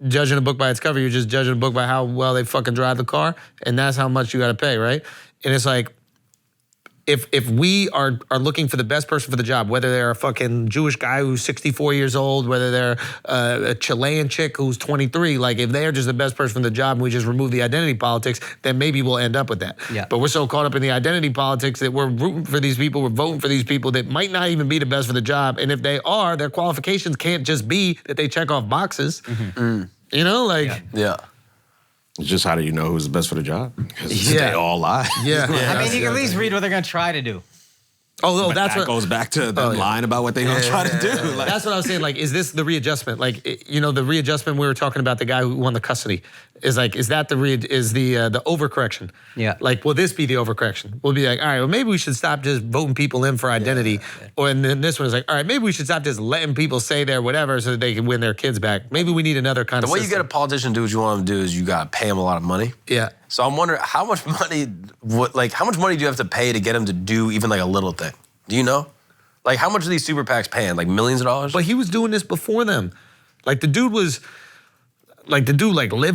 judging a book by its cover, you're just judging a book by how well they fucking drive the car, and that's how much you got to pay, right? And it's like if we are looking for the best person for the job, whether they're a fucking Jewish guy who's 64 years old, whether they're a Chilean chick who's 23, like if they're just the best person for the job and we just remove the identity politics, then maybe we'll end up with that. Yeah. But we're so caught up in the identity politics that we're rooting for these people, we're voting for these people that might not even be the best for the job. And if they are, their qualifications can't just be that they check off boxes. You know, like. Yeah. It's just how do you know who's the best for the job? Because they all lie. Yeah. I mean, you can at least read what they're gonna try to do. Oh, But that's that what goes back to them lying about what they're going to try to do. Like, that's what I was saying. Like, is this the readjustment? Like, you know, the readjustment we were talking about, the guy who won the custody, is like, is that the overcorrection? Yeah. Like, will this be the overcorrection? We'll be like, all right, well, maybe we should stop just voting people in for identity. Or and then this one is like, all right, maybe we should stop just letting people say their whatever so that they can win their kids back. Maybe we need another kind of The way you system. get a politician to do what you want him to do is you got to pay him a lot of money. Yeah. So I'm wondering how much money, how much money do you have to pay to get him to do even like a little thing? Do you know? Like how much are these super PACs paying? Like millions of dollars? But he was doing this before them. Like the dude lived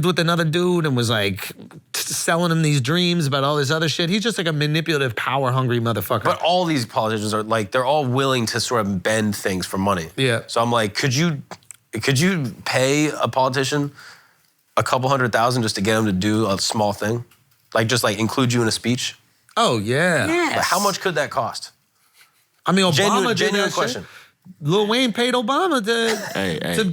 with another dude and was like selling him these dreams about all this other shit. He's just like a manipulative, power-hungry motherfucker. But all these politicians are like, they're all willing to sort of bend things for money. Yeah. So I'm like, could you pay a politician a couple $100,000 just to get him to do a small thing? Like just like include you in a speech? Oh, yeah. But how much could that cost? I mean, Obama did Genuine that question. shit. Lil Wayne paid Obama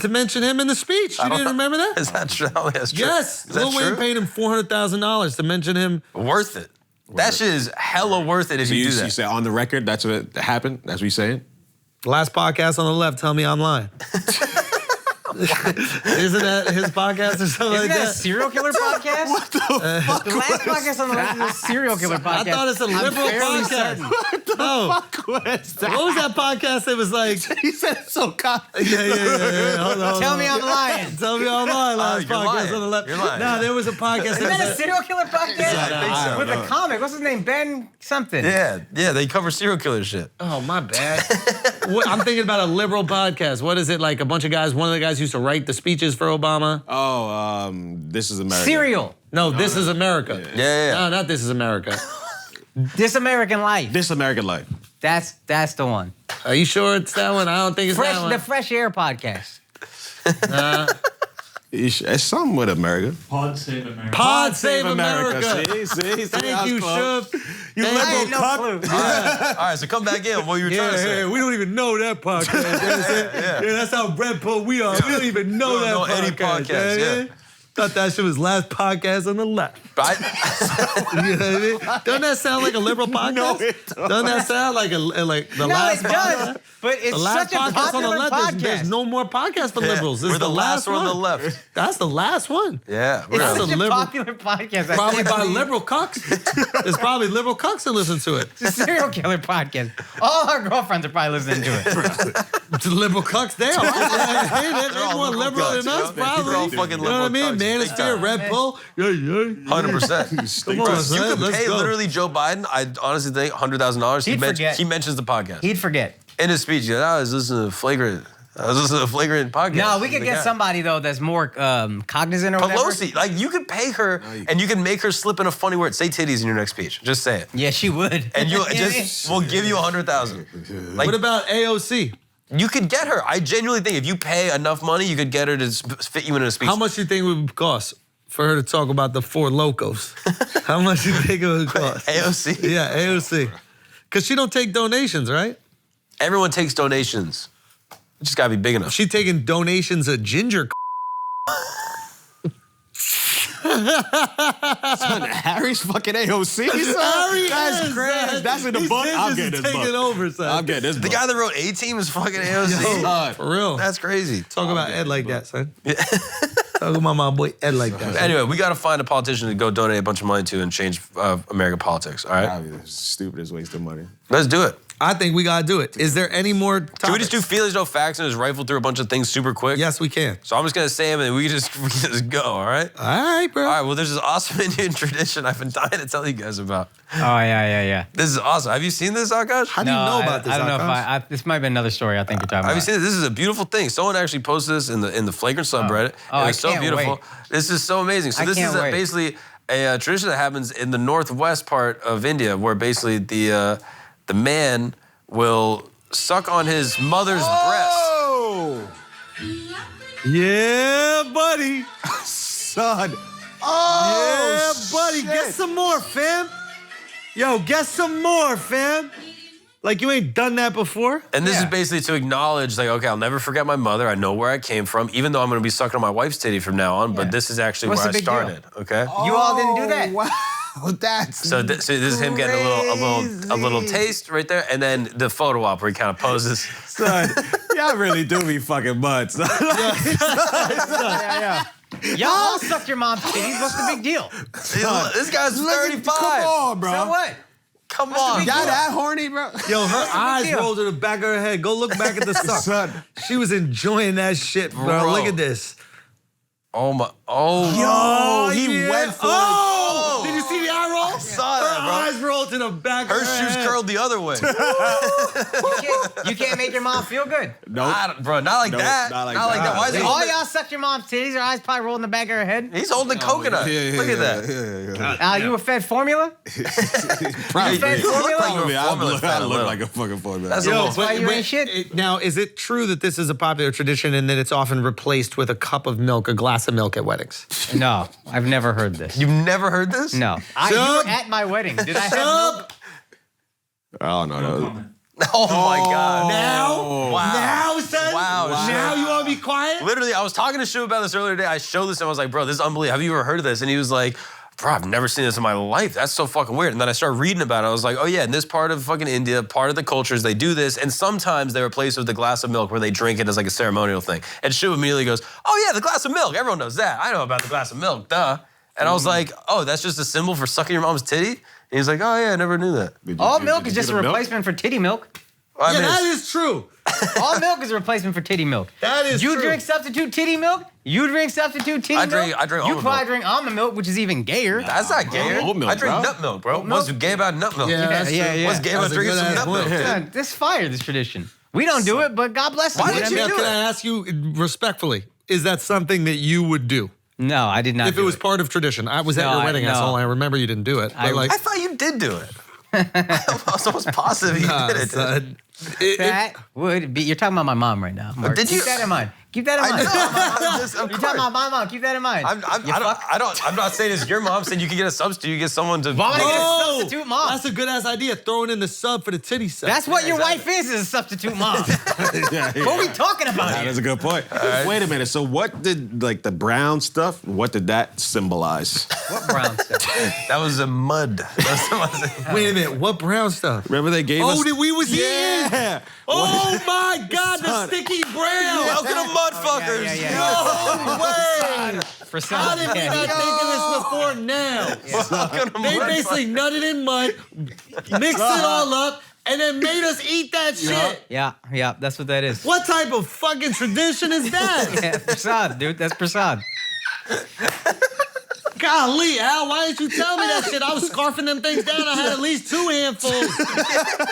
to mention him in the speech. You didn't remember that? Is that true? That's true. Yes. Is that Lil Wayne true? paid him $400,000 to mention him. Worth it. That shit is hella worth it if so you do you that. say on the record, that's what happened? That's what you're saying? Last podcast on the left, tell me I'm lying. Isn't that his podcast or something Isn't like that a that? serial killer podcast? What the fuck? The last podcast on the left is a serial killer podcast. I thought it's a liberal podcast. What was that podcast that was like? He said it so cocky. Yeah. Hold on. Tell me I'm lying. Tell me I'm lying. Last you're podcast lying. on the left. You're lying. No, there was a podcast. Isn't that a serial killer podcast? Yeah, I think so. With a comic. What's his name? Ben something. Yeah, they cover serial killer shit. Oh, my bad. I'm thinking about a liberal podcast. What is it like? A bunch of guys. One of the guys used to write the speeches for Obama. Oh, This Is America. Serial. No, This Is America. Yeah. No, not This Is America. This American Life. This American Life. That's the one. Are you sure it's that one? I don't think it's that one. The Fresh Air podcast. It's something with America. Pod Save America. Pod Save America. See, Thank you, Shub. You I had no clue. All right, so come back in. What you were trying to say? we don't even know that podcast. yeah, that's how red pill we are. We don't even know that don't know podcast. any podcast, yeah. Thought that shit was last podcast on the left. But You know what I mean? Doesn't that sound like a liberal podcast? No, it doesn't. Doesn't that sound like the No, last it does. But The it's last such a podcast on the popular left, podcast. there's no more podcasts for liberals. This we're is the last one on the one. left. That's the last one. Yeah, we're That's It's a such a liberal- popular podcast. I Probably can't by believe- liberal cucks. There's probably liberal cucks that listen to it. It's a serial killer podcast. All our girlfriends are probably listening to it. It's liberal cucks. They are. They're all more liberal liberal cucks, than us, you know? probably. They're all fucking You know what I mean? liberal cucks, big Manosphere, time. Red Bull. Yeah. 100%. Come on, You son. could Let's pay go. literally Joe Biden. I honestly think $100,000. He'd forget. He mentions the podcast He'd forget. in his speech. He's like, I was listening to Flagrant. I was listening to Flagrant podcast. No, we could The get guy. somebody though that's more cognizant or whatever. Pelosi, like you could pay her and you can make her slip in a funny word. Say titties in your next speech. Just say it, Yeah, she would. and you just we'll give you $100,000. Like What about AOC? you could get her. I genuinely think if you pay enough money, you could get her to fit you in a speech. How much do you think it would cost for her to talk about the four locos? How much do you think it would cost? AOC? Yeah, AOC. Because she don't take donations, right? Everyone takes donations. You just gotta be big enough. She taking donations of ginger. Harry's fucking AOC. Harry That's is, crazy. son. That's in the These book. I'll bitches get is this taking book. over, son. I'll get this The book. guy that wrote A-Team is fucking AOC. Yo, for real. That's crazy. Talk about Ed like that, son. Talk about my boy Ed like that. son. Anyway, we got to find a politician to go donate a bunch of money to and change American politics, all right? That'd be the stupidest waste of money. Let's do it. I think we gotta do it. Is there any more topics? Can we just do feelings, no facts, and just rifle through a bunch of things super quick? Yes, we can. So I'm just going to say them and we can just go, all right? All right, bro. All right, well, there's this awesome Indian tradition I've been dying to tell you guys about. Oh yeah. This is awesome. Have you seen this, Akaash? How do you know about this? I don't know if Akash? this might be another story I think you're talking Have about. you seen this? This is a beautiful thing. Someone actually posted this in the Flagrant subreddit. Oh, It I was so can't beautiful. wait. This is so amazing. So I this can't is wait. basically a tradition that happens in the northwest part of India, where basically the man will suck on his mother's breast. Yeah, buddy. Son. Yeah, buddy. Get some more, fam. Yo, get some more, fam. Like you ain't done that before. And this is basically to acknowledge, like, okay, I'll never forget my mother. I know where I came from, even though I'm going to be sucking on my wife's titty from now on. But this is actually where I started. Okay. You all didn't do that. Wow. That's So this is him getting a little taste right there, and then the photo op where he kind of poses. son. Y'all really do be fucking mutts. Y'all all sucked your mom's titties. What's the big deal? This guy's 35. Come on, bro. So what? Come on. Y'all that horny, bro? Yo, her eyes deal? rolled to the back of her head. Go look back at the suck. Son. She was enjoying that shit, bro. Bro. Look at this. Oh my. Oh. Yo, he yeah. went for Oh! Did you see the eye roll? I saw that, bro. Her eyes rolled to the back Her of her shoes head. curled the other way. You can't make your mom feel good. Bro, not like that. not like Not like that. that. Why is he All holding? y'all sucked your mom's titties. Her eyes probably rolled in the back of her head. He's holding coconut. Look at that. You were fed formula? Probably. fed formula? Probably. I Formula look fed a little. like a fucking formula. That's a Yo, little. why you ain't shit. Now, is it true that this is a popular tradition and that it's often replaced with a cup of milk, a glass of milk at weddings? No, I've never heard this. You've never heard this? No. You were at my wedding. Did I have milk? Oh, no. Oh my God. Now? Wow. Now, son? Wow. Now you want to be quiet? Literally, I was talking to Shu about this earlier today. I showed this and I was like, bro, this is unbelievable. Have you ever heard of this? And he was like, bro, I've never seen this in my life. That's so fucking weird. And then I started reading about it. I was like, oh yeah, in this part of fucking India, part of the cultures, they do this. And sometimes they replace it with a glass of milk where they drink it as like a ceremonial thing. And Shu immediately goes, oh yeah, the glass of milk. Everyone knows that. I know about the glass of milk, duh. And I was like, oh, that's just a symbol for sucking your mom's titty? And he's like, oh yeah, I never knew that. All milk is just a replacement for titty milk. I Yeah, mean, that is true. All milk is a replacement for titty milk. That is You true. drink substitute titty milk? You drink substitute titty milk? I drink You almond probably milk. drink almond milk, which is even gayer. That's not gay. Oat milk, I drink bro. nut milk, bro. What's gay about nut milk? Yeah, that's yeah, true. yeah. What's gay That's about a drinking some good-ass nut milk? point. Yeah, this fire, this tradition. We don't do it, but God bless us. Why You know did you what I mean? do Can it? I ask you respectfully, is that something that you would do? No, I did not If do it was part of tradition. I was at No, your wedding, no. asshole. I remember you didn't do it. But like, I thought you did do it. I was almost positive you nah, did it. son. That would be. You're talking about my mom right now. Mark. Did you- Keep that in mind. Keep that in I mind. know. You're talking about my mom. Keep that in mind. I'm not saying it's your mom. Saying you can get a substitute. You get someone to. Why would I get a Oh, substitute mom? That's a good ass idea. Throwing in the sub for the titty sub. That's what your wife is a substitute mom. What are we talking about here? That's a good point. Wait a minute. So what did, like, the brown stuff, what did that symbolize? What brown stuff? That was a mud. Wait a minute. What brown stuff? Remember they gave us... Oh, that we was eating? Yeah. Oh my God, the Son. sticky brown. Welcome to mudfuckers. Yeah. No way. For some, How did we not think of this before now? Welcome to They mudfuckers. basically nutted in mud, mixed it all up, and then made us eat that shit. Yeah, that's what that is. What type of fucking tradition is that? Yeah, prasad, dude. That's prasad. Golly, Al, why didn't you tell me that shit? I was scarfing them things down. I had at least 2 handfuls.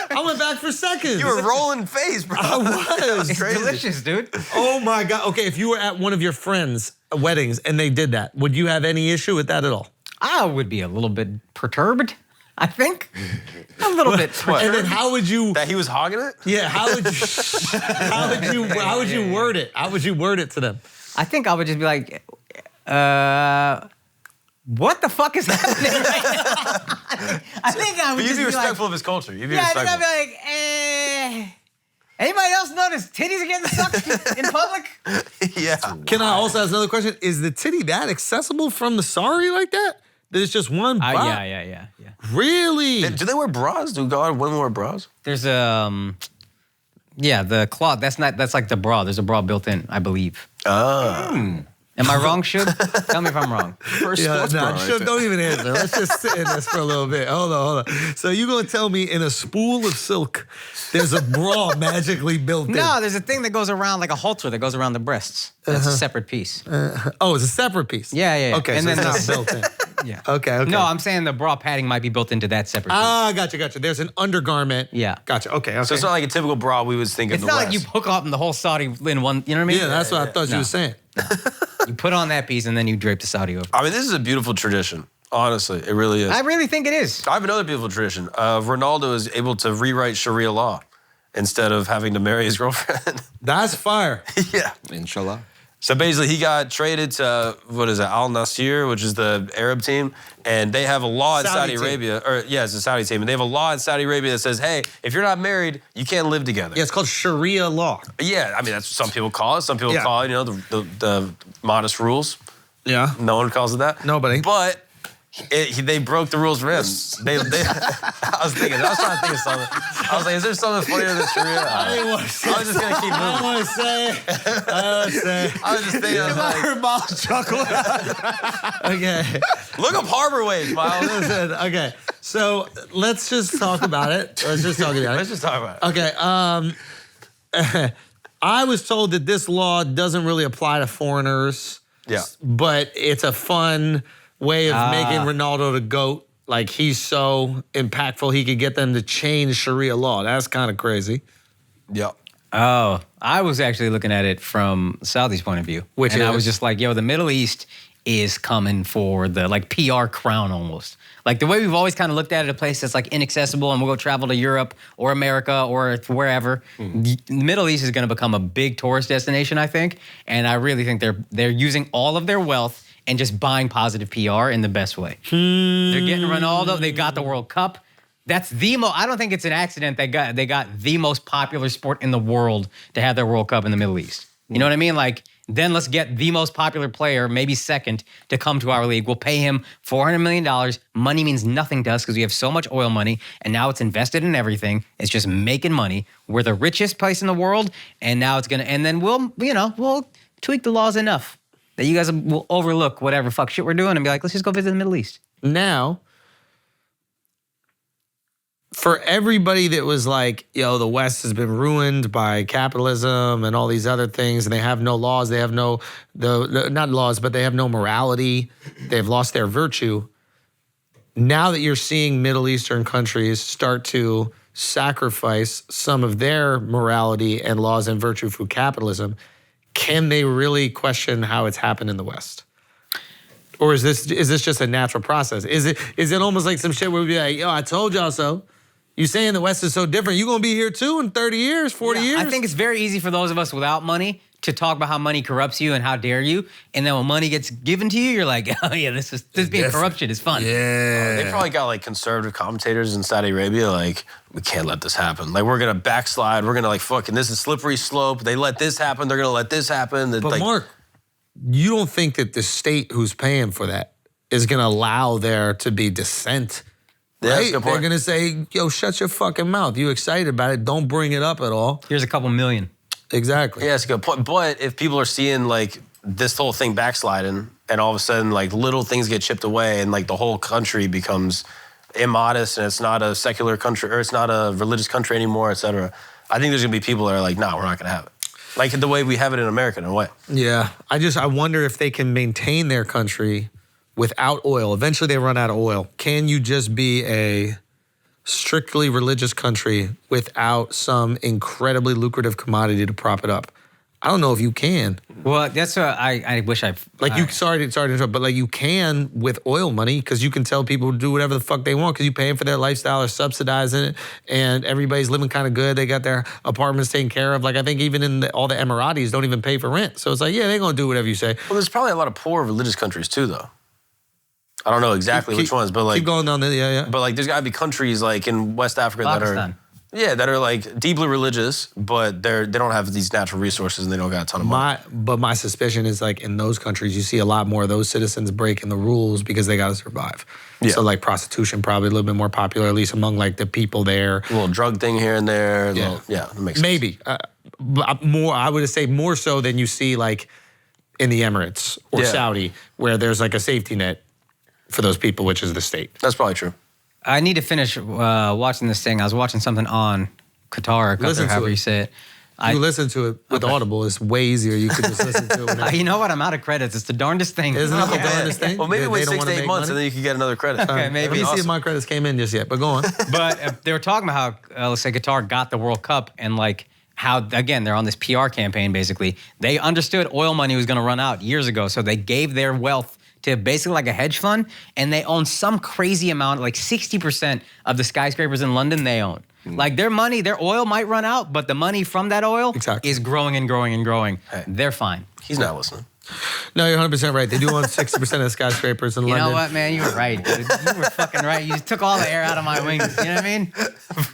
I went back for seconds. You were rolling face, bro. I was. It's delicious, dude. Oh my God. Okay, if you were at one of your friends' weddings and they did that, would you have any issue with that at all? I would be a little bit perturbed. I think a little bit. And then how would you? That he was hogging it? Yeah, how would you word it? How would you word it to them? I think I would just be like, what the fuck is happening right now? I think I would But you'd just be be respectful like, of his culture. You'd be yeah, I think respectful. I'd be like, anybody else notice titties are getting sucked in public? Yeah. Can I also ask another question? Is the titty that accessible from the sari like that? That it's just one bot? Yeah. Really? Do they wear bras? Do women wear bras? There's the cloth. That's like the bra. There's a bra built in, I believe. Am I wrong, Shug? Tell me if I'm wrong. First Yeah, sports bra right sure, there. don't even answer. Let's just sit in this for a little bit. Hold on. So you gonna tell me in a spool of silk, there's a bra magically built in? No, there's a thing that goes around like a halter that goes around the breasts. That's a separate piece. Oh, it's a separate piece. Yeah. Okay, And so then it's not built in. Yeah. Okay. No, I'm saying the bra padding might be built into that separate piece. Ah, gotcha. There's an undergarment. Yeah. Gotcha. Okay. So it's not like a typical bra we would think of It's the not West. like you hook up in the whole Saudi in one, you know what I mean? Yeah, that's what I thought you were saying. You put on that piece and then you drape the Saudi over. I mean, this is a beautiful tradition. Honestly, it really is. I really think it is. I have another beautiful tradition. Ronaldo is able to rewrite Sharia law instead of having to marry his girlfriend. That's fire. Yeah. Inshallah. So basically, he got traded to, what is it, Al Nasir, which is the Arab team, and they have a law in Saudi Arabia, or yeah, it's a Saudi team, and they have a law in Saudi Arabia that says, hey, if you're not married, you can't live together. Yeah, it's called Sharia law. Yeah, I mean, that's what some people call it. Some people Yeah. call it, the modest rules. Yeah. No one calls it that. Nobody. But they broke the rules for him. I was trying to think of something. I was like, is there something funnier than Sharia? I was just going to keep moving. I I was just thinking, I was like, heard Miles chuckle. Okay. look up Harbor Wave, Miles. Listen, okay. So let's just talk about it. Let's just talk about Let's it. just talk about it. Okay. I was told that this law doesn't really apply to foreigners. Yeah. But it's a fun way of making Ronaldo the GOAT. Like, he's so impactful, he could get them to change Sharia law. That's kind of crazy. Yeah. Oh, I was actually looking at it from Saudi's point of view. And I was just like, yo, the Middle East is coming for the like PR crown almost. Like the way we've always kind of looked at it, a place that's like inaccessible and we'll go travel to Europe or America or wherever. The Middle East is going to become a big tourist destination, I think. And I really think they're using all of their wealth and just buying positive PR in the best way. They're getting Ronaldo. They got the World Cup. That's I don't think it's an accident they got the most popular sport in the world to have their World Cup in the Middle East. You know what I mean? Like, then let's get the most popular player, maybe second, to come to our league. We'll pay him $400 million. Money means nothing to us because we have so much oil money, and now it's invested in everything. It's just making money. We're the richest place in the world, and now it's and then we'll tweak the laws enough that you guys will overlook whatever fuck shit we're doing and be like, let's just go visit the Middle East. Now, for everybody that was like, yo, the West has been ruined by capitalism and all these other things, and they have no laws, they have not laws, but they have no morality, they've lost their virtue. Now that you're seeing Middle Eastern countries start to sacrifice some of their morality and laws and virtue through capitalism, can they really question how it's happened in the West? Or is this just a natural process? Is it almost like some shit where we'd be like, yo, I told y'all so. You saying the West is so different. You gonna be here too in 30 years, 40 years? I think it's very easy for those of us without money to talk about how money corrupts you and how dare you. And then when money gets given to you, you're like, oh yeah, this being corruption is fun. Yeah. They probably got like conservative commentators in Saudi Arabia like, we can't let this happen. Like, we're going to backslide. We're going to like, fucking, this is slippery slope. They let this happen. They're going to let this happen. But like, Mark, you don't think that the state who's paying for that is gonna allow there to be dissent? Yeah, that's a right? good point. They're gonna say, yo, shut your fucking mouth. You excited about it, don't bring it up at all. Here's a couple million. Exactly. Yeah, that's a good point. But if people are seeing like this whole thing backsliding and all of a sudden like little things get chipped away and like the whole country becomes immodest and it's not a secular country or it's not a religious country anymore, et cetera, I think there's gonna be people that are like, nah, we're not gonna have it. Like the way we have it in America in a way. Yeah, I wonder if they can maintain their country without oil. Eventually they run out of oil. Can you just be a strictly religious country without some incredibly lucrative commodity to prop it up? I don't know if you can. Well, that's what I wish I... Sorry to interrupt, but like you can with oil money because you can tell people to do whatever the fuck they want because you're paying for their lifestyle or subsidizing it and everybody's living kind of good. They got their apartments taken care of. Like I think even in all the Emiratis don't even pay for rent. So it's like, yeah, they're going to do whatever you say. Well, there's probably a lot of poor religious countries too, though. I don't know exactly which ones, but like... Keep going down there, yeah. But like there's got to be countries like in West Africa Pakistan. that are like deeply religious, but they don't have these natural resources and they don't got a ton of money. But my suspicion is like in those countries, you see a lot more of those citizens breaking the rules because they got to survive. Yeah. So like prostitution probably a little bit more popular, at least among like the people there. A little drug thing here and there. Yeah, That makes sense. Maybe. But more, I would say more so than you see like in the Emirates or Saudi where there's like a safety net for those people, which is the state. That's probably true. I need to finish watching this thing. I was watching something on Qatar, or Listen Qatar, to however it. you say it. You listen to it with Audible. It's way easier. You could just listen to it. Whenever. You know what? I'm out of credits. It's the darndest thing. Isn't it the darndest thing? Well, maybe They wait don't 6 wanna to 8 make months money? and then you can get another credit. Okay, maybe. Let me see if my credits came in just yet, but go on. But they were talking about how, let's say, Qatar got the World Cup and like how, again, they're on this PR campaign basically. They understood oil money was going to run out years ago, so they gave their wealth to basically like a hedge fund, and they own some crazy amount, like 60% of the skyscrapers in London they own. Like their money, their oil might run out, but the money from that oil is growing and growing and growing. Hey. They're fine. He's not listening. No, you're 100% right. They do own 60% of the skyscrapers in London. You know what, man? You were right, dude. You were fucking right. You took all the air out of my wings. You know what I mean?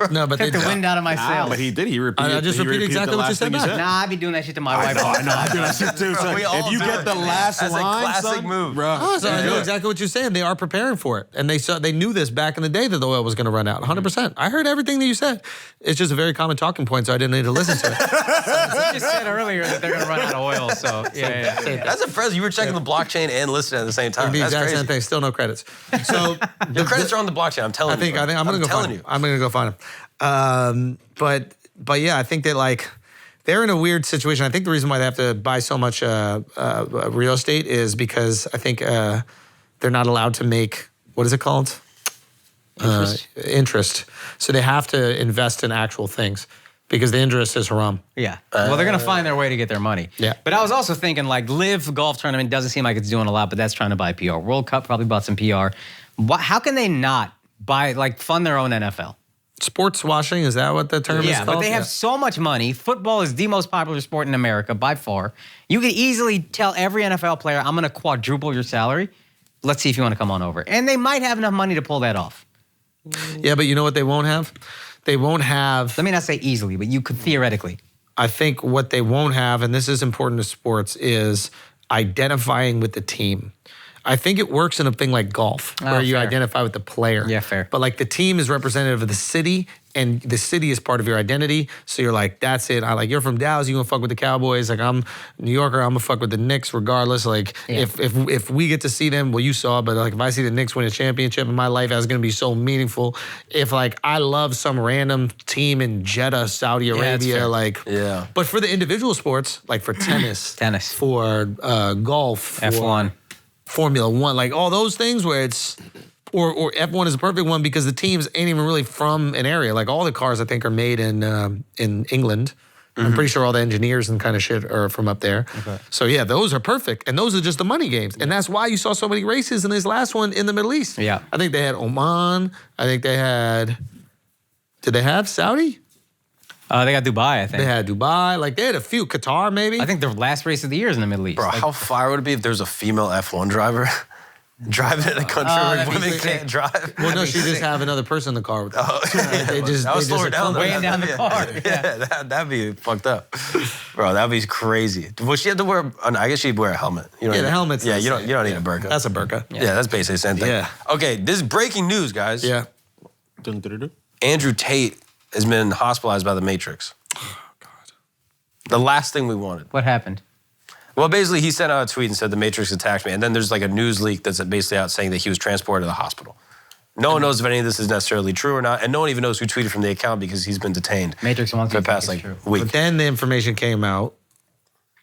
No, but Took the wind out of my sails. But he did. He repeated. I just he repeated exactly the what you last said thing back. Nah, I be doing that shit to my wife. I know. I do that shit too. So We all if you do get it. the last That's a line, classic son, move. bro. Oh, so I know exactly what you're saying. They are preparing for it. And they knew this back in the day that the oil was going to run out. 100%. I heard everything that you said. It's just a very common talking point, so I didn't need to listen to it. You just said earlier that they're gonna run out of oil, so yeah. That's impressive. You were checking the blockchain and listening at the same time. The That's exact crazy. same thing. Still no credits. So The credits are on the blockchain. I'm telling you. I think I'm gonna go find you. him. I'm gonna go find him. But yeah, I think that like they're in a weird situation. I think the reason why they have to buy so much real estate is because I think they're not allowed to make, what is it called? Interest. So they have to invest in actual things because the interest is haram. Yeah. Well, they're gonna find their way to get their money. Yeah. But I was also thinking, like, Live golf tournament doesn't seem like it's doing a lot, but that's trying to buy PR. World Cup probably bought some PR. How can they not fund their own NFL? Sports washing, is that what the term is Yeah, called? but they have so much money. Football is the most popular sport in America by far. You could easily tell every NFL player, I'm gonna quadruple your salary. Let's see if you want to come on over. And they might have enough money to pull that off. Yeah, but you know what they won't have? They won't have, Let me not say easily, but you could theoretically. I think what they won't have, and this is important to sports, is identifying with the team. I think it works in a thing like golf, where you fair. identify with the player. Yeah, fair. But like the team is representative of the city, and the city is part of your identity. So you're like, that's it. You're from Dallas, you gonna fuck with the Cowboys. Like I'm New Yorker, I'm gonna fuck with the Knicks regardless. Like if we get to see them, well, you saw, but like if I see the Knicks win a championship in my life, that's gonna be so meaningful. If like I love some random team in Jeddah, Saudi Arabia, Yeah. But for the individual sports, like for tennis, for golf, for F1. Formula One, like all those things where it's, or F1 is a perfect one because the teams ain't even really from an area. Like all the cars I think are made in England. I'm pretty sure all the engineers and kind of shit are from up there. Okay. So yeah, those are perfect. And those are just the money games. And that's why you saw so many races in this last one in the Middle East. Yeah. I think they had Oman. I think they had, did they have Saudi? They got Dubai, I think. They had Dubai. Like they had a few. Qatar maybe? I think their last race of the year is in the Middle East. Bro, how fire would it be if there's a female F1 driver driving in a country where that'd be women sick. can't drive? Well, no, she just have another person in the car with her. They just, that would slow her down. Weighing down the car. Yeah, that'd be fucked up. Bro, that'd be crazy. Well, she had to wear, I guess she'd wear a helmet. You know Yeah, the helmet's Yeah, the you don't same. need a burqa. That's a burqa. Yeah, that's basically the same thing. Yeah. Okay, this is breaking news, guys. Yeah. Andrew Tate has been hospitalized by the Matrix. The last thing we wanted. What happened? Well, basically, he sent out a tweet and said the Matrix attacked me. And then there's like a news leak that's basically out saying that he was transported to the hospital. No one knows if any of this is necessarily true or not. And no one even knows who tweeted from the account because he's been detained Matrix wants for you the to past think like it's true. week. But then the information came out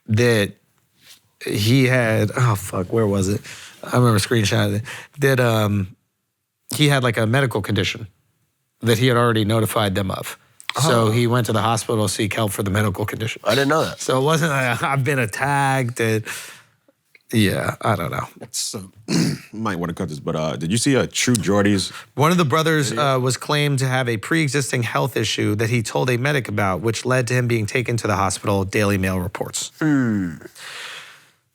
that he had, oh fuck, where was it? I remember screenshotting it. That he had like a medical condition that he had already notified them of. So he went to the hospital to seek help for the medical condition. I didn't know that. So it wasn't like I've been attacked. Yeah, I don't know. So, might want to cut this, but did you see True Geordie's? One of the brothers was claimed to have a pre-existing health issue that he told a medic about, which led to him being taken to the hospital, Daily Mail reports.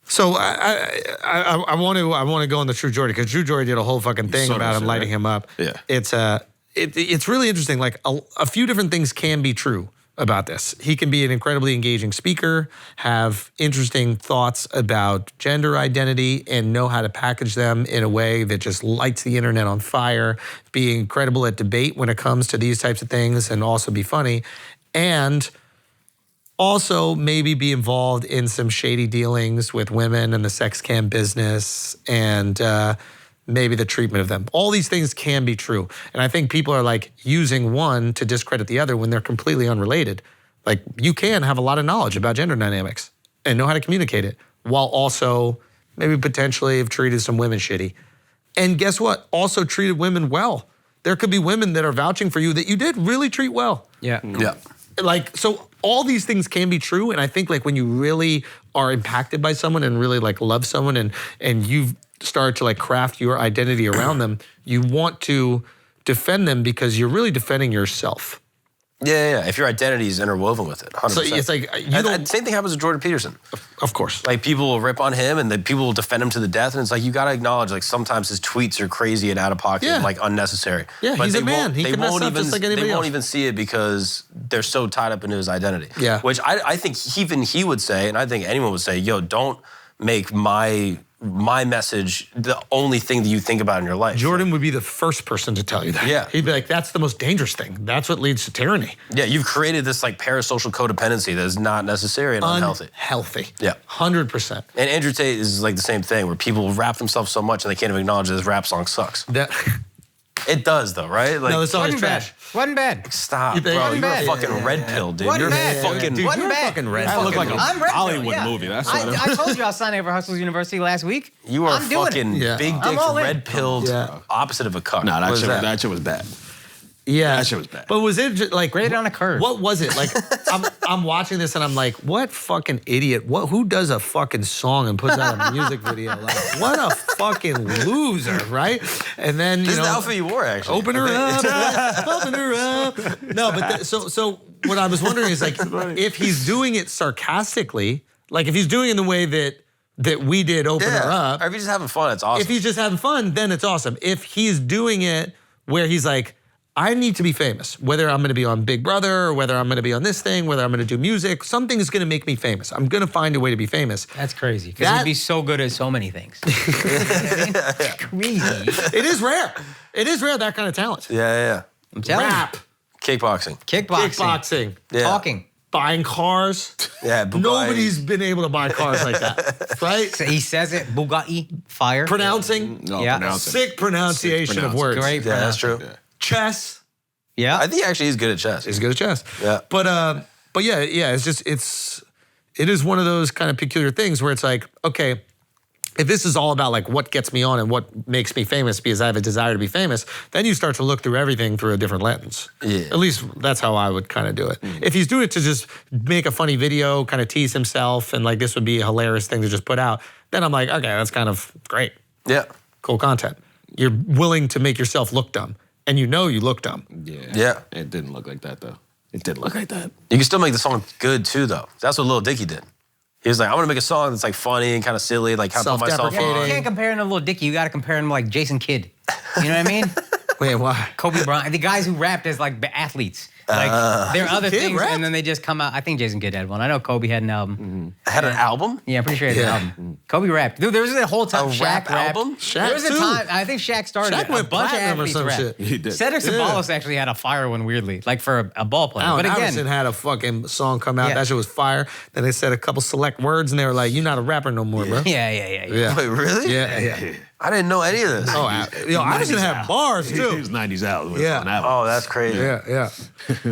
So I want to go on the True Geordie because True Geordie did a whole fucking thing about him lighting him up. Yeah. It's really interesting. Like a few different things can be true about this. He can be an incredibly engaging speaker, have interesting thoughts about gender identity, and know how to package them in a way that just lights the internet on fire, be incredible at debate when it comes to these types of things, and also be funny. And also maybe be involved in some shady dealings with women and the sex cam business and maybe the treatment of them. All these things can be true. And I think people are like using one to discredit the other when they're completely unrelated. Like you can have a lot of knowledge about gender dynamics and know how to communicate it while also maybe potentially have treated some women shitty. And guess what? Also treated women well. There could be women that are vouching for you that you did really treat well. Yeah. Yeah. Like, so all these things can be true. And I think like when you really are impacted by someone and really like love someone and start to like craft your identity around them, you want to defend them because you're really defending yourself. Yeah. If your identity is interwoven with it, 100%. So it's like same thing happens with Jordan Peterson. Of course. Like people will rip on him, and then people will defend him to the death. And it's like you got to acknowledge, like sometimes his tweets are crazy and out of pocket, and like unnecessary. Yeah, but he's they a man. Won't, He they can mess won't up even. just like They anybody won't else. even see it because they're so tied up in his identity. Yeah. Which I think even he would say, and I think anyone would say, yo, don't make my message the only thing that you think about in your life. Jordan would be the first person to tell you that. Yeah. He'd be like, that's the most dangerous thing. That's what leads to tyranny. Yeah, you've created this like parasocial codependency that is not necessary and unhealthy. Unhealthy. Yeah. 100%. And Andrew Tate is like the same thing, where people rap themselves so much and they can't even acknowledge that this rap song sucks. That, It does though, right? Like, no, it's always Wasn't bad. trash. Wasn't bad. stop, You think- bro. Wasn't You're bad. a fucking red pill, dude. Wasn't You're bad. fucking. Dude, Wasn't you're bad. fucking red. That looked like I'm a red pill, Hollywood yeah. movie. That's what I told you I signed up for Hustlers University last week. You are I'm doing fucking it. Yeah. big I'm dick, all in. red pilled, Yeah. opposite of a cuck. Nah, What is that shit was bad. Yeah. That shit was bad. But was it just, like Graded on a curve. What was it? Like I'm watching this and I'm like, what fucking idiot? Who does a fucking song and puts out a music video? Like, what a fucking loser, right? And then This is the outfit you wore, actually. open her up, open her up. No, but so what I was wondering is like, if he's doing it sarcastically, like if he's doing it in the way that we did, open her up. Or if you're just having fun, it's awesome. If he's just having fun, then it's awesome. If he's doing it where he's like, I need to be famous, whether I'm going to be on Big Brother or whether I'm going to be on this thing, whether I'm going to do music, something is going to make me famous. I'm going to find a way to be famous. That's crazy. Because he'd be so good at so many things. Crazy. It is rare. It is rare, that kind of talent. yeah. I'm telling Rap, Kickboxing. you. kickboxing, Yeah. Talking. buying cars. Yeah, Bugatti. Nobody's been able to buy cars like that, right? So he says it. Bugatti. Fire. Pronouncing, No, Yeah. pronounce it. sick pronunciation of words. Great. Yeah, that's true. Chess. Yeah. I think actually he's good at chess. He's good at chess. Yeah. But yeah, it is one of those kind of peculiar things where it's like, okay, if this is all about like what gets me on and what makes me famous because I have a desire to be famous, then you start to look through everything through a different lens. Yeah. At least that's how I would kind of do it. If he's doing it to just make a funny video, kind of tease himself, and like this would be a hilarious thing to just put out, then I'm like, okay, that's kind of great. Yeah. Cool content. You're willing to make yourself look dumb. And you know you look dumb. Yeah. It didn't look like that, though. It didn't look like that. You can still make the song good too, though. That's what Lil Dicky did. He was like, I'm gonna make a song that's like funny and kind of silly, like kind of put myself Self-deprecating. on. You can't compare him to Lil Dicky. You got to compare him to like Jason Kidd. You know what I mean? Wait, why? Kobe Bryant. The guys who rapped as like athletes. Like there are other Kidd things, rapped? and then they just come out. I think Jason Kidd had one. I know Kobe had an album. Had an album? Yeah, I'm pretty sure he had an album. Kobe rapped. Dude, there was a whole time A Shaq rap rapped. album? Shaq There was a too. time, I think Shaq started Shaq it. A went bunch of platinum or athletes some rapped. shit. He did. Cedric Ceballos actually had a fire one weirdly, like for a ball player. Allen But Iverson again, had a fucking song come out. Yeah. That shit was fire. Then they said a couple select words and they were like, you're not a rapper no more, bro. yeah. Yeah. Wait, really? Yeah. I didn't know any of this. Oh, Iverson had bars He too. was 90s out. Yeah. On that one. Oh, that's crazy. Yeah.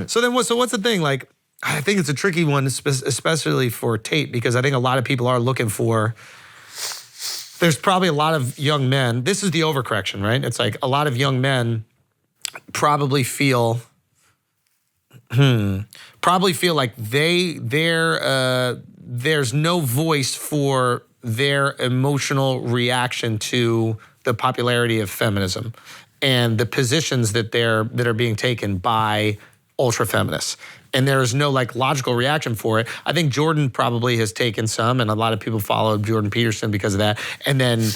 So what's the thing? Like, I think it's a tricky one, especially for Tate, because I think a lot of people are looking for. There's probably a lot of young men. This is the overcorrection, right? It's like a lot of young men probably feel like there's no voice for their emotional reaction to the popularity of feminism and the positions that are being taken by ultra feminists. And there is no like logical reaction for it. I think Jordan probably has taken some, and a lot of people followed Jordan Peterson because of that. And then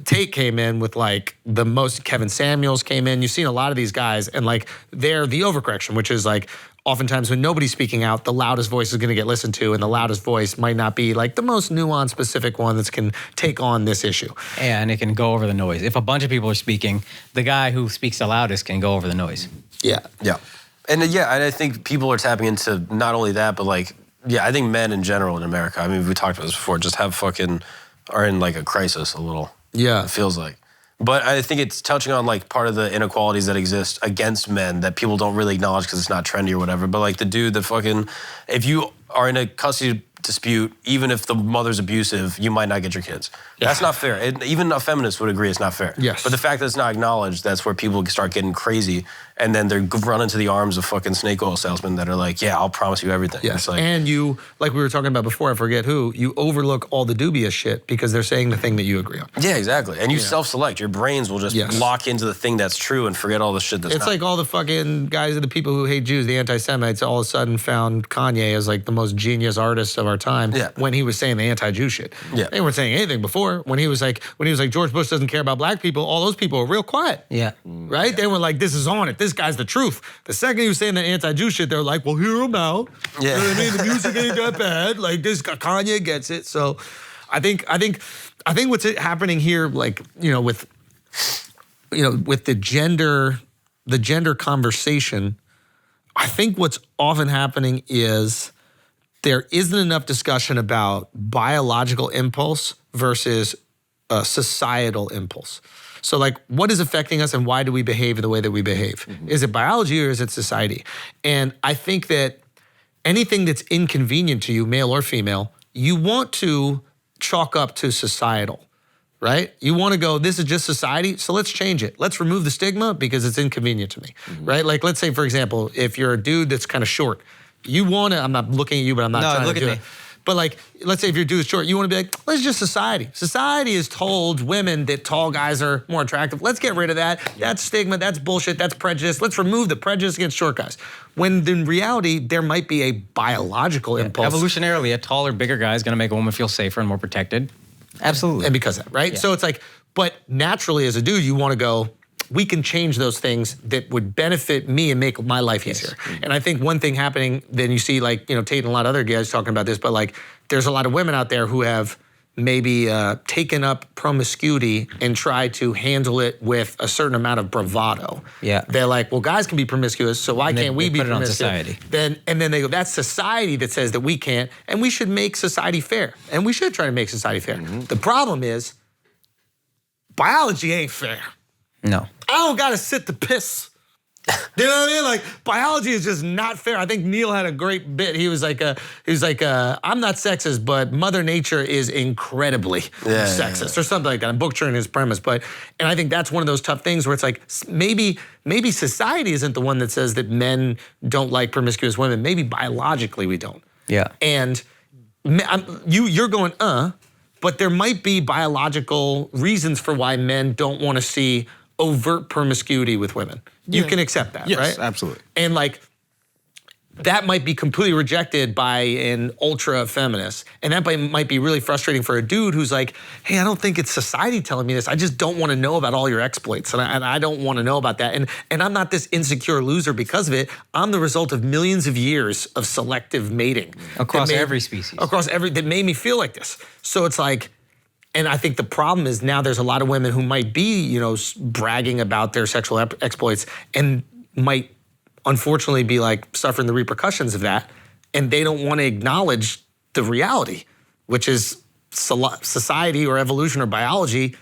Tate came in with like the most. Kevin Samuels came in. You've seen a lot of these guys, and like they're the overcorrection, which is like oftentimes when nobody's speaking out, the loudest voice is going to get listened to, and the loudest voice might not be like the most nuanced, specific one that can take on this issue. Yeah, and it can go over the noise. If a bunch of people are speaking, the guy who speaks the loudest can go over the noise. Yeah. Yeah. And I think people are tapping into not only that, but like, I think men in general in America, I mean, we talked about this before, just are in like a crisis a little. Yeah. It feels like. But I think it's touching on like part of the inequalities that exist against men that people don't really acknowledge because it's not trendy or whatever. But like the dude that if you are in a custody dispute, even if the mother's abusive, you might not get your kids. That's not fair. Even a feminist would agree it's not fair. Yes. But the fact that it's not acknowledged, that's where people start getting crazy, and then they run into the arms of fucking snake oil salesmen that are like, yeah, I'll promise you everything. Yes. It's like, and you, like we were talking about before, I forget who, you overlook all the dubious shit because they're saying the thing that you agree on. yeah, exactly. And you self-select. Your brains will just lock into the thing that's true and forget all the shit that's It's not. like all the fucking guys, the people who hate Jews, the anti-Semites, all of a sudden found Kanye as like the most genius artist of our time when he was saying the anti-Jew shit. Yeah. They weren't saying anything before. When he was like George Bush doesn't care about black people, all those people were real quiet. Yeah. Right? They were like, this is on it. This guy's the truth. The second he was saying that anti-Jew shit, they were like, well, hear him out. Yeah. You know what I mean? The music ain't that bad. Like this Kanye gets it. So I think what's happening here, like, with the gender conversation, I think what's often happening is there isn't enough discussion about biological impulse versus societal impulse. So like, what is affecting us and why do we behave the way that we behave? Mm-hmm. Is it biology or is it society? And I think that anything that's inconvenient to you, male or female, you want to chalk up to societal, right? You want to go, this is just society, so let's change it. Let's remove the stigma because it's inconvenient to me, right? Like, let's say, for example, if you're a dude that's kind of short, you want to, I'm not looking at you, but I'm not trying look to at do me. it. But like, let's say if your dude is short, you want to be like, well, it's just society. Society has told women that tall guys are more attractive. Let's get rid of that. That's stigma, that's bullshit, that's prejudice. Let's remove the prejudice against short guys. When in reality, there might be a biological impulse. Evolutionarily, a taller, bigger guy is going to make a woman feel safer and more protected. Absolutely. And because of that, right? Yeah. So it's like, but naturally as a dude, you want to go, we can change those things that would benefit me and make my life easier. And I think one thing happening, then you see like, Tate and a lot of other guys talking about this, but like there's a lot of women out there who have maybe taken up promiscuity and tried to handle it with a certain amount of bravado. Yeah. They're like, well, guys can be promiscuous, so why can't we be put it on promiscuous? society. And then they go, that's society that says that we can't, and we should make society fair. And we should try to make society fair. The problem is, biology ain't fair. No. I don't gotta sit to piss. You know what I mean? Like, biology is just not fair. I think Neil had a great bit. He was like, I'm not sexist, but Mother Nature is incredibly sexist, or something like that. I'm butchering his premise, and I think that's one of those tough things where it's like, maybe society isn't the one that says that men don't like promiscuous women. Maybe biologically we don't. Yeah. And you're going, but there might be biological reasons for why men don't want to see overt promiscuity with women. You can accept that, right? Yes, absolutely. And like, that might be completely rejected by an ultra feminist. And that might be really frustrating for a dude who's like, hey, I don't think it's society telling me this. I just don't want to know about all your exploits. And I don't want to know about that. And I'm not this insecure loser because of it. I'm the result of millions of years of selective mating. Across every species. That made me feel like this. So it's like, and I think the problem is now there's a lot of women who might be, bragging about their sexual exploits and might unfortunately be like suffering the repercussions of that. And they don't want to acknowledge the reality, which is society or evolution or biology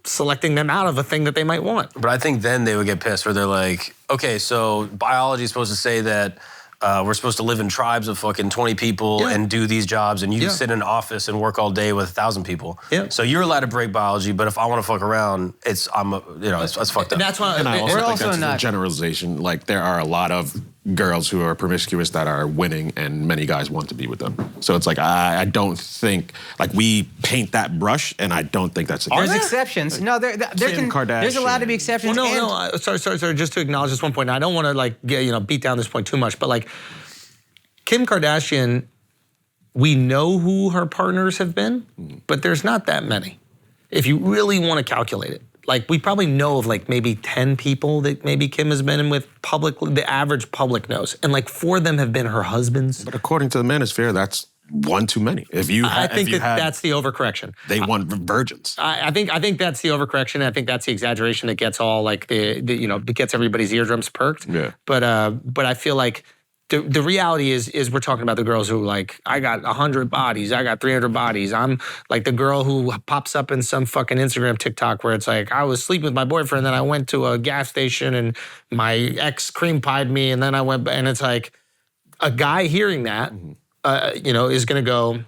selecting them out of a thing that they might want. But I think then they would get pissed where they're like, okay, so biology is supposed to say that we're supposed to live in tribes of fucking 20 people and do these jobs, and you sit in an office and work all day with 1,000 people. Yeah. So you're allowed to break biology, but if I want to fuck around, it's fucked up. And that's why. And I also We're think also that's a not- generalization. Like, there are a lot of girls who are promiscuous that are winning, and many guys want to be with them. So it's like, I don't think, like, we paint that brush, and I don't think that's the There's case. exceptions. No, there's allowed to be exceptions. Well, no, sorry. Just to acknowledge this one point. Now, I don't want to beat down this point too much, but like Kim Kardashian, we know who her partners have been, but there's not that many. If you really want to calculate it, like we probably know of like maybe 10 people that maybe Kim has been in with the average public knows, and like 4 of them have been her husbands. But according to the Manosphere, that's one too many. I think that's the overcorrection. They want virgins. I think that's the overcorrection. I think that's the exaggeration that gets all like that gets everybody's eardrums perked. Yeah. But I feel like the reality is we're talking about the girls who like, I got 100 bodies, I got 300 bodies. I'm like the girl who pops up in some fucking Instagram TikTok where it's like, I was sleeping with my boyfriend, then I went to a gas station and my ex cream pied me, and then I went, and it's like a guy hearing that is going to go,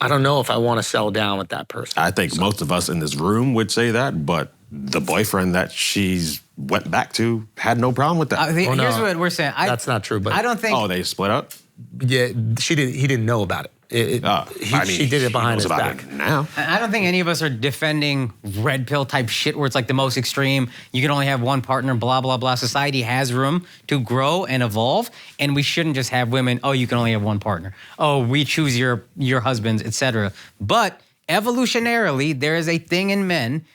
I don't know if I want to settle down with that person. I think most of us in this room would say that, but the boyfriend that she's went back to had no problem with that. Here's what we're saying. That's not true, but I don't think. Oh, they split up? Yeah, he didn't know about it. She did it behind his back. Now. I don't think any of us are defending red pill type shit where it's like the most extreme. You can only have one partner, blah, blah, blah. Society has room to grow and evolve, and we shouldn't just have women, oh, you can only have one partner. Oh, we choose your husbands, etc. But evolutionarily, there is a thing in men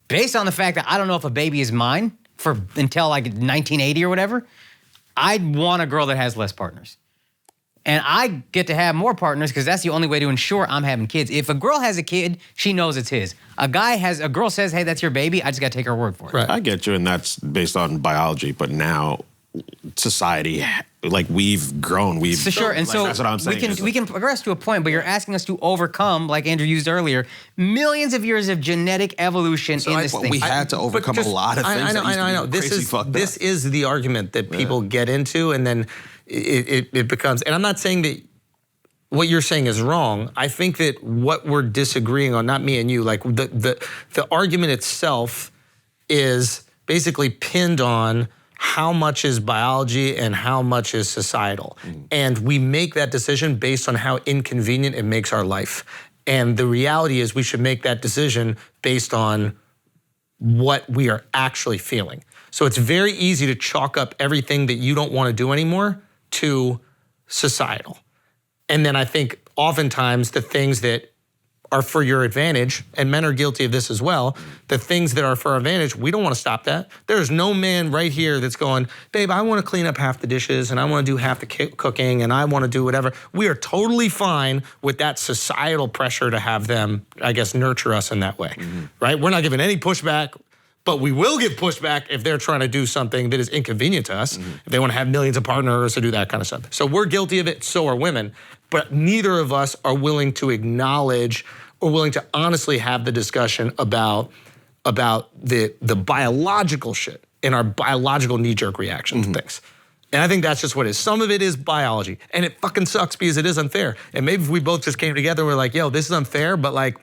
based on the fact that I don't know if a baby is mine until like 1980 or whatever. I'd want a girl that has less partners. And I get to have more partners because that's the only way to ensure I'm having kids. If a girl has a kid, she knows it's his. A girl says, hey, that's your baby, I just got to take her word for it. Right. I get you, and that's based on biology, but now society, like we've grown, Sure, and so that's what I'm saying. We can progress to a point, but you're asking us to overcome, like Andrew used earlier, millions of years of genetic evolution in this thing. We had to overcome a lot of things. I know. This is the argument that people get into, and then it becomes, and I'm not saying that what you're saying is wrong. I think that what we're disagreeing on, not me and you, like the argument itself is basically pinned on how much is biology and how much is societal. And we make that decision based on how inconvenient it makes our life. And the reality is we should make that decision based on what we are actually feeling. So it's very easy to chalk up everything that you don't want to do anymore to societal. And then I think oftentimes the things that are for your advantage, and men are guilty of this as well, the things that are for our advantage, we don't want to stop that. There's no man right here that's going, babe, I want to clean up half the dishes and I want to do half the cooking and I want to do whatever. We are totally fine with that societal pressure to have them, I guess, nurture us in that way, right? We're not giving any pushback, but we will give pushback if they're trying to do something that is inconvenient to us, if they want to have millions of partners or do that kind of stuff. So we're guilty of it, so are women, but neither of us are willing to acknowledge or willing to honestly have the discussion about the biological shit and our biological knee-jerk reaction to things. And I think that's just what it is. Some of it is biology, and it fucking sucks because it is unfair. And maybe if we both just came together, we're like, yo, this is unfair, but like,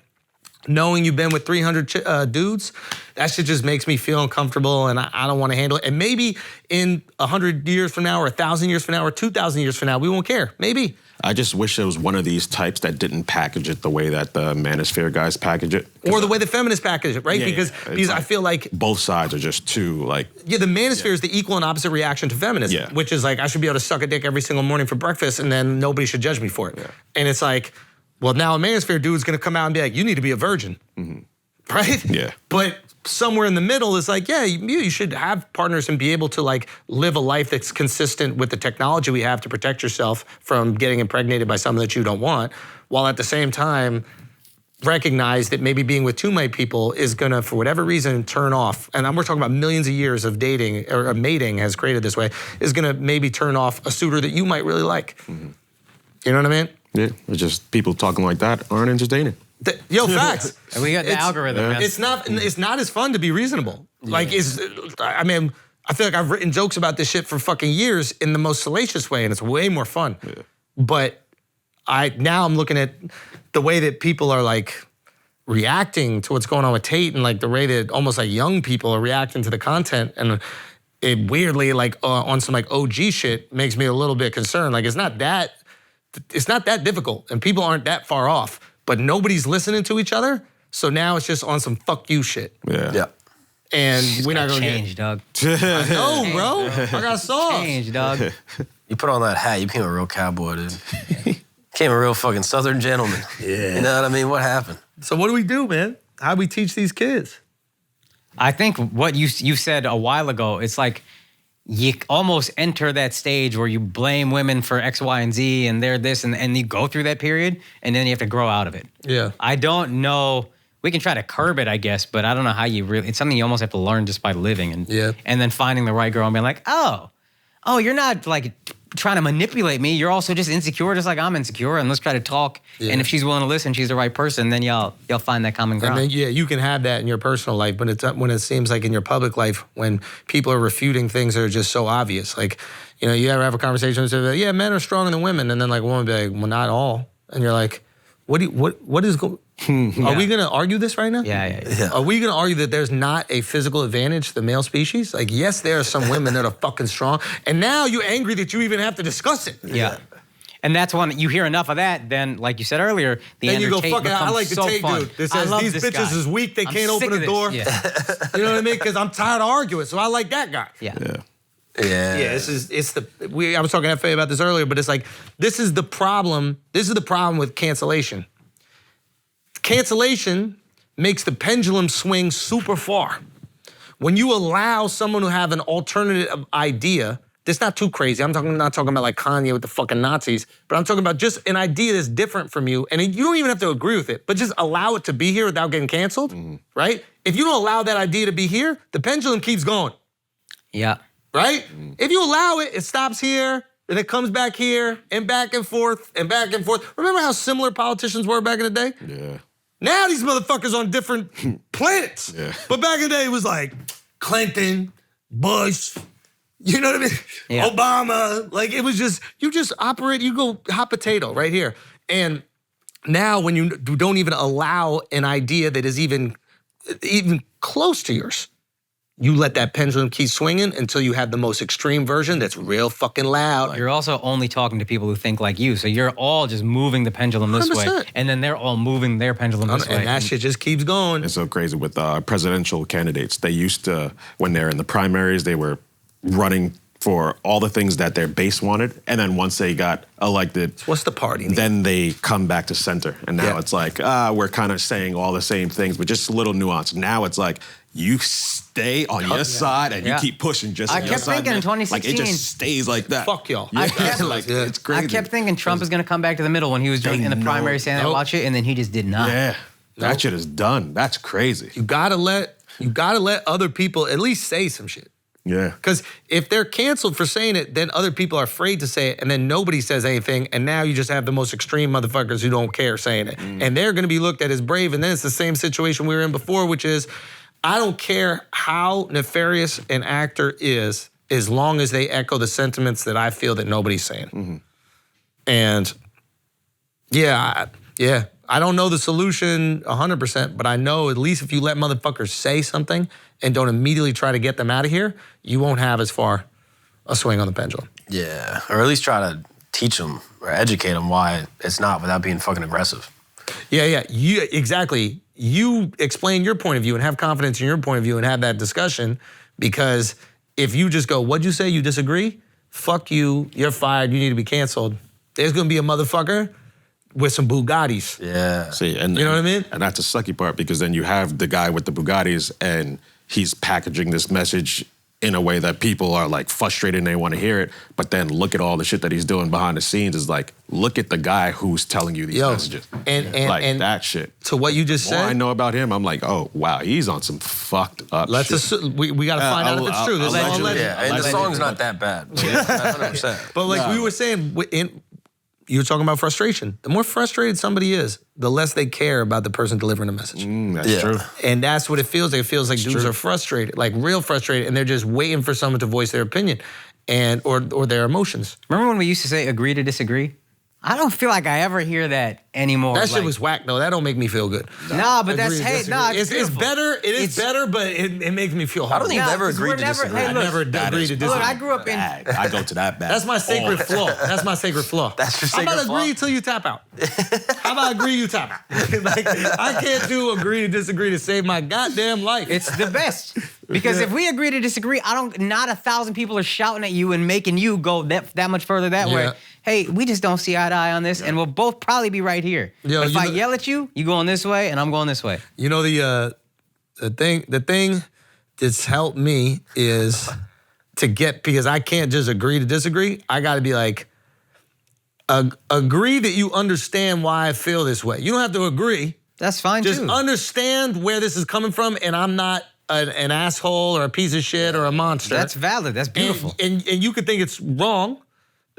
knowing you've been with 300 dudes, that shit just makes me feel uncomfortable and I don't want to handle it. And maybe in 100 years from now or 1,000 years from now or 2,000 years from now, we won't care. Maybe. I just wish there was one of these types that didn't package it the way that the Manosphere guys package it. Or the way the feminists package it, right? Yeah, because I feel like both sides are just too like... Yeah, the Manosphere is the equal and opposite reaction to feminism, which is like, I should be able to suck a dick every single morning for breakfast and then nobody should judge me for it. And it's like, well, now a Manosphere dude's gonna come out and be like, you need to be a virgin, right? Yeah. But somewhere in the middle is like, yeah, you should have partners and be able to like live a life that's consistent with the technology we have to protect yourself from getting impregnated by someone that you don't want, while at the same time recognize that maybe being with too many people is gonna, for whatever reason, turn off, and we're talking about millions of years of dating, or mating has created this way, is gonna maybe turn off a suitor that you might really like. You know what I mean? Yeah, it's just people talking like that aren't entertaining. Yo, facts. And we got the algorithm, man. It's not as fun to be reasonable. Like, I mean, I feel like I've written jokes about this shit for fucking years in the most salacious way, and it's way more fun. But now I'm looking at the way that people are like reacting to what's going on with Tate, and like the way that almost like young people are reacting to the content, and it weirdly like on some like OG shit makes me a little bit concerned. Like it's not that difficult, and people aren't that far off, but nobody's listening to each other. So now it's just on some fuck you shit. Yeah. And we're not gonna change, Doug. I know, bro. I got sauce. Change, Doug. You put on that hat, you became a real cowboy, dude. Became a real fucking Southern gentleman. Yeah. You know what I mean? What happened? So what do we do, man? How do we teach these kids? I think what you said a while ago, it's like you almost enter that stage where you blame women for X, Y, and Z, and they're this, and you go through that period, and then you have to grow out of it. Yeah. I don't know. We can try to curb it, I guess, but I don't know how you really. It's something you almost have to learn just by living, and then finding the right girl and being like, oh, you're not like trying to manipulate me. You're also just insecure, just like I'm insecure. And let's try to talk. Yeah. And if she's willing to listen, she's the right person. Then y'all find that common ground. And then, yeah, you can have that in your personal life, but it's when it seems like in your public life, when people are refuting things that are just so obvious. Like, you know, you ever have a conversation and say, yeah, men are stronger than women, and then like a woman be like, well, not all, and you're like, what is going? Are we gonna argue this right now? Yeah. Are we gonna argue that there's not a physical advantage to the male species? Like, yes, there are some women that are fucking strong, and now you're angry that you even have to discuss it. Yeah. And that's when you hear enough of that, then, like you said earlier, the Then you Andrew go, Tate fuck it, I becomes like the so Tate fun. dude that I says love these this bitches guy. is weak, they I'm can't sick open of the this. door. Yeah. You know what I mean? Because I'm tired of arguing, so I like that guy. Yeah. Yeah, I was talking to FA about this earlier, but it's like, this is the problem. This is the problem with cancellation. Cancellation makes the pendulum swing super far. When you allow someone to have an alternative idea, that's not too crazy. I'm not talking about like Kanye with the fucking Nazis, but I'm talking about just an idea that's different from you, and you don't even have to agree with it, but just allow it to be here without getting canceled, right? If you don't allow that idea to be here, the pendulum keeps going. Yeah. Right? If you allow it, it stops here, and it comes back here, and back and forth, and back and forth. Remember how similar politicians were back in the day? Yeah. Now these motherfuckers on different planets. Yeah. But back in the day, it was like Clinton, Bush, you know what I mean? Yeah. Obama. Like, it was just, you just operate, you go hot potato right here. And now when you don't even allow an idea that is even close to yours, you let that pendulum keep swinging until you have the most extreme version that's real fucking loud. You're also only talking to people who think like you. So you're all just moving the pendulum this way. 100%. And then they're all moving their pendulum this way. And that shit just keeps going. It's so crazy with presidential candidates. They used to, when they're in the primaries, they were running for all the things that their base wanted. And then once they got elected, What's the party need? then they come back to center. And now Yeah. it's like, we're kind of saying all the same things, but just a little nuance. Now it's like, you stay on your side and you keep pushing just I on your kept side. thinking in man. 2016. Like, it just stays like that. Fuck y'all. Yeah, kept- it's crazy. I kept thinking Trump is going to come back to the middle when he was doing in the primary saying that, watch it, and then he just did not. Yeah, that shit is done. That's crazy. You gotta let other people at least say some shit. Yeah. Because if they're canceled for saying it, then other people are afraid to say it, and then nobody says anything, and now you just have the most extreme motherfuckers who don't care saying it. And they're gonna be looked at as brave, and then it's the same situation we were in before, which is, I don't care how nefarious an actor is, as long as they echo the sentiments that I feel that nobody's saying. And yeah, I don't know the solution 100%, but I know at least if you let motherfuckers say something and don't immediately try to get them out of here, you won't have as far a swing on the pendulum. Yeah, or at least try to teach them or educate them why it's not without being fucking aggressive. Yeah, exactly. You explain your point of view and have confidence in your point of view and have that discussion, because if you just go, what'd you say, you disagree? Fuck you, you're fired, you need to be canceled. There's gonna be a motherfucker with some Bugattis. Yeah. See, and You know what I mean? And that's the sucky part, because then you have the guy with the Bugattis and he's packaging this message in a way that people are like frustrated and they want to hear it. But then look at all the shit that he's doing behind the scenes. Is like, look at the guy who's telling you these messages. And that shit. To what you just The more I said, know about him, I'm like, oh wow, he's on some fucked up let's shit. assume, we gotta find out if it's true. This is all allegedly. alleged. Yeah, and the song's not that bad. 100%. But like we were saying, you were talking about frustration. The more frustrated somebody is, the less they care about the person delivering the message. That's true. And that's what it feels like. It feels like dudes are frustrated, like real frustrated, and they're just waiting for someone to voice their opinion and or their emotions. Remember when we used to say agree to disagree? I don't feel like I ever hear that anymore. That shit Like, was whack, though. That don't make me feel good. Nah, but that's, Agree to hey, disagree. nah, it's It's better. It is better, but it makes me feel I hard. don't think you've ever agreed to disagree. Hey, I look, never agreed to disagree. Look, I grew up in. I go to that bad. That's my sacred flaw. That's my sacred flaw. That's your How about sacred flaw? agree till you tap out? How about agree you tap out? Like, I can't do agree to disagree to save my goddamn life. It's the best. Because if we agree to disagree, not 1,000 people are shouting at you and making you go that much further that way. Yeah. Hey, we just don't see eye to eye on this, and we'll both probably be right here. Yo, but if you I know- yell at you, you going this way, and I'm going this way. You know the thing that's helped me is to get, because I can't just agree to disagree. I got to be like, agree that you understand why I feel this way. You don't have to agree. That's fine Just too. understand where this is coming from, and I'm not an asshole or a piece of shit or a monster. That's valid. That's beautiful. And you could think it's wrong,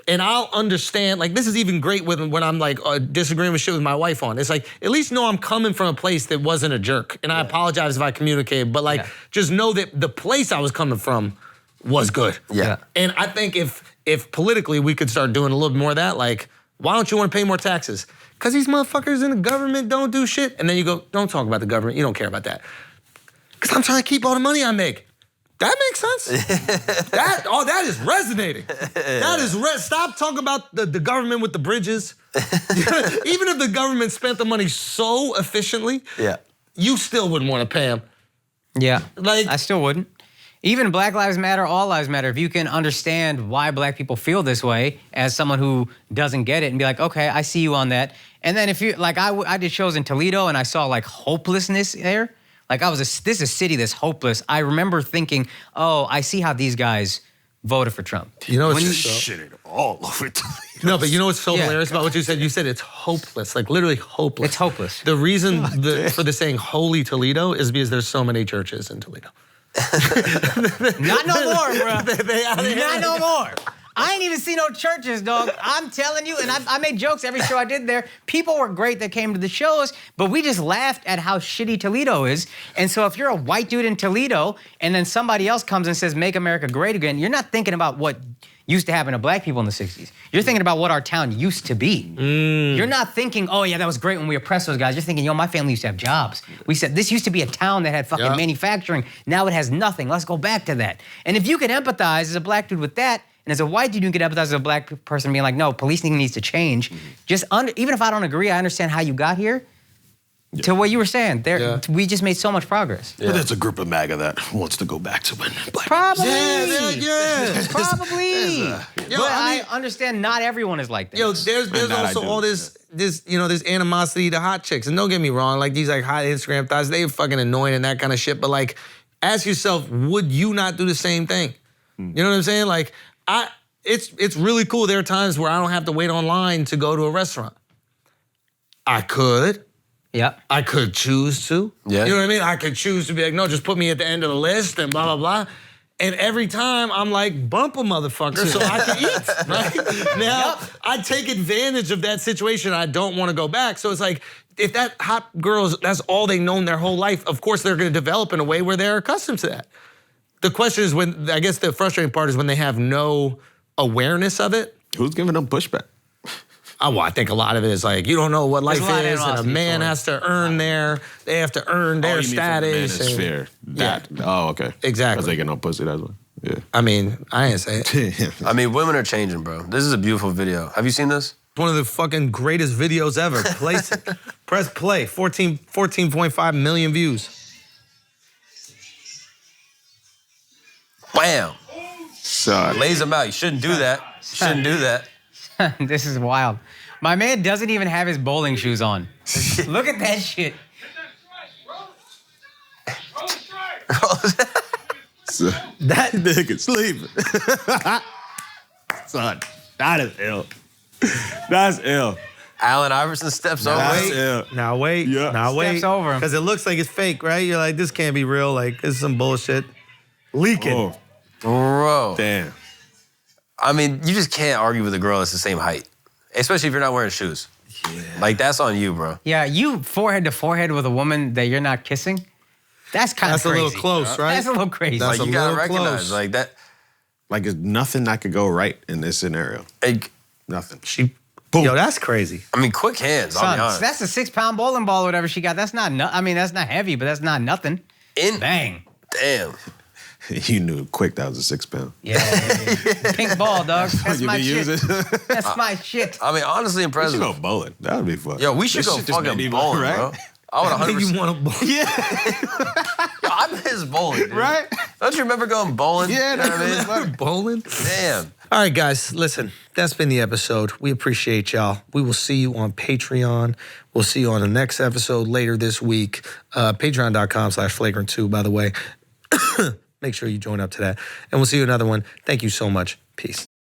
And I'll understand, like, this is even great when I'm like disagreeing with shit with my wife on. It's like, at least know I'm coming from a place that wasn't a jerk. And I apologize if I communicated, but like, just know that the place I was coming from was good. Yeah. And I think if politically we could start doing a little bit more of that, like, why don't you want to pay more taxes? Because these motherfuckers in the government don't do shit. And then you go, don't talk about the government, you don't care about that. Because I'm trying to keep all the money I make. That makes sense. That is resonating. That is stop talking about the government with the bridges. Even if the government spent the money so efficiently, you still wouldn't want to pay them. Yeah, like I still wouldn't. Even Black Lives Matter, All Lives Matter, if you can understand why black people feel this way as someone who doesn't get it and be like, okay, I see you on that. And then if you, like I did shows in Toledo and I saw like hopelessness there. Like this is a city that's hopeless. I remember thinking, oh, I see how these guys voted for Trump. You know, it's shitting all over Toledo. No, but you know what's so hilarious about what you said? You said it's hopeless, like literally hopeless. It's hopeless. The reason for the saying holy Toledo is because there's so many churches in Toledo. Not no more, bro. Not no more. I ain't even seen no churches, dog. I'm telling you, and I made jokes every show I did there. People were great that came to the shows, but we just laughed at how shitty Toledo is. And so if you're a white dude in Toledo and then somebody else comes and says, make America great again, you're not thinking about what used to happen to black people in the 60s. You're thinking about what our town used to be. You're not thinking, oh yeah, that was great when we oppressed those guys. You're thinking, yo, my family used to have jobs. We said, this used to be a town that had fucking manufacturing. Now it has nothing. Let's go back to that. And if you can empathize as a black dude with that, and as a white dude, you can empathize as a black person being like, no, policing needs to change. Even if I don't agree, I understand how you got here. To what you were saying, we just made so much progress. But there's a group of MAGA that wants to go back to when black Probably. Probably. But I understand not everyone is like that. Yo, there's also all this this animosity to hot chicks. And don't get me wrong, like these like hot Instagram thoughts, they fucking annoying and that kind of shit. But like, ask yourself, would you not do the same thing? You know what I'm saying? Like, it's really cool. There are times where I don't have to wait online to go to a restaurant. I could. Yep. I could choose to. Yeah. You know what I mean? I could choose to be like, no, just put me at the end of the list and blah, blah, blah. And every time I'm like, bump a motherfucker so I can eat, right? Now, I take advantage of that situation. I don't want to go back. So it's like, if that hot girl, that's all they've known their whole life, of course they're going to develop in a way where they're accustomed to that. The question is I guess the frustrating part is when they have no awareness of it. Who's giving them pushback? Well, I think a lot of it is like, you don't know what life is, and a man has to earn they have to earn their status. Manosphere. Oh, okay. Exactly. Because they get no pussy, that's why. Yeah. I mean, I ain't say it. I mean, women are changing, bro. This is a beautiful video. Have you seen this? One of the fucking greatest videos ever. Press play, 14.5 million views. Bam. Son. Lays them out. You shouldn't do that. Shouldn't do that. This is wild. My man doesn't even have his bowling shoes on. Look at that shit. That nigga sleeping. Son, that is ill. That's ill. Allen Iverson steps over. That's ill. Now wait. Yeah. Now wait. Steps over him. Because it looks like it's fake, right? You're like, this can't be real. Like, this is some bullshit. Leaking. Oh, Bro. damn. I mean, you just can't argue with a girl that's the same height. Especially if you're not wearing shoes. Yeah. Like, that's on you, bro. Yeah, you forehead to forehead with a woman that you're not kissing. That's kind of crazy. That's a little close, right? That's a little crazy. That's Like, a you gotta little recognize, close. like, that. Like, there's nothing that could go right in this scenario. Nothing. Yo, that's crazy. I mean, quick hands, I'll be Son, honest. that's a 6-pound bowling ball or whatever she got. That's not, I mean, that's not heavy, but that's not nothing. Bang. Damn. You knew quick that was a 6-pound. Yeah. Pink ball, dog. That's You my been shit. using? That's my shit. I mean, honestly We impressive. should go bowling. That would be fun. Yo, we should This go shit just made fucking me bowling, right? bro. I would I think 100%. you want to Yo, I miss bowling, dude. Right? Don't you remember going bowling? Yeah, You know what I mean? bowling? Damn. All right, guys, listen, that's been the episode. We appreciate y'all. We will see you on Patreon. We'll see you on the next episode later this week. Patreon.com/flagrant2, by the way. Make sure you join up to that. And we'll see you another one. Thank you so much. Peace.